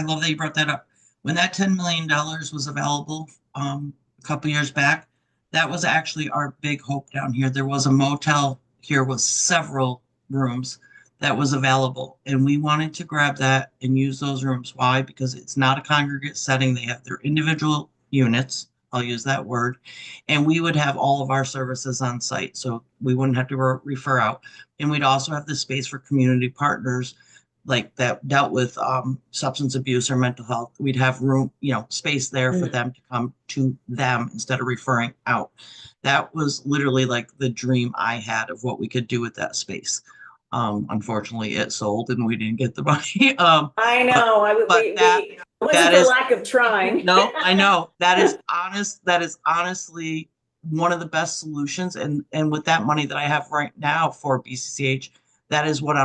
love that you brought that up. When that $10 million was available a couple years back, that was actually our big hope down here. There was a motel here with several rooms that was available, and we wanted to grab that and use those rooms. Why? Because it's not a congregate setting. They have their individual units. I'll use that word. And we would have all of our services on site, so we wouldn't have to refer out. And we'd also have the space for community partners like that dealt with substance abuse or mental health. We'd have room, you know, space there for them to come to them instead of referring out. That was literally like the dream I had of what we could do with that space. Unfortunately, it sold and we didn't get the money. I know. It wasn't the lack of trying. No, I know. That is honest. That is honestly one of the best solutions. And with that money that I have right now for BCCH, that is what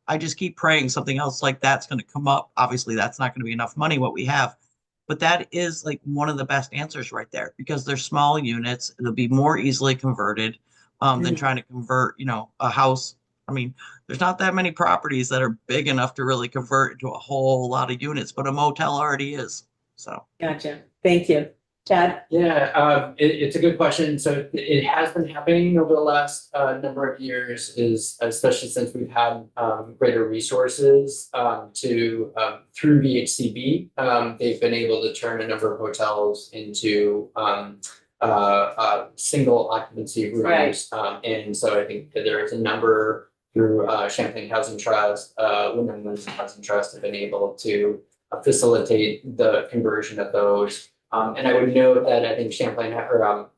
I just keep praying something else like that's going to come up. Obviously, that's not going to be enough money, what we have. But that is like one of the best answers right there, because they're small units. It'll be more easily converted than trying to convert, you know, a house. I mean, there's not that many properties that are big enough to really convert into a whole lot of units, but a motel already is. So. Gotcha. Thank you. Chad? Yeah, it's a good question. So it has been happening over the last number of years, especially since we've had greater resources through VHCB. They've been able to turn a number of hotels into single occupancy rooms. Right. And so I think that there is a number through Champlain Housing Trust, Wyndham Housing Trust have been able to facilitate the conversion of those. And I would note that I think Champlain or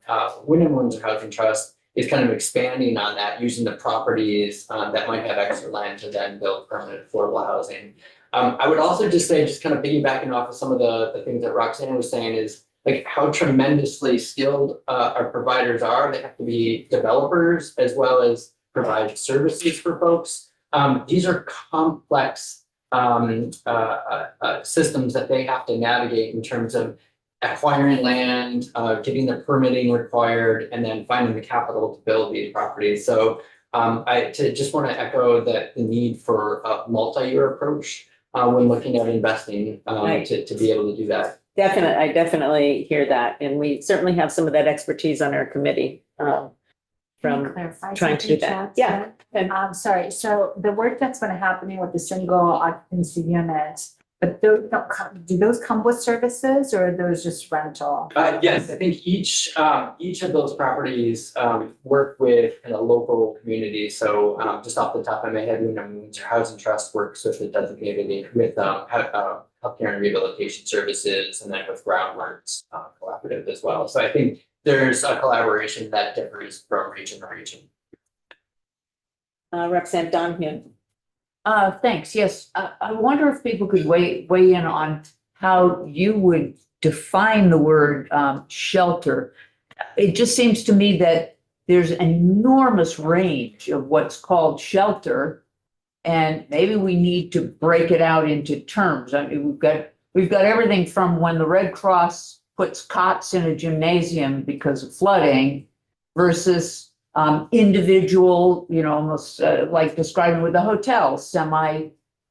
Wyndham Windsor Housing Trust is kind of expanding on that, using the properties that might have extra land to then build permanent affordable housing. I would also just say, just kind of piggybacking off of some of the things that Roxanne was saying, is like how tremendously skilled our providers are. They have to be developers as well as provide services for folks. These are complex systems that they have to navigate in terms of acquiring land, getting the permitting required, and then finding the capital to build these properties. So I just want to echo that the need for a multi-year approach when looking at investing to be able to do that. Definitely, I definitely hear that, and we certainly have some of that expertise on our committee. Can I from clarify trying to do something, that. Chad? Yeah. and- Sorry, so the work that's been happening with the single occupancy units, but those don't come, do those come with services or are those just rental? Yes, I think each of those properties, work with kind of local communities. So, just off the top of my head, Windsor Housing Trust works with the designated, with, healthcare and rehabilitation services, and then with Groundworks, collaborative as well. So I think there's a collaboration that differs from region to region. Representative Donahue. Thanks. Yes, I wonder if people could weigh in on how you would define the word shelter. It just seems to me that there's an enormous range of what's called shelter, and maybe we need to break it out into terms. I mean, we've got everything from when the Red Cross puts cots in a gymnasium because of flooding versus individual, almost like describing with a hotel, semi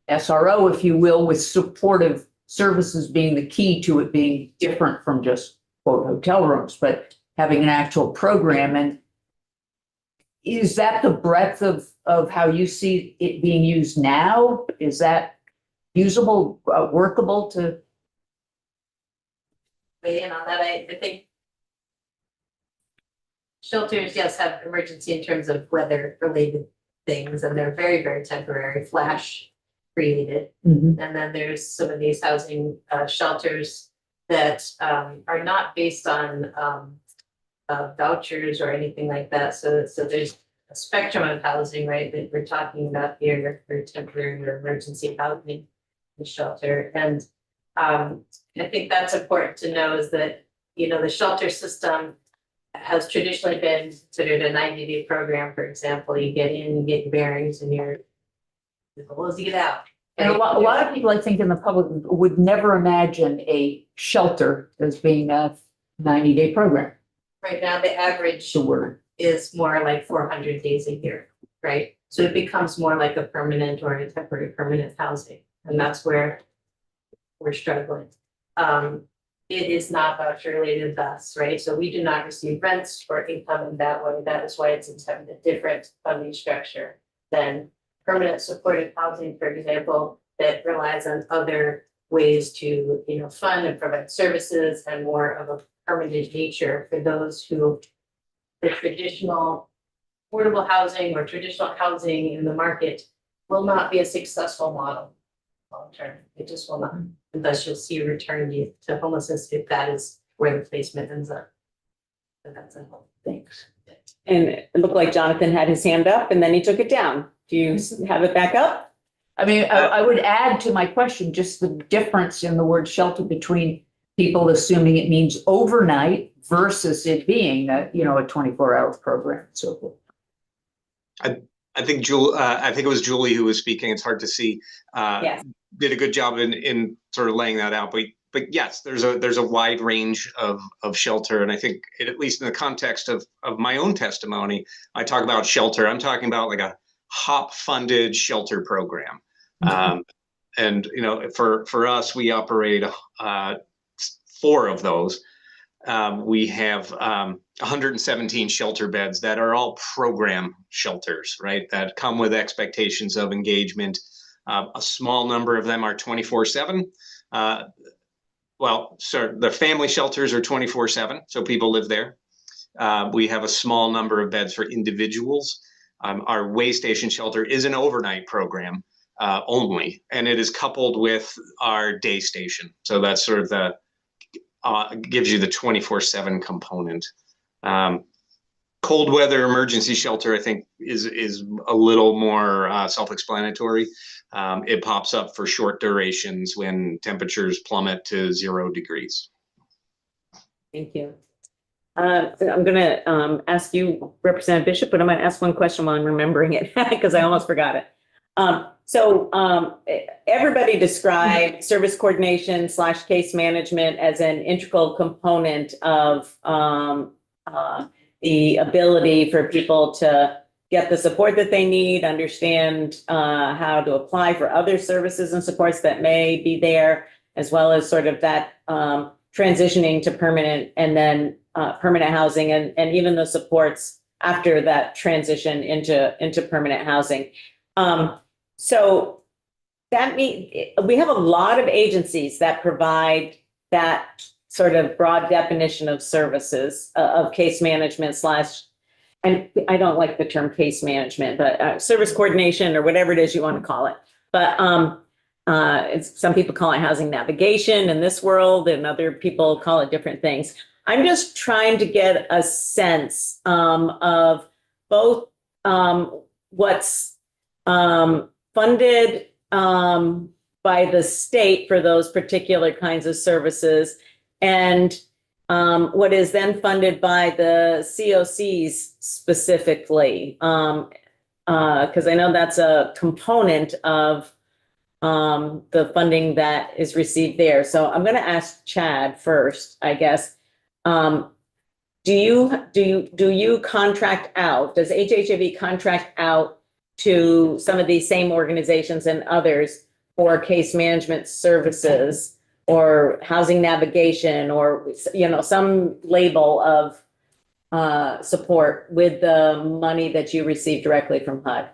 SRO, if you will, with supportive services being the key to it being different from just quote hotel rooms, but having an actual program. And is that the breadth of how you see it being used now? Is that usable, workable to? Weigh in on that, I think shelters, yes, have emergency in terms of weather-related things, and they're very, very temporary, flash created. And then there's some of these housing shelters that are not based on vouchers or anything like that. So there's a spectrum of housing, right, that we're talking about here for temporary or emergency housing and shelter. And I think that's important to know is that, the shelter system has traditionally been considered a 90-day program, for example. You get in, you get your bearings, and you're as well as you get out. And a lot of people, I think, in the public would never imagine a shelter as being a 90-day program. Right now, the average The word. is more like 400 days a year, right? So it becomes more like a permanent or a temporary permanent housing, and that's where we're struggling. It is not voucher related thus, right? So we do not receive rents or income in that way. That is why it's a different funding structure than permanent supported housing, for example, that relies on other ways to, fund and provide services and more of a permanent nature for those who the traditional affordable housing or traditional housing in the market will not be a successful model long term. It just will not. And thus you'll see a return to homelessness if that is where the placement ends up. So that's a whole. Thanks. And it looked like Jonathan had his hand up and then he took it down. Do you have it back up? I mean, I would add to my question, just the difference in the word shelter between people assuming it means overnight versus it being a 24-hour program and so forth. I think it was Julie who was speaking. It's hard to see. Yes. Did a good job in sort of laying that out. But yes, there's a wide range of shelter, and I think at least in the context of my own testimony, I talk about shelter. I'm talking about like a HOP funded shelter program, and for us, we operate 4 of those. We have 117 shelter beds that are all program shelters, right? That come with expectations of engagement. A small number of them are 24/7. The family shelters are 24/7, so people live there. We have a small number of beds for individuals. Our way station shelter is an overnight program only, and it is coupled with our day station. So that's sort of gives you the 24/7 component. Cold weather emergency shelter, I think, is a little more self-explanatory. It pops up for short durations when temperatures plummet to 0 degrees. Thank you. I'm going to ask you, Representative Bishop, but I'm going to ask one question while I'm remembering it because I almost forgot it. Everybody described service coordination / case management as an integral component of the ability for people to get the support that they need, understand how to apply for other services and supports that may be there, as well as sort of that transitioning to permanent and then permanent housing and even the supports after that transition into permanent housing. So that means we have a lot of agencies that provide that sort of broad definition of services, of case management slash, and I don't like the term case management, but service coordination or whatever it is you want to call it. But some people call it housing navigation in this world, and other people call it different things. I'm just trying to get a sense of both what's funded by the state for those particular kinds of services, and what is then funded by the COCs specifically, because I know that's a component of the funding that is received there. So I'm going to ask Chad first, I guess. Do you contract out? Does HHAB contract out to some of these same organizations and others for case management services or housing navigation, or some label of support with the money that you receive directly from HUD?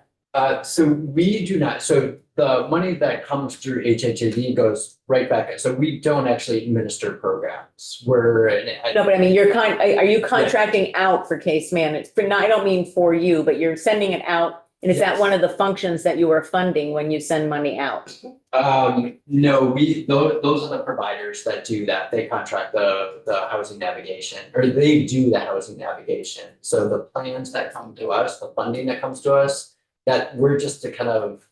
So we do not. So the money that comes through HHAB goes right back. So we don't actually administer programs. No, but I mean, are you contracting out for case management? I don't mean for you, but you're sending it out. And is that one of the functions that you are funding when you send money out? No, those are the providers that do that. They contract the housing navigation, or they do the housing navigation. So the plans that come to us, the funding that comes to us, that we're just a kind of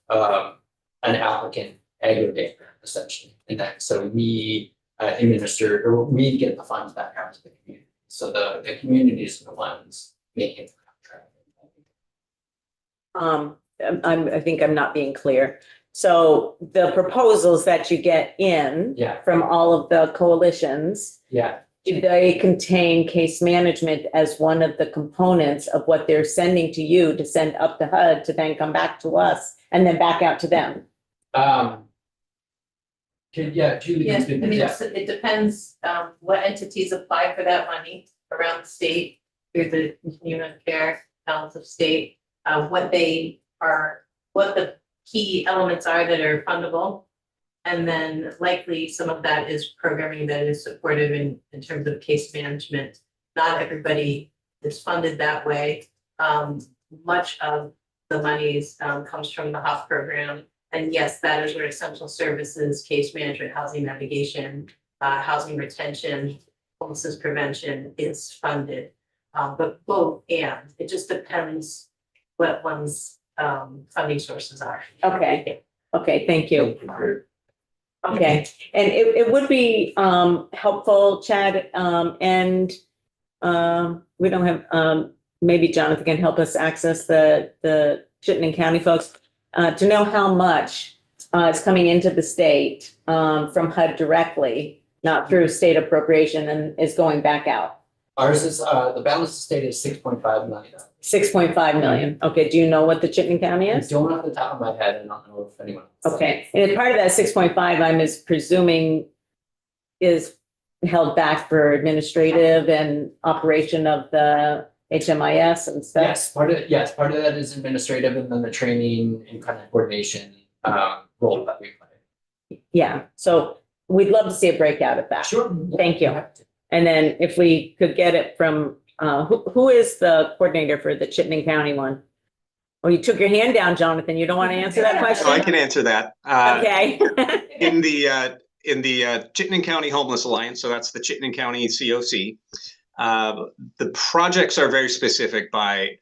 an applicant aggregator, essentially. And that, so we administer, or we get the funds back out to the community. So the communities are the ones making the contract. I think I'm not being clear. So the proposals that you get in from all of the coalitions, do they contain case management as one of the components of what they're sending to you to send up to HUD to then come back to us and then back out to them? Julie. Yes, I mean, it depends what entities apply for that money around the state through the Continuum of Care, Balance of State, what the key elements are that are fundable. And then likely some of that is programming that is supportive in terms of case management. Not everybody is funded that way. Much of the monies comes from the HOP program. And yes, that is where essential services, case management, housing navigation, housing retention, homelessness prevention is funded. But both, and it just depends what one's funding sources are. Okay, thank you. Okay, and it would be helpful, Chad, and we don't have, maybe Jonathan can help us access the Chittenden County folks to know how much is coming into the state from HUD directly, not through state appropriation, and is going back out. Ours is, the balance of state is $6.5 million. 6.5 million. Okay, do you know what the Chittenden County I is? don't off the top of my head, I don't know if anyone. Okay, and part of that 6.5, I'm presuming is held back for administrative and operation of the HMIS and stuff? Yes, part of that is administrative, and then the training and kind of coordination role that we play. Yeah, so we'd love to see a breakout of that. Sure. Thank you. And then if we could get it from, who is the coordinator for the Chittenden County one? Oh, you took your hand down, Jonathan. You don't want to answer that question? So I can answer that. Okay. In the Chittenden County Homeless Alliance, so that's the Chittenden County COC, the projects are very specific by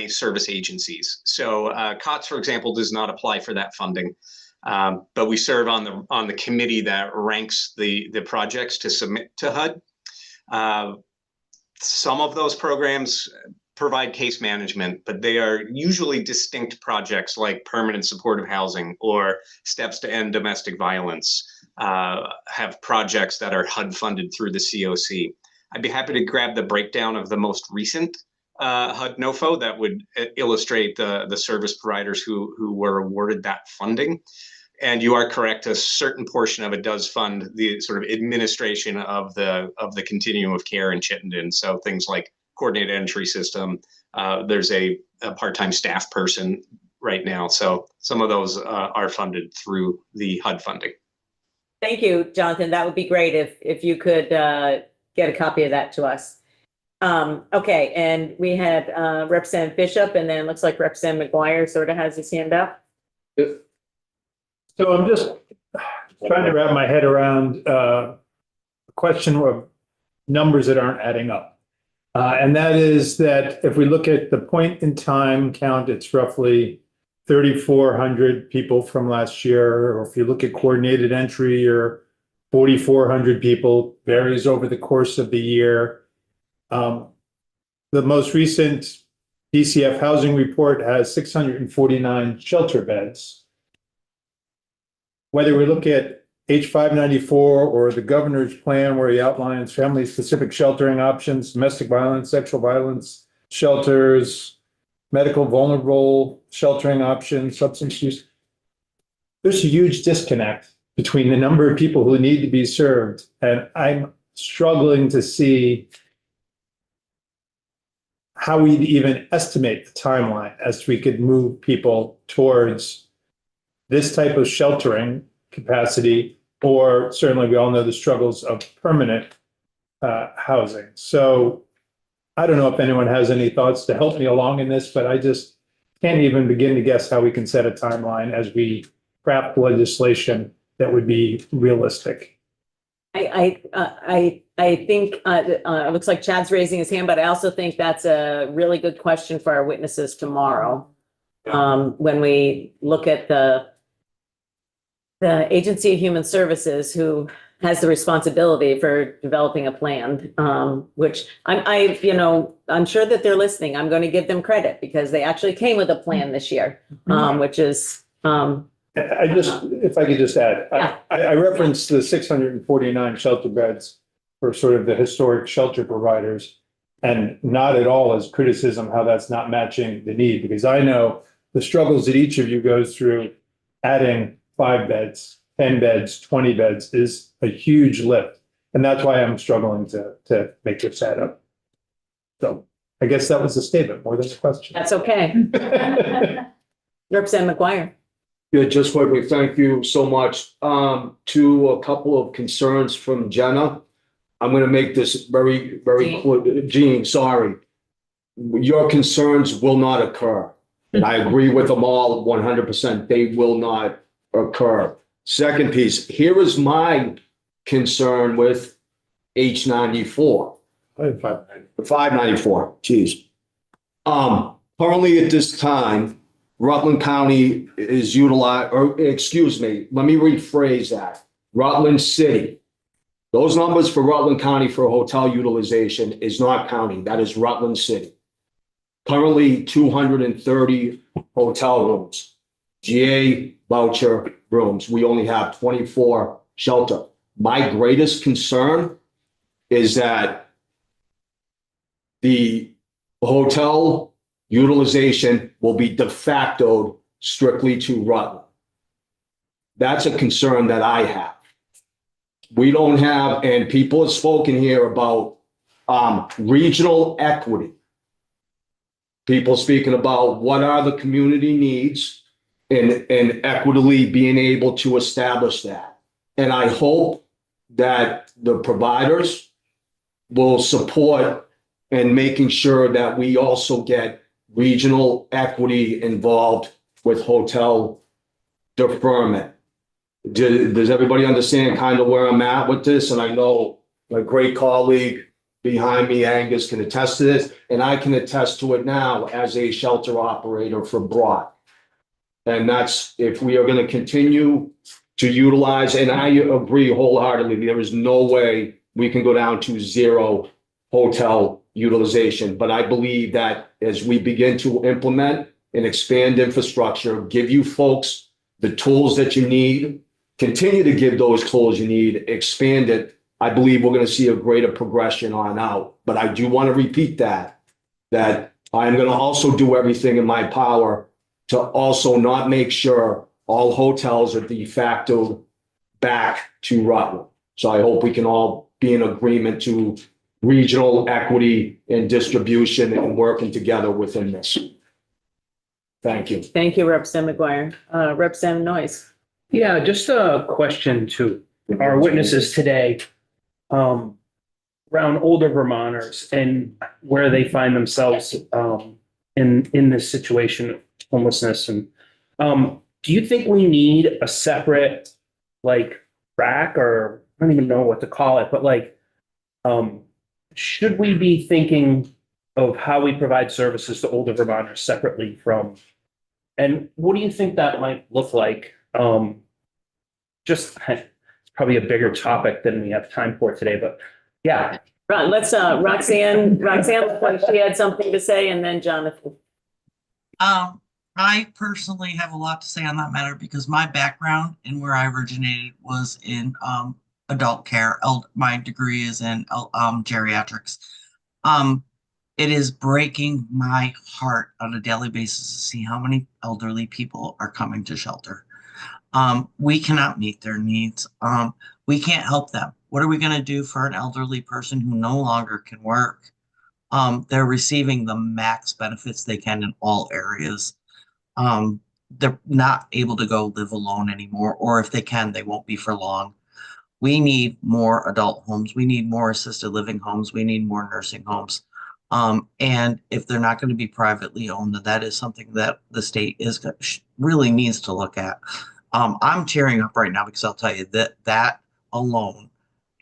service agencies. So COTS, for example, does not apply for that funding. But we serve on the committee that ranks the projects to submit to HUD. Some of those programs provide case management, but they are usually distinct projects like permanent supportive housing or steps to end domestic violence, have projects that are HUD funded through the COC. I'd be happy to grab the breakdown of the most recent HUD NOFO that would illustrate the service providers who were awarded that funding. And you are correct, a certain portion of it does fund the sort of administration of the continuum of care in Chittenden. So things like coordinated entry system, there's a part-time staff person right now. So some of those are funded through the HUD funding. Thank you, Jonathan. That would be great if you could get a copy of that to us. Okay, and we had Representative Bishop, and then it looks like Representative McGuire sort of has his hand up. So I'm just trying to wrap my head around the question of numbers that aren't adding up. And that is that if we look at the point in time count, it's roughly 3,400 people from last year. Or if you look at coordinated entry, you're 4,400 people, varies over the course of the year. The most recent DCF housing report has 649 shelter beds. Whether we look at H594 or the governor's plan where he outlines family-specific sheltering options, domestic violence, sexual violence shelters, medical vulnerable sheltering options, substance use, there's a huge disconnect between the number of people who need to be served. And I'm struggling to see how we'd even estimate the timeline as we could move people towards this type of sheltering capacity, or certainly we all know the struggles of permanent housing. So I don't know if anyone has any thoughts to help me along in this, but I just can't even begin to guess how we can set a timeline as we craft legislation that would be realistic. I think it looks like Chad's raising his hand, but I also think that's a really good question for our witnesses tomorrow. When we look at the Agency of Human Services, who has the responsibility for developing a plan, which I'm sure that they're listening. I'm going to give them credit because they actually came with a plan this year, which is. If I could just add, Yeah. I referenced the 649 shelter beds for sort of the historic shelter providers, and not at all as criticism how that's not matching the need, because I know the struggles that each of you goes through adding 5 beds, 10 beds, 20 beds is a huge lift. And that's why I'm struggling to make this add up. So I guess that was a statement more than a question. That's okay. Representative McGuire. Yeah, just quickly, thank you so much. To a couple of concerns from Jenna. I'm going to make this very, very clear. Jean, sorry. Your concerns will not occur. And I agree with them all 100%. They will not occur. Second piece, here is my concern with H94. 594, geez. Currently at this time, Rutland County is utilized, or excuse me, let me rephrase that. Rutland City. Those numbers for Rutland County for hotel utilization is not county, that is Rutland City. Currently 230 hotel rooms, GA voucher rooms. We only have 24 shelter. My greatest concern is that the hotel utilization will be de facto strictly to Rutland. That's a concern that I have. We don't have, and people have spoken here about regional equity. People speaking about what are the community needs and equitably being able to establish that. And I hope that the providers will support in making sure that we also get regional equity involved with hotel deferment. Does everybody understand kind of where I'm at with this? And I know my great colleague behind me, Angus, can attest to this, and I can attest to it now as a shelter operator for Broad. And that's, if we are going to continue to utilize, and I agree wholeheartedly, there is no way we can go down to 0 hotel utilization. But I believe that as we begin to implement and expand infrastructure, give you folks the tools that you need, continue to give those tools you need, expand it, I believe we're going to see a greater progression on out. But I do want to repeat that I'm going to also do everything in my power to also not make sure all hotels are de facto back to Rutland. So I hope we can all be in agreement to regional equity and distribution and working together within this. Thank you. Thank you, Representative McGuire. Representative Noyes. Yeah, just a question to our witnesses today, around older Vermonters and where they find themselves, in this situation of homelessness. And, do you think we need a separate, like, rack, or I don't even know what to call it, but like, should we be thinking of how we provide services to older Vermonters separately from, and what do you think that might look like? Just, it's probably a bigger topic than we have time for today, but yeah. Right, let's, Roxanne looked like she had something to say, and then Jonathan. I personally have a lot to say on that matter because my background and where I originated was in adult care. My degree is in geriatrics. It is breaking my heart on a daily basis to see how many elderly people are coming to shelter. We cannot meet their needs. We can't help them. What are we going to do for an elderly person who no longer can work? They're receiving the max benefits they can in all areas. They're not able to go live alone anymore, or if they can, they won't be for long. We need more adult homes. We need more assisted living homes. We need more nursing homes. And if they're not going to be privately owned, then that is something that the state really needs to look at. I'm tearing up right now because I'll tell you that alone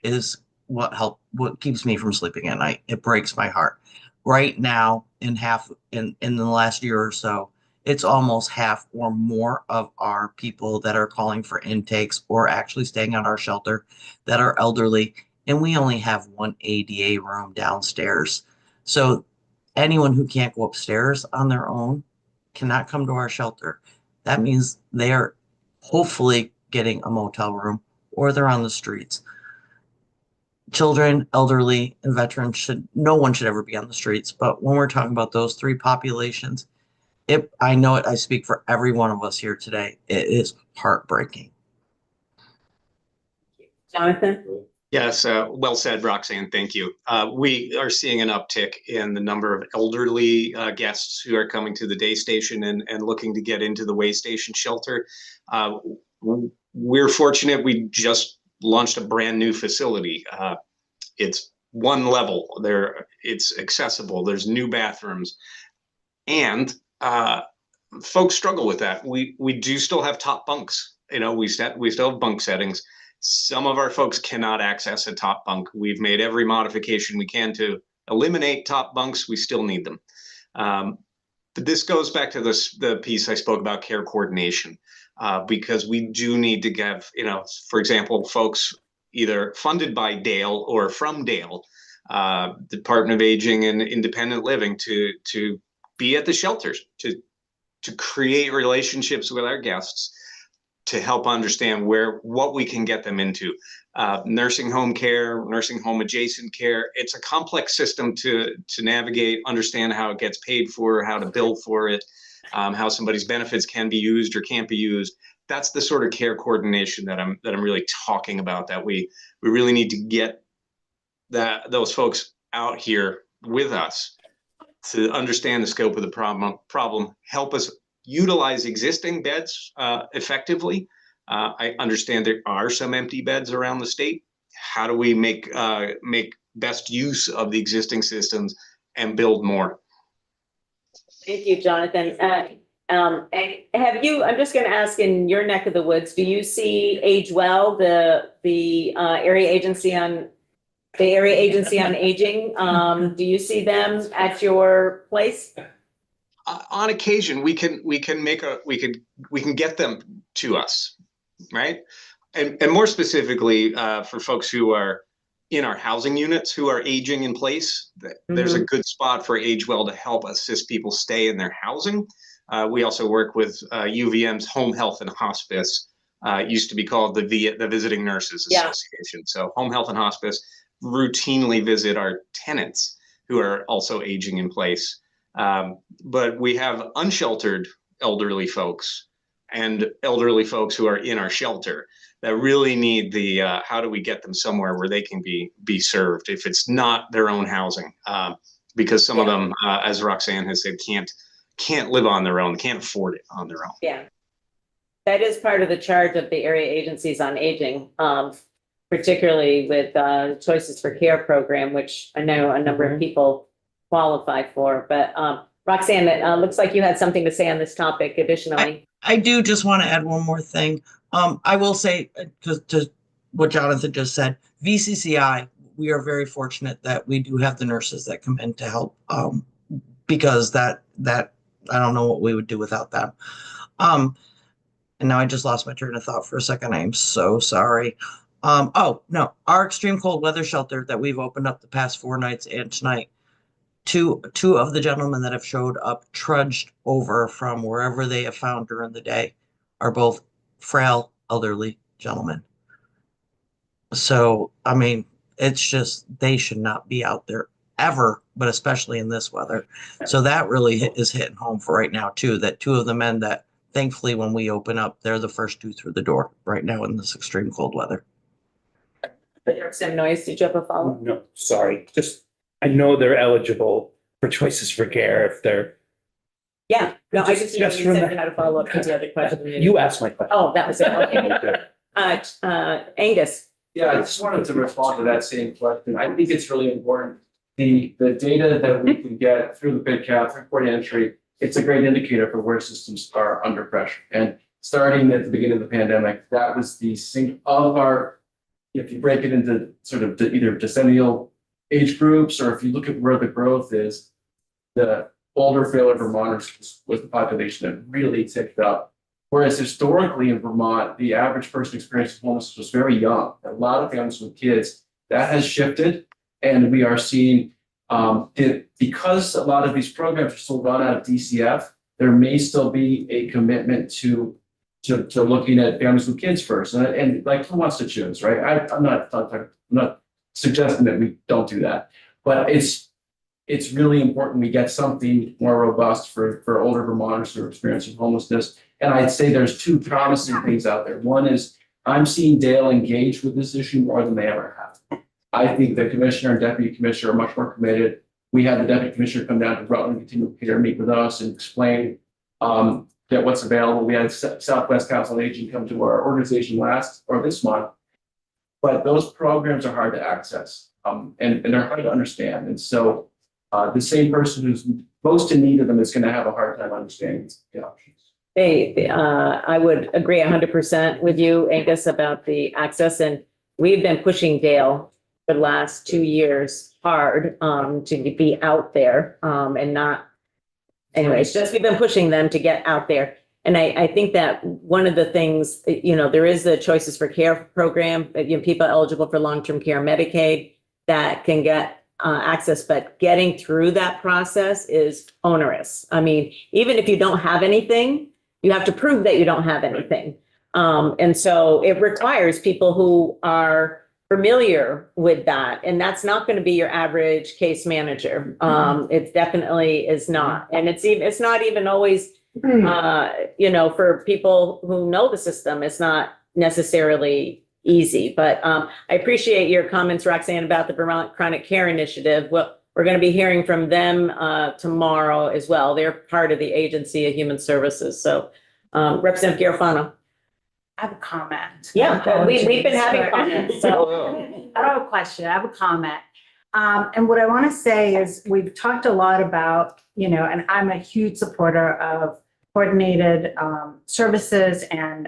is what keeps me from sleeping at night. It breaks my heart. Right now, in the last year or so, it's almost half or more of our people that are calling for intakes or actually staying at our shelter that are elderly, and we only have one ADA room downstairs. So anyone who can't go upstairs on their own cannot come to our shelter. That means they are hopefully getting a motel room or they're on the streets. Children, elderly, and veterans no one should ever be on the streets. But when we're talking about those three populations, I know it, I speak for every one of us here today. It is heartbreaking. Jonathan? Yes, well said, Roxanne. Thank you. We are seeing an uptick in the number of elderly guests who are coming to the day station and looking to get into the way station shelter. We're fortunate we just launched a brand new facility. It's one level there. It's accessible. There's new bathrooms, and folks struggle with that. We do still have top bunks. You know, we still have bunk settings. Some of our folks cannot access a top bunk. We've made every modification we can to eliminate top bunks. We still need them. But this goes back to the piece I spoke about, care coordination, because we do need to give, for example, folks either funded by Dale or from Dale, Department of Aging and Independent Living, to be at the shelters, to create relationships with our guests, to help understand what we can get them into. Nursing home care, nursing home adjacent care. It's a complex system to navigate, understand how it gets paid for, how to bill for it, how somebody's benefits can be used or can't be used. That's the sort of care coordination that I'm really talking about, that we really need to get those folks out here with us to understand the scope of the problem, help us utilize existing beds effectively. I understand there are some empty beds around the state. How do we make best use of the existing systems and build more? Thank you, Jonathan. I'm just going to ask, in your neck of the woods, do you see Age Well, the area agency on aging? Do you see them at your place? On occasion, we can get them to us, right? And more specifically, for folks who are in our housing units who are aging in place, there's a good spot for Age Well to help assist people stay in their housing. We also work with UVM's Home Health and Hospice. It used to be called the Visiting Nurses Association. So Home Health and Hospice routinely visit our tenants who are also aging in place. But we have unsheltered elderly folks and elderly folks who are in our shelter that really need the, how do we get them somewhere where they can be served if it's not their own housing? Because some of them, as Roxanne has said, can't live on their own, can't afford it on their own. Yeah. That is part of the charge of the area agencies on aging, particularly with Choices for Care program, which I know a number of people qualify for. But Roxanne, it looks like you had something to say on this topic additionally. I do just want to add one more thing. I will say, to what Jonathan just said, VCCI, we are very fortunate that we do have the nurses that come in to help, because that I don't know what we would do without them. And now I just lost my train of thought for a second. I am so sorry. Oh, no, our extreme cold weather shelter that we've opened up the past 4 nights and tonight, two of the gentlemen that have showed up trudged over from wherever they have found during the day are both frail, elderly gentlemen. So, I mean, it's just, they should not be out there ever, but especially in this weather. So that really is hitting home for right now too, that 2 of the men that thankfully when we open up, they're the first 2 through the door right now in this extreme cold weather. Some noise, did you have a follow-up? No, sorry, just, I know they're eligible for Choices for Care if they're. Yeah, no, I just, you Just said from you the- had a follow-up to the other question. You asked my question. Oh, that was it. Okay. Angus. Yeah, I just wanted to respond to that same question. I think it's really important. The data that we can get through the bid count, through port entry, it's a great indicator for where systems are under pressure. And starting at the beginning of the pandemic, that was the sync of our, if you break it into sort of either decennial age groups, or if you look at where the growth is, the older failure Vermonters was the population that really ticked up. Whereas historically in Vermont, the average person experiencing homelessness was very young. A lot of families with kids, that has shifted. And we are seeing, because a lot of these programs are still run out of DCF, there may still be a commitment to looking at families with kids first. And like, who wants to choose, right? I'm not suggesting that we don't do that, but it's really important we get something more robust for older Vermonters who are experiencing homelessness. And I'd say there's 2 promising things out there. One is I'm seeing Dale engage with this issue more than they ever have. I think the commissioner and deputy commissioner are much more committed. We had the deputy commissioner come down to Rutland Continuum Care, meet with us and explain that what's available. We had Southwest Council on Aging come to our organization this month. But those programs are hard to access and they're hard to understand. And so the same person who's most in need of them is going to have a hard time understanding the options. I would agree 100% with you, Angus, about the access. And we've been pushing Dale for the last 2 years hard to be out there and not, anyways, just we've been pushing them to get out there. And I think that one of the things, there is the Choices for Care program, people eligible for long-term care Medicaid that can get access, but getting through that process is onerous. I mean, even if you don't have anything, you have to prove that you don't have anything. And so it requires people who are familiar with that. And that's not going to be your average case manager. It definitely is not. And it's not even always, for people who know the system, it's not necessarily easy. But I appreciate your comments, Roxanne, about the Vermont Chronic Care Initiative. Well, we're going to be hearing from them tomorrow as well. They're part of the Agency of Human Services. So Representative Garofano. I have a comment. Yeah, we've been having comments. So I don't have a question, I have a comment. And what I want to say is we've talked a lot about, and I'm a huge supporter of coordinated services and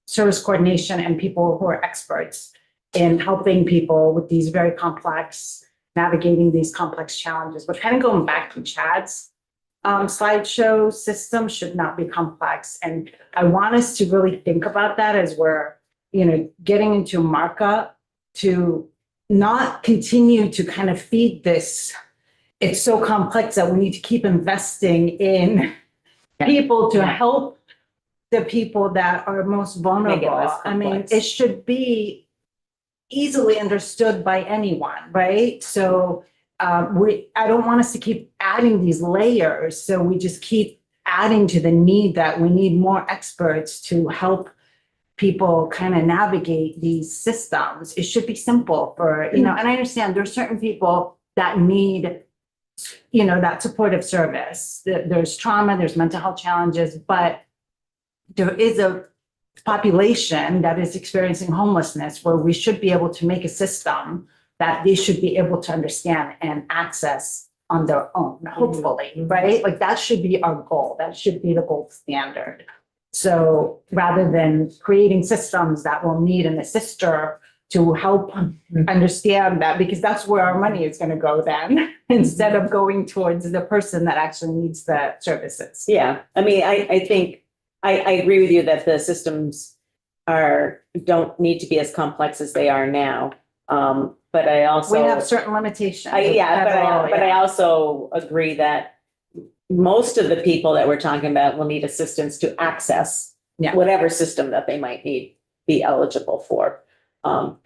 service coordination and people who are experts in helping people with these very complex, navigating these complex challenges. But kind of going back to Chad's slideshow, system should not be complex. And I want us to really think about that as we're, getting into markup, to not continue to kind of feed this. It's so complex that we need to keep investing in people to help the people that are most vulnerable. I mean, it should be easily understood by anyone, right? So I don't want us to keep adding these layers. So we just keep adding to the need that we need more experts to help people kind of navigate these systems. It should be simple for, and I understand there's certain people that need, that supportive service. There's trauma, there's mental health challenges, but there is a population that is experiencing homelessness where we should be able to make a system that they should be able to understand and access on their own, hopefully, right? Like that should be our goal. That should be the gold standard. So rather than creating systems that will need an assister to help understand that, because that's where our money is going to go then, instead of going towards the person that actually needs the services. Yeah, I mean, I think I agree with you that the systems don't need to be as complex as they are now. But I also. We have certain limitations. But I also agree that most of the people that we're talking about will need assistance to access whatever system that they might be eligible for. And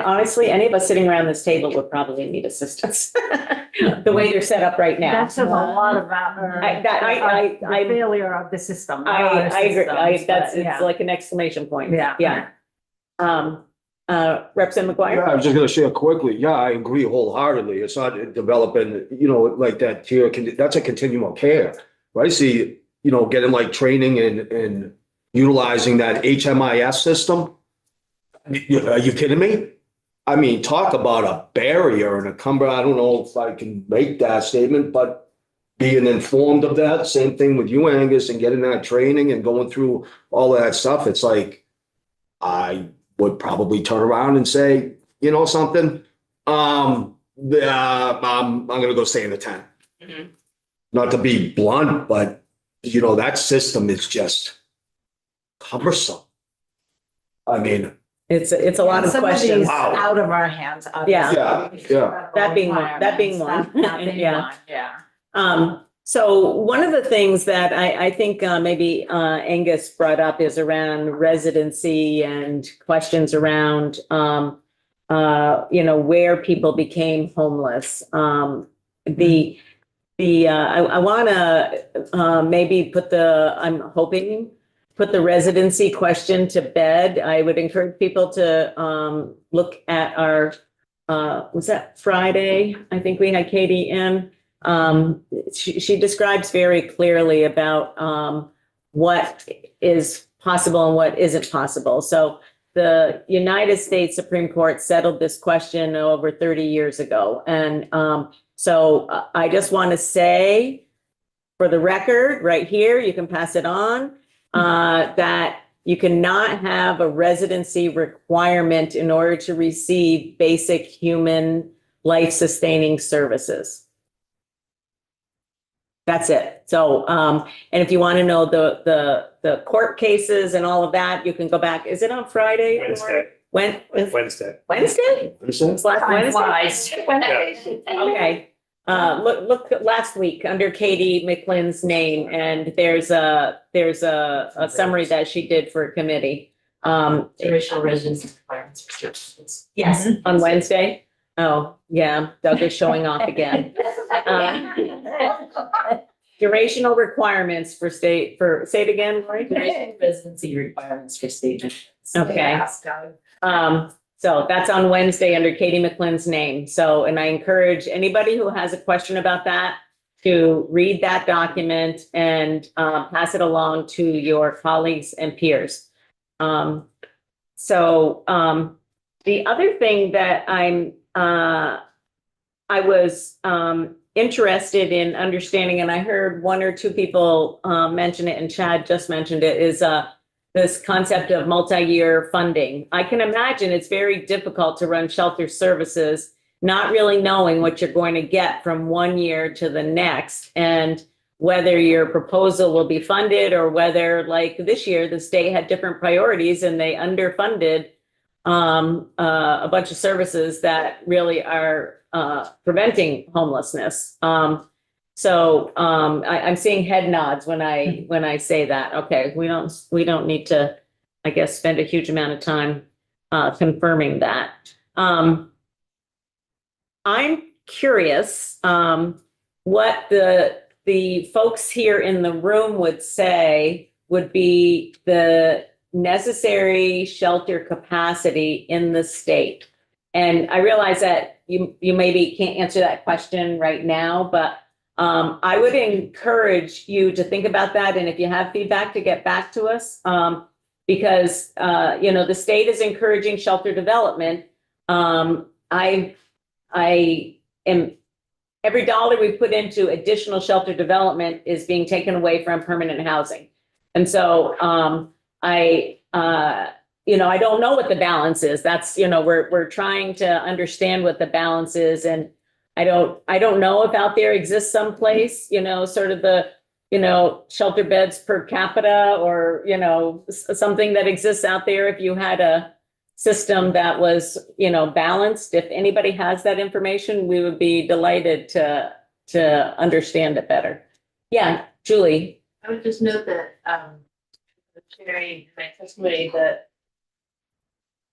honestly, any of us sitting around this table would probably need assistance the way they're set up right now. That says a lot about the failure of the system. I agree. It's like an exclamation point. Yeah. Representative McGuire? Yeah, I was just gonna share quickly. Yeah, I agree wholeheartedly. It's not developing, like that tier, that's a continuum of care, right? See, getting like training and utilizing that HMIS system. Are you kidding me? I mean, talk about a barrier and a cumber. I don't know if I can make that statement, but being informed of that, same thing with you, Angus, and getting that training and going through all of that stuff. It's like, I would probably turn around and say, something, I'm gonna go stay in the tent. Not to be blunt, but that system is just cumbersome. I mean, it's a lot of Some questions. these out of our hands. Yeah. Yeah. That being one. Yeah. So one of the things that I think maybe Angus brought up is around residency and questions around, where people became homeless. I want to maybe put the residency question to bed. I would encourage people to look at our, was that Friday? I think we had Katie in. She describes very clearly about what is possible and what isn't possible. So the United States Supreme Court settled this question over 30 years ago. And so I just want to say, for the record, right here, you can pass it on, that you cannot have a residency requirement in order to receive basic human life-sustaining services. That's it. So, and if you want to know the court cases and all of that, you can go back. Is it on Friday? Wednesday. Wednesday? Wednesday? It's last Wednesday? Okay. Look last week under Katie McLean's name, and there's a summary that she did for a committee. Traditional residency requirements for churches. Yes, on Wednesday. Oh, yeah, Doug is showing off again. Durational requirements for say it again, Lori? Traditional residency requirements for state. Okay. So that's on Wednesday under Katie McLean's name. So, and I encourage anybody who has a question about that to read that document and pass it along to your colleagues and peers. The other thing that I was interested in understanding, and I heard one or two people mention it, and Chad just mentioned it, is this concept of multi-year funding. I can imagine it's very difficult to run shelter services, not really knowing what you're going to get from one year to the next, and whether your proposal will be funded or whether, like this year, the state had different priorities and they underfunded a bunch of services that really are preventing homelessness. I'm seeing head nods when I say that. Okay, we don't need to, I guess, spend a huge amount of time confirming that. I'm curious what the the folks here in the room would say would be the necessary shelter capacity in the state. And I realize that you maybe can't answer that question right now, but I would encourage you to think about that. And if you have feedback, to get back to us. Because, the state is encouraging shelter development. I am, every dollar we put into additional shelter development is being taken away from permanent housing. And so I don't know what the balance is. That's, we're trying to understand what the balance is. And I don't know if out there exists someplace, sort of the, shelter beds per capita, or, something that exists out there. If you had a system that was, balanced, if anybody has that information, we would be delighted to understand it better. Yeah, Julie. I would just note that, sharing my testimony, that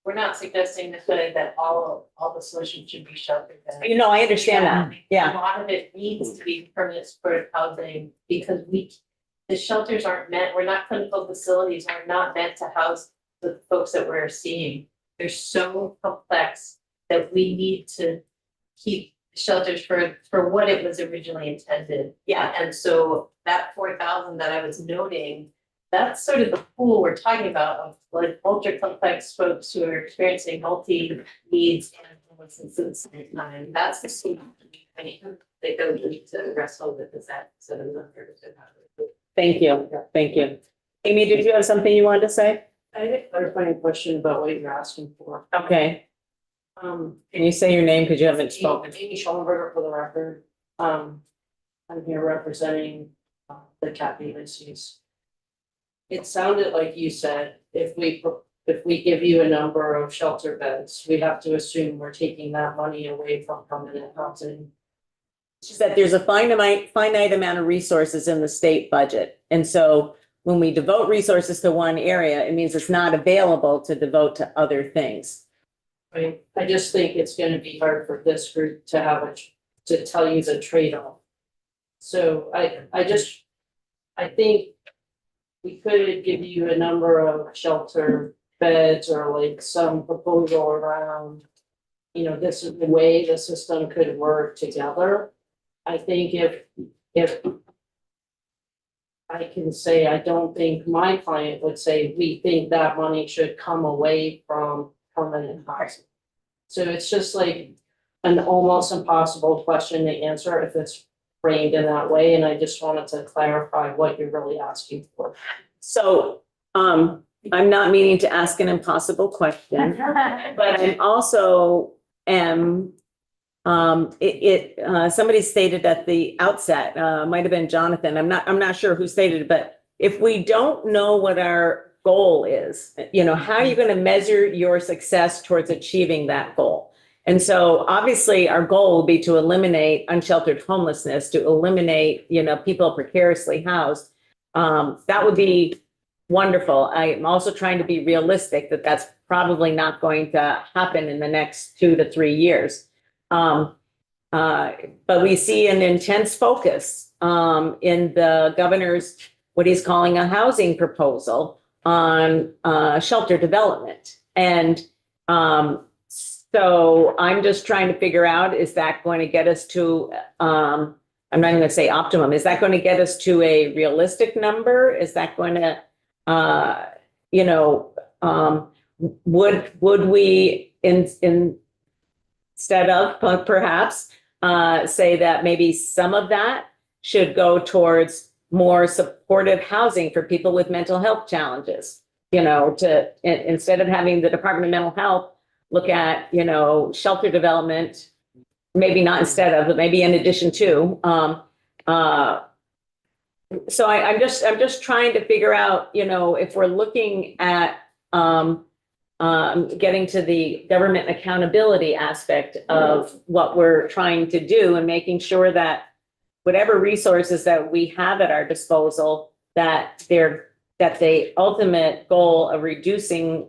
we're not suggesting necessarily that all the solutions should be shelter beds. I understand that. Yeah. A lot of it needs to be permanent supportive housing, because the shelters aren't meant, we're not clinical facilities, are not meant to house the folks that we're seeing. They're so complex that we need to keep shelters for what it was originally intended. Yeah. And so that 4,000 that I was noting, that's sort of the pool we're talking about, of like ultra complex folks who are experiencing multi needs and homelessness at the same time. That's the solution that goes to wrestle with this sort of number. Thank you. Thank you. Amy, did you have something you wanted to say? I had a clarifying question about what you're asking for. Okay. Can you say your name, because you haven't spoken? Amy Schellenberger, for the record. I'm here representing the CAP agencies. It sounded like you said, if we give you a number of shelter beds, we have to assume we're taking that money away from permanent housing. She said there's a finite amount of resources in the state budget. And so when we devote resources to one area, it means it's not available to devote to other things. I just think it's going to be hard for this group to to tell you the trade-off. So I think we could give you a number of shelter beds, or like some proposal around, this is the way the system could work together. I think if I can say, I don't think my client would say, we think that money should come away from permanent housing. So it's just like an almost impossible question to answer if it's framed in that way. And I just wanted to clarify what you're really asking for. So I'm not meaning to ask an impossible question, but I'm also somebody stated at the outset, might have been Jonathan, I'm not sure who stated it, but if we don't know what our goal is, how are you going to measure your success towards achieving that goal? And so obviously our goal will be to eliminate unsheltered homelessness, to eliminate, people precariously housed. That would be wonderful. I'm also trying to be realistic that that's probably not going to happen in the next 2 to 3 years. But we see an intense focus in the governor's, what he's calling a housing proposal on shelter development. And so I'm just trying to figure out, is that going to get us to, I'm not going to say optimum, is that going to get us to a realistic number? Is that going to, would we instead of perhaps say that maybe some of that should go towards more supportive housing for people with mental health challenges, instead of having the Department of Mental Health look at, shelter development, maybe not instead of, but maybe in addition to. So I'm just trying to figure out, if we're looking at getting to the government accountability aspect of what we're trying to do, and making sure that whatever resources that we have at our disposal, that the ultimate goal of reducing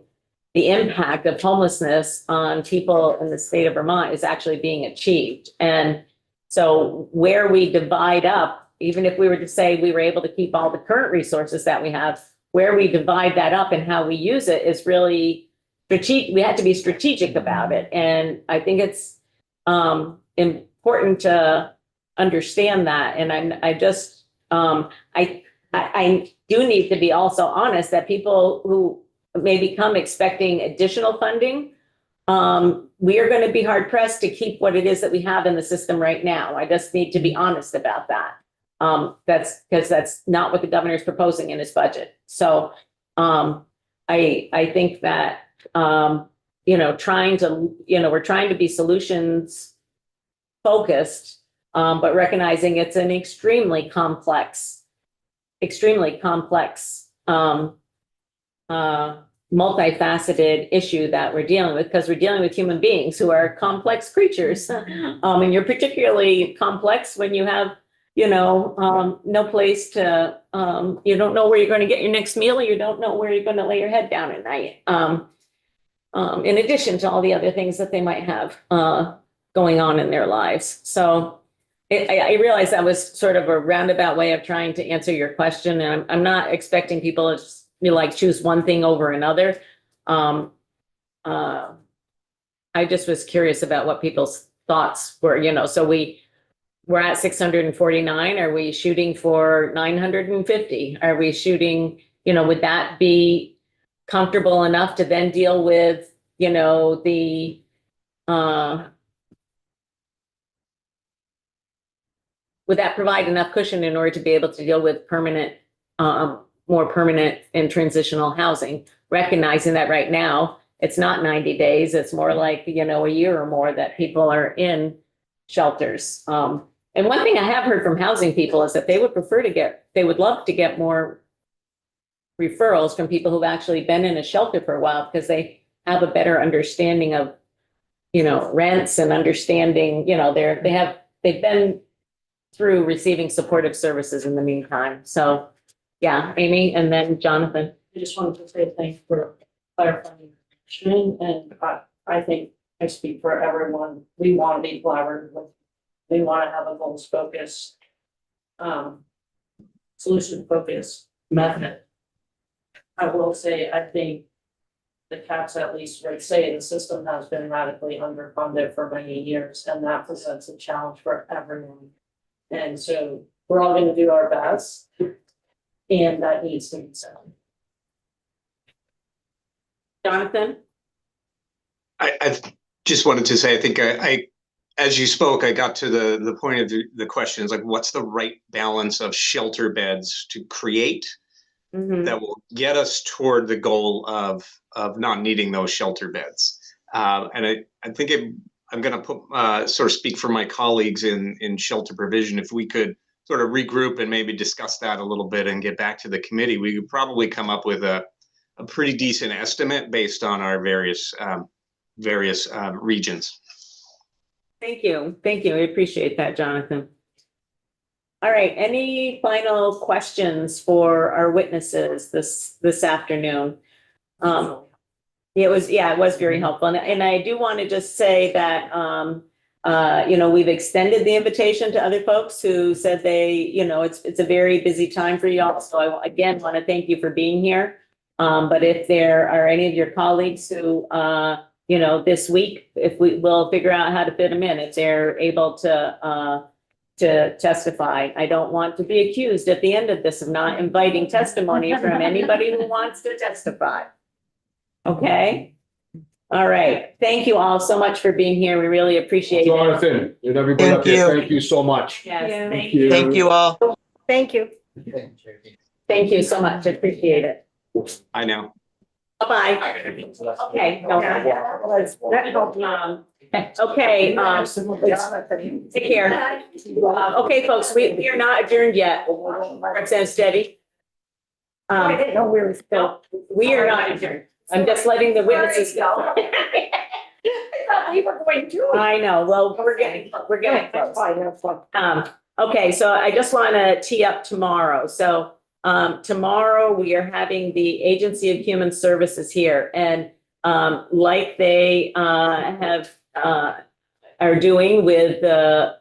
the impact of homelessness on people in the state of Vermont is actually being achieved. And so where we divide up, even if we were to say we were able to keep all the current resources that we have, where we divide that up and how we use it is really strategic. We had to be strategic about it. And I think it's important to understand that. And I do need to be also honest that people who may come expecting additional funding, we are going to be hard pressed to keep what it is that we have in the system right now. I just need to be honest about that. That's because that's not what the governor is proposing in his budget. So I think that, we're trying to be solutions focused, but recognizing it's an extremely complex, multifaceted issue that we're dealing with, because we're dealing with human beings who are complex creatures. And you're particularly complex when you have, no place to, you don't know where you're going to get your next meal, or you don't know where you're going to lay your head down at night. In addition to all the other things that they might have going on in their lives. So I realize that was sort of a roundabout way of trying to answer your question. And I'm not expecting people to choose one thing over another. I just was curious about what people's thoughts were, so we're at 649. Are we shooting for 950? Are we shooting, would that be comfortable enough to then deal with, would that provide enough cushion in order to be able to deal with more permanent and transitional housing, recognizing that right now it's not 90 days, it's more like, a year or more that people are in shelters. And one thing I have heard from housing people is that they would love to get more referrals from people who've actually been in a shelter for a while, because they have a better understanding of, rents and understanding, they've been through receiving supportive services in the meantime. So yeah, Amy, and then Jonathan. I just wanted to say thanks for clarifying the question, and I think I speak for everyone. We want to be collaborative. We want to have a goals focused, solution focused method. I will say, I think the CAPS at least would say the system has been radically underfunded for many years, and that presents a challenge for everyone. And so we're all going to do our best, and that needs to be said. Jonathan? I just wanted to say, I think I as you spoke, I got to the point of the questions, like what's the right balance of shelter beds to create that will get us toward the goal of not needing those shelter beds. And I think I'm going to put sort of speak for my colleagues in shelter provision. If we could sort of regroup and maybe discuss that a little bit and get back to the committee, we could probably come up with a pretty decent estimate based on our various regions. Thank you. Thank you. I appreciate that, Jonathan. All right. Any final questions for our witnesses this afternoon? It was very helpful. And I do want to just say that, we've extended the invitation to other folks who said it's a very busy time for y'all. So I, again, want to thank you for being here. But if there are any of your colleagues who, this week, if we'll figure out how to fit them in, if they're able to testify. I don't want to be accused at the end of this of not inviting testimony from anybody who wants to testify. Okay? All right. Thank you all so much for being here. We really appreciate it. Jonathan and everybody up there, thank you so much. Yes, Thank you. Thank you all. Thank you. Thank you so much. I appreciate it. I know. Bye-bye. Okay. Take care. Okay, folks, we are not adjourned yet. Representative Steady. I didn't know we were still. We are not adjourned. I'm just letting the witnesses go. I thought we were going to. I know. Well, we're getting close. Okay, so I just want to tee up tomorrow. So tomorrow we are having the Agency of Human Services here, and like they are doing with the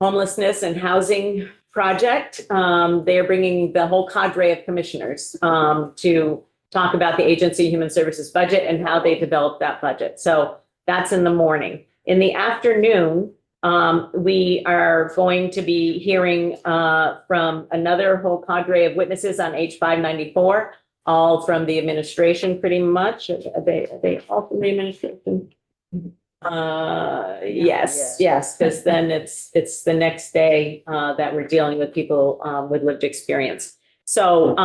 homelessness and housing project. They are bringing the whole cadre of commissioners to talk about the Agency of Human Services budget and how they developed that budget. So that's in the morning. In the afternoon, we are going to be hearing from another whole cadre of witnesses on H594, all from the administration pretty much. Are they all from the administration? Yes, because then it's the next day that we're dealing with people with lived experience. So,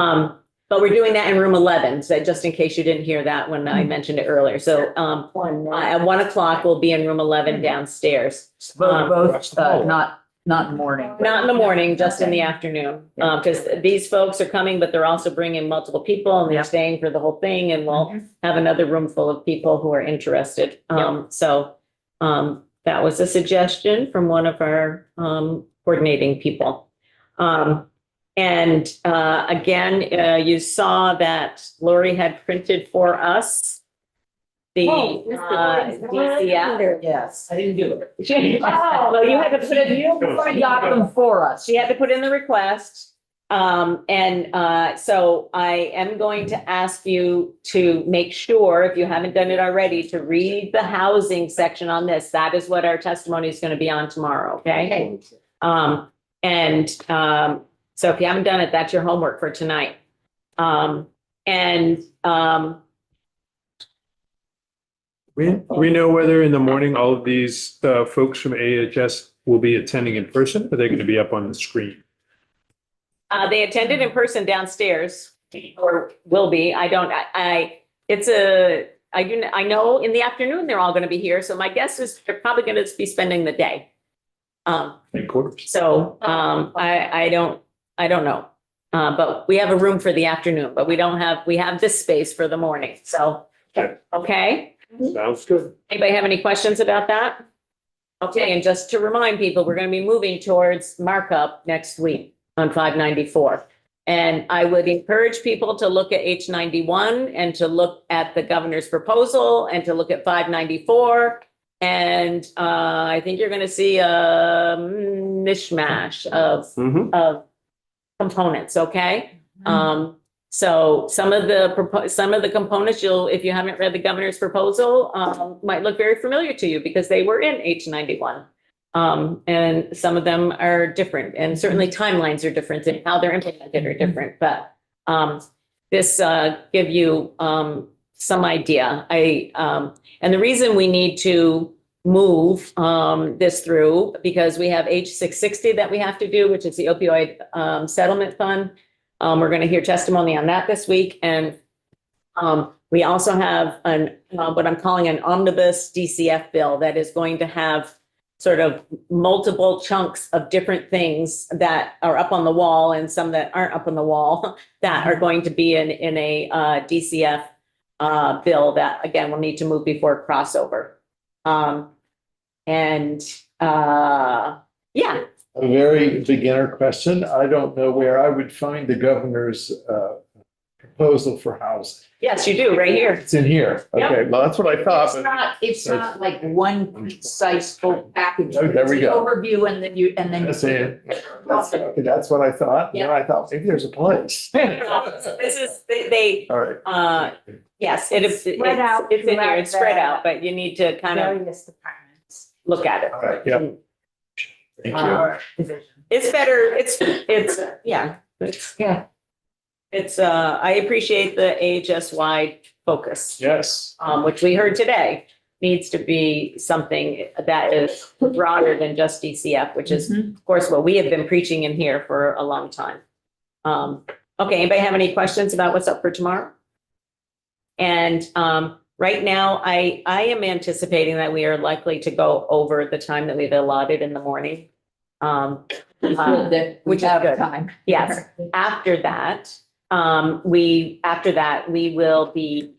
but we're doing that in room 11, so just in case you didn't hear that when I mentioned it earlier. So at 1 o'clock, we'll be in room 11 downstairs. Both, not in the morning. Not in the morning, just in the afternoon, because these folks are coming, but they're also bringing multiple people and they're staying for the whole thing, and we'll have another room full of people who are interested. So that was a suggestion from one of our coordinating people. And again, you saw that Lori had printed for us the DCF. Yes, I didn't do it. Well, you had to put it, You got them for us. she had to put in the request. So I am going to ask you to make sure, if you haven't done it already, to read the housing section on this. That is what our testimony is going to be on tomorrow, okay? So if you haven't done it, that's your homework for tonight. We know whether in the morning all of these folks from AHS will be attending in person, or are they going to be up on the screen? They attended in person downstairs, or will be. I know in the afternoon, they're all going to be here. So my guess is they're probably going to be spending the day. So I don't know. But we have a room for the afternoon, but we have this space for the morning. So, okay. Sounds good. Anybody have any questions about that? Okay, and just to remind people, we're going to be moving towards markup next week on 594. And I would encourage people to look at H91 and to look at the governor's proposal and to look at 594. And I think you're going to see a mishmash of components, okay? So some of the components if you haven't read the governor's proposal, might look very familiar to you because they were in H91. And some of them are different, and certainly timelines are different and how they're implemented are different, but this give you some idea. And the reason we need to move this through, because we have H660 that we have to do, which is the opioid settlement fund. We're going to hear testimony on that this week. And we also have what I'm calling an omnibus DCF bill that is going to have sort of multiple chunks of different things that are up on the wall and some that aren't up on the wall that are going to be in a DCF bill that, again, will need to move before crossover. A very beginner question. I don't know where I would find the governor's proposal for housing. Yes, you do, right here. It's in here. Okay, well, that's what I thought. It's not like one size full package. Oh, there we It's an go. Overview and then. That's it. Okay, that's what I thought. Then I thought maybe there's a place. This is, they, All right. yes, it's in here, it's spread out, but you need to kind of Various departments. look at it. All right, yeah. Thank you. It's better, it's, I appreciate the AHS-wide focus. Yes. Which we heard today needs to be something that is broader than just DCF, which is, of course, what we have been preaching in here for a long time. Okay, anybody have any questions about what's up for tomorrow? And right now, I am anticipating that we are likely to go over the time that we've allotted in the morning. Which is good. Time. Yes. After that, we will be,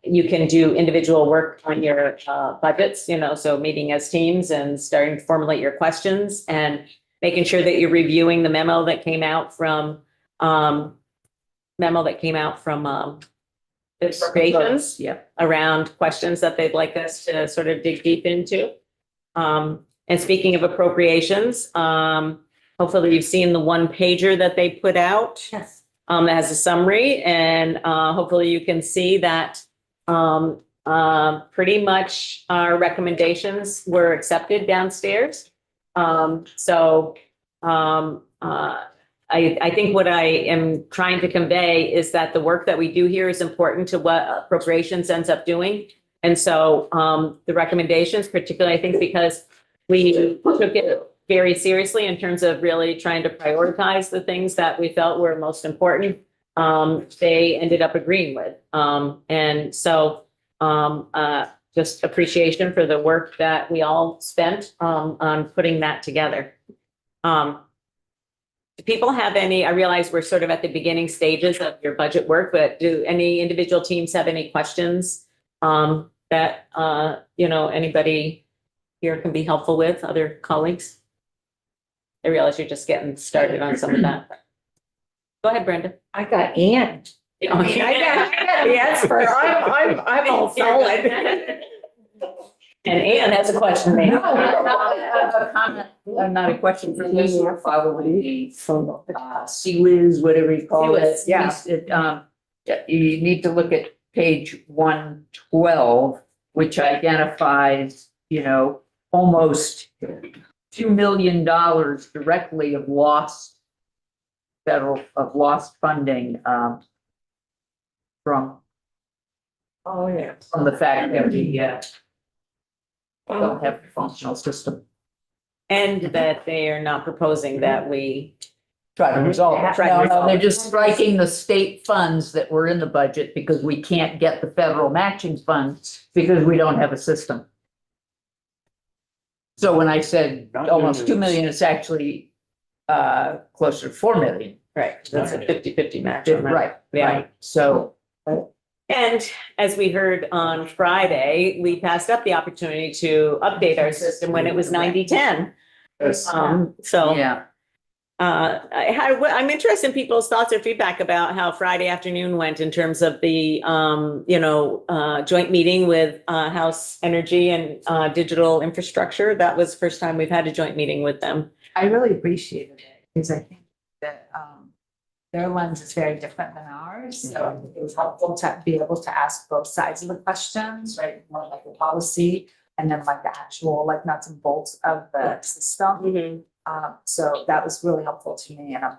you can do individual work on your budgets, so meeting as teams and starting to formulate your questions and making sure that you're reviewing the memo that came out from appropriations around questions that they'd like us to sort of dig deep into. And speaking of appropriations, hopefully you've seen the one pager that they put out. Yes. That has a summary, and hopefully you can see that pretty much our recommendations were accepted downstairs. I think what I am trying to convey is that the work that we do here is important to what appropriations ends up doing. And so the recommendations, particularly, I think, because we took it very seriously in terms of really trying to prioritize the things that we felt were most important, they ended up agreeing with. And so just appreciation for the work that we all spent on putting that together. Do people have any, I realize we're sort of at the beginning stages of your budget work, but do any individual teams have any questions that, anybody here can be helpful with, other colleagues? I realize you're just getting started on some of that. Go ahead, Brenda. I got Ann. I got the expert. I'm all solid. And Ann has a question. A comment, not a question for me, probably from CWIS, whatever you call it. CWIS, yeah. You need to look at page 112, which identifies, almost $2 million directly of lost funding from the fact that we don't have a functional system. And that they are not proposing that we Try to resolve it. Try to No, resolve they're it. just striking the state funds that were in the budget because we can't get the federal matching funds because we don't have a system. So when I said almost 2 million, it's actually closer to 4 million. Right, that's a 50-50 match. on that. Right, Yeah. right. So And as we heard on Friday, we passed up the opportunity to update our system when it was 90-10. So yeah. I'm interested in people's thoughts or feedback about how Friday afternoon went in terms of the, joint meeting with House Energy and Digital Infrastructure. That was the first time we've had a joint meeting with them. I really appreciated it because I think that their lens is very different than ours. So it was helpful to be able to ask both sides of the questions, right? More like the policy and then like the actual like nuts and bolts of the system. So that was really helpful to me. And I'm,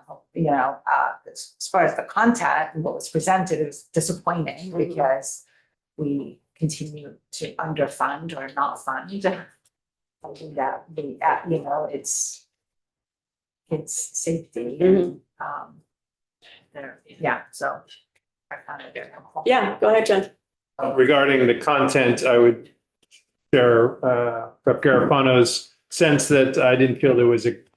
as far as the content and what was presented, it was disappointing because we continue to underfund or not fund. I think that it's safety and so I found it very helpful. Yeah, go ahead, Jen. Regarding the content, I would share Rep. Garafano's sense that I didn't feel there was it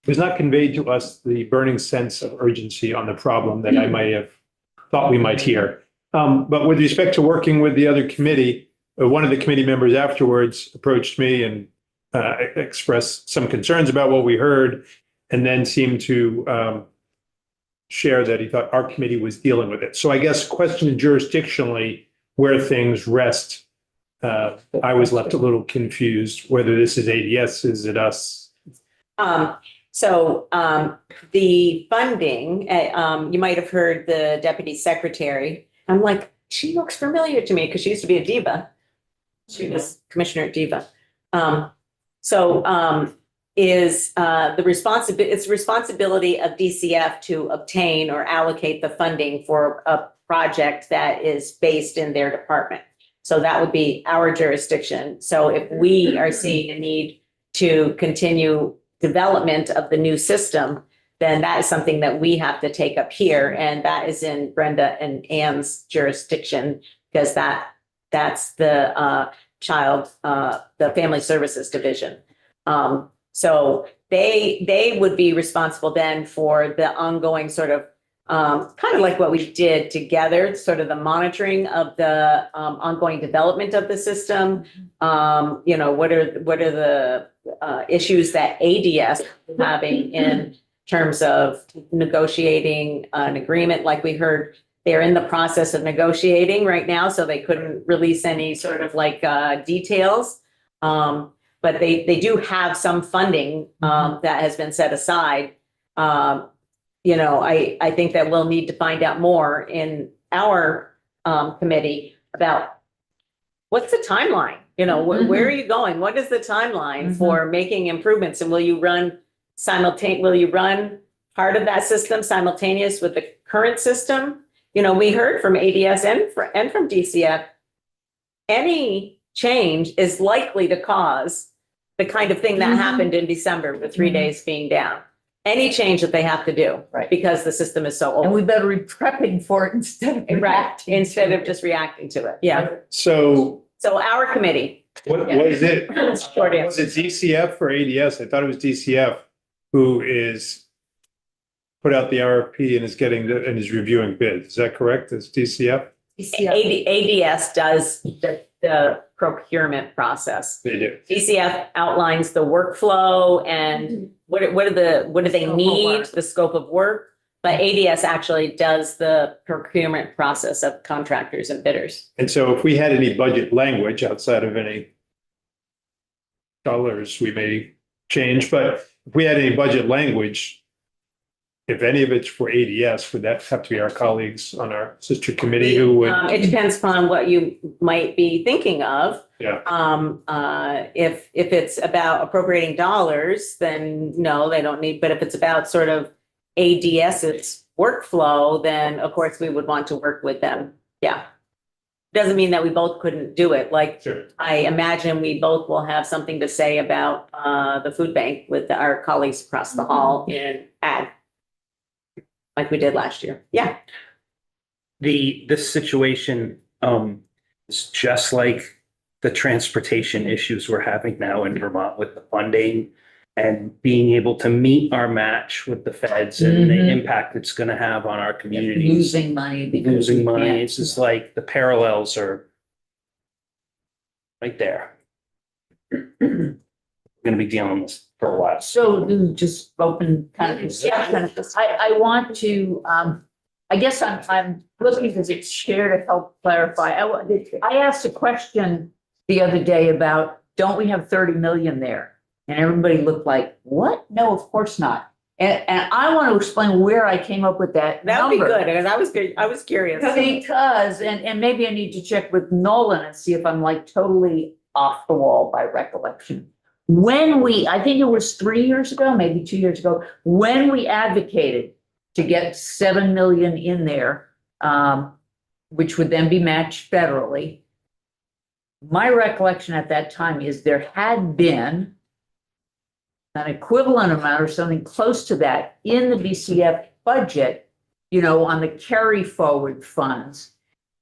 was not conveyed to us the burning sense of urgency on the problem that I might have thought we might hear. But with respect to working with the other committee, one of the committee members afterwards approached me and expressed some concerns about what we heard, and then seemed to share that he thought our committee was dealing with it. So I guess question jurisdictionally where things rest. I was left a little confused whether this is ADS, is it us? The funding, you might have heard the deputy secretary. I'm like, she looks familiar to me because she used to be a diva. She was commissioner at Diva. It's responsibility of DCF to obtain or allocate the funding for a project that is based in their department. So that would be our jurisdiction. So if we are seeing a need to continue development of the new system, then that is something that we have to take up here. And that is in Brenda and Ann's jurisdiction because that's the the Family Services Division. So they would be responsible then for the ongoing sort of kind of like what we did together, sort of the monitoring of the ongoing development of the system. What are the issues that ADS is having in terms of negotiating an agreement? Like we heard, they're in the process of negotiating right now, so they couldn't release any sort of like details. but they do have some funding, that has been set aside. I think that we'll need to find out more in our, committee about what's the timeline? Where are you going? What is the timeline for making improvements? And will you run part of that system simultaneous with the current system? We heard from ADS and from DCF, any change is likely to cause the kind of thing that happened in December with 3 days being down. Any change that they have to do, Right. because the system is so And we old. better be prepping for it instead of reacting. Instead of just reacting to it. Yeah. So So our committee. what was it? Short Was answer. it DCF or ADS? I thought it was DCF who is put out the RFP and and is reviewing bids. Is that correct? It's DCF? ADS does the procurement process. They do. DCF outlines the workflow and what do they Scope of need, work. the scope of work. But ADS actually does the procurement process of contractors and bidders. And so if we had any budget language outside of any dollars, we may change, but if we had any budget language, if any of it's for ADS, would that have to be our colleagues on our sister committee who would? It depends upon what you might be thinking of. Yeah. If it's about appropriating dollars, then no, they don't need, but if it's about sort of ADS's workflow, then of course we would want to work with them. Yeah. Doesn't mean that we both couldn't do it. Like, Sure. I imagine we both will have something to say about the food bank with our colleagues across the hall in ag. Like we did last year. Yeah. This situation is just like the transportation issues we're having now in Vermont with the funding and being able to meet our match with the feds and the impact it's going to have on our communities. Losing money. because we can't. It's just like the parallels are right there. We're going to be dealing with this for a while. So just open kind of discussion. I want to, I guess I'm looking because it's shared to help clarify. I asked a question the other day about, don't we have 30 million there? And everybody looked like, what? No, of course not. And I want to explain where I came up with that That would be number. good, because I was curious. Because, and maybe I need to check with Nolan and see if I'm like totally off the wall by recollection. I think it was 3 years ago, maybe 2 years ago, when we advocated to get 7 million in there, which would then be matched federally. My recollection at that time is there had been an equivalent amount or something close to that in the BCF budget, on the carry forward funds.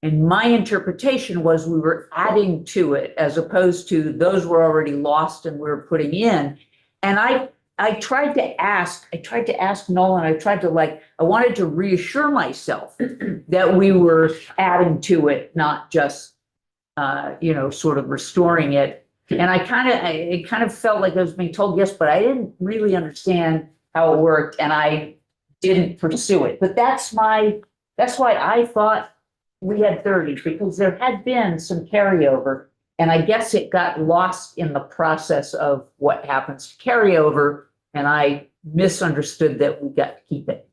And my interpretation was we were adding to it as opposed to those were already lost and we were putting in. And I tried to ask Nolan, I wanted to reassure myself that we were adding to it, not just, sort of restoring it. And it kind of felt like I was being told yes, but I didn't really understand how it worked and I didn't pursue it. But that's why I thought we had 30, because there had been some carryover. And I guess it got lost in the process of what happens to carryover. And I misunderstood that we got to keep it.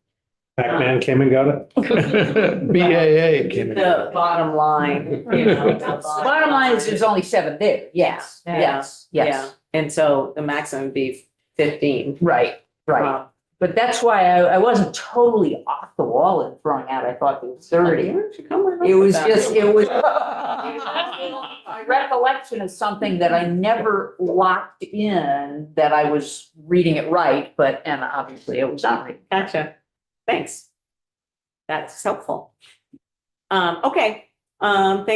Pac-Man came and got it? BAA came in. The bottom line, Bottom line is there's only 7 there. Yes, yes. Yeah, and so the maximum would be 15. Right. But that's why I wasn't totally off the wall in throwing out. I thought it was 30. It was just, my recollection is something that I never locked in, that I was reading it right, and obviously it was not right. Gotcha. Thanks. That's helpful. Okay, thanks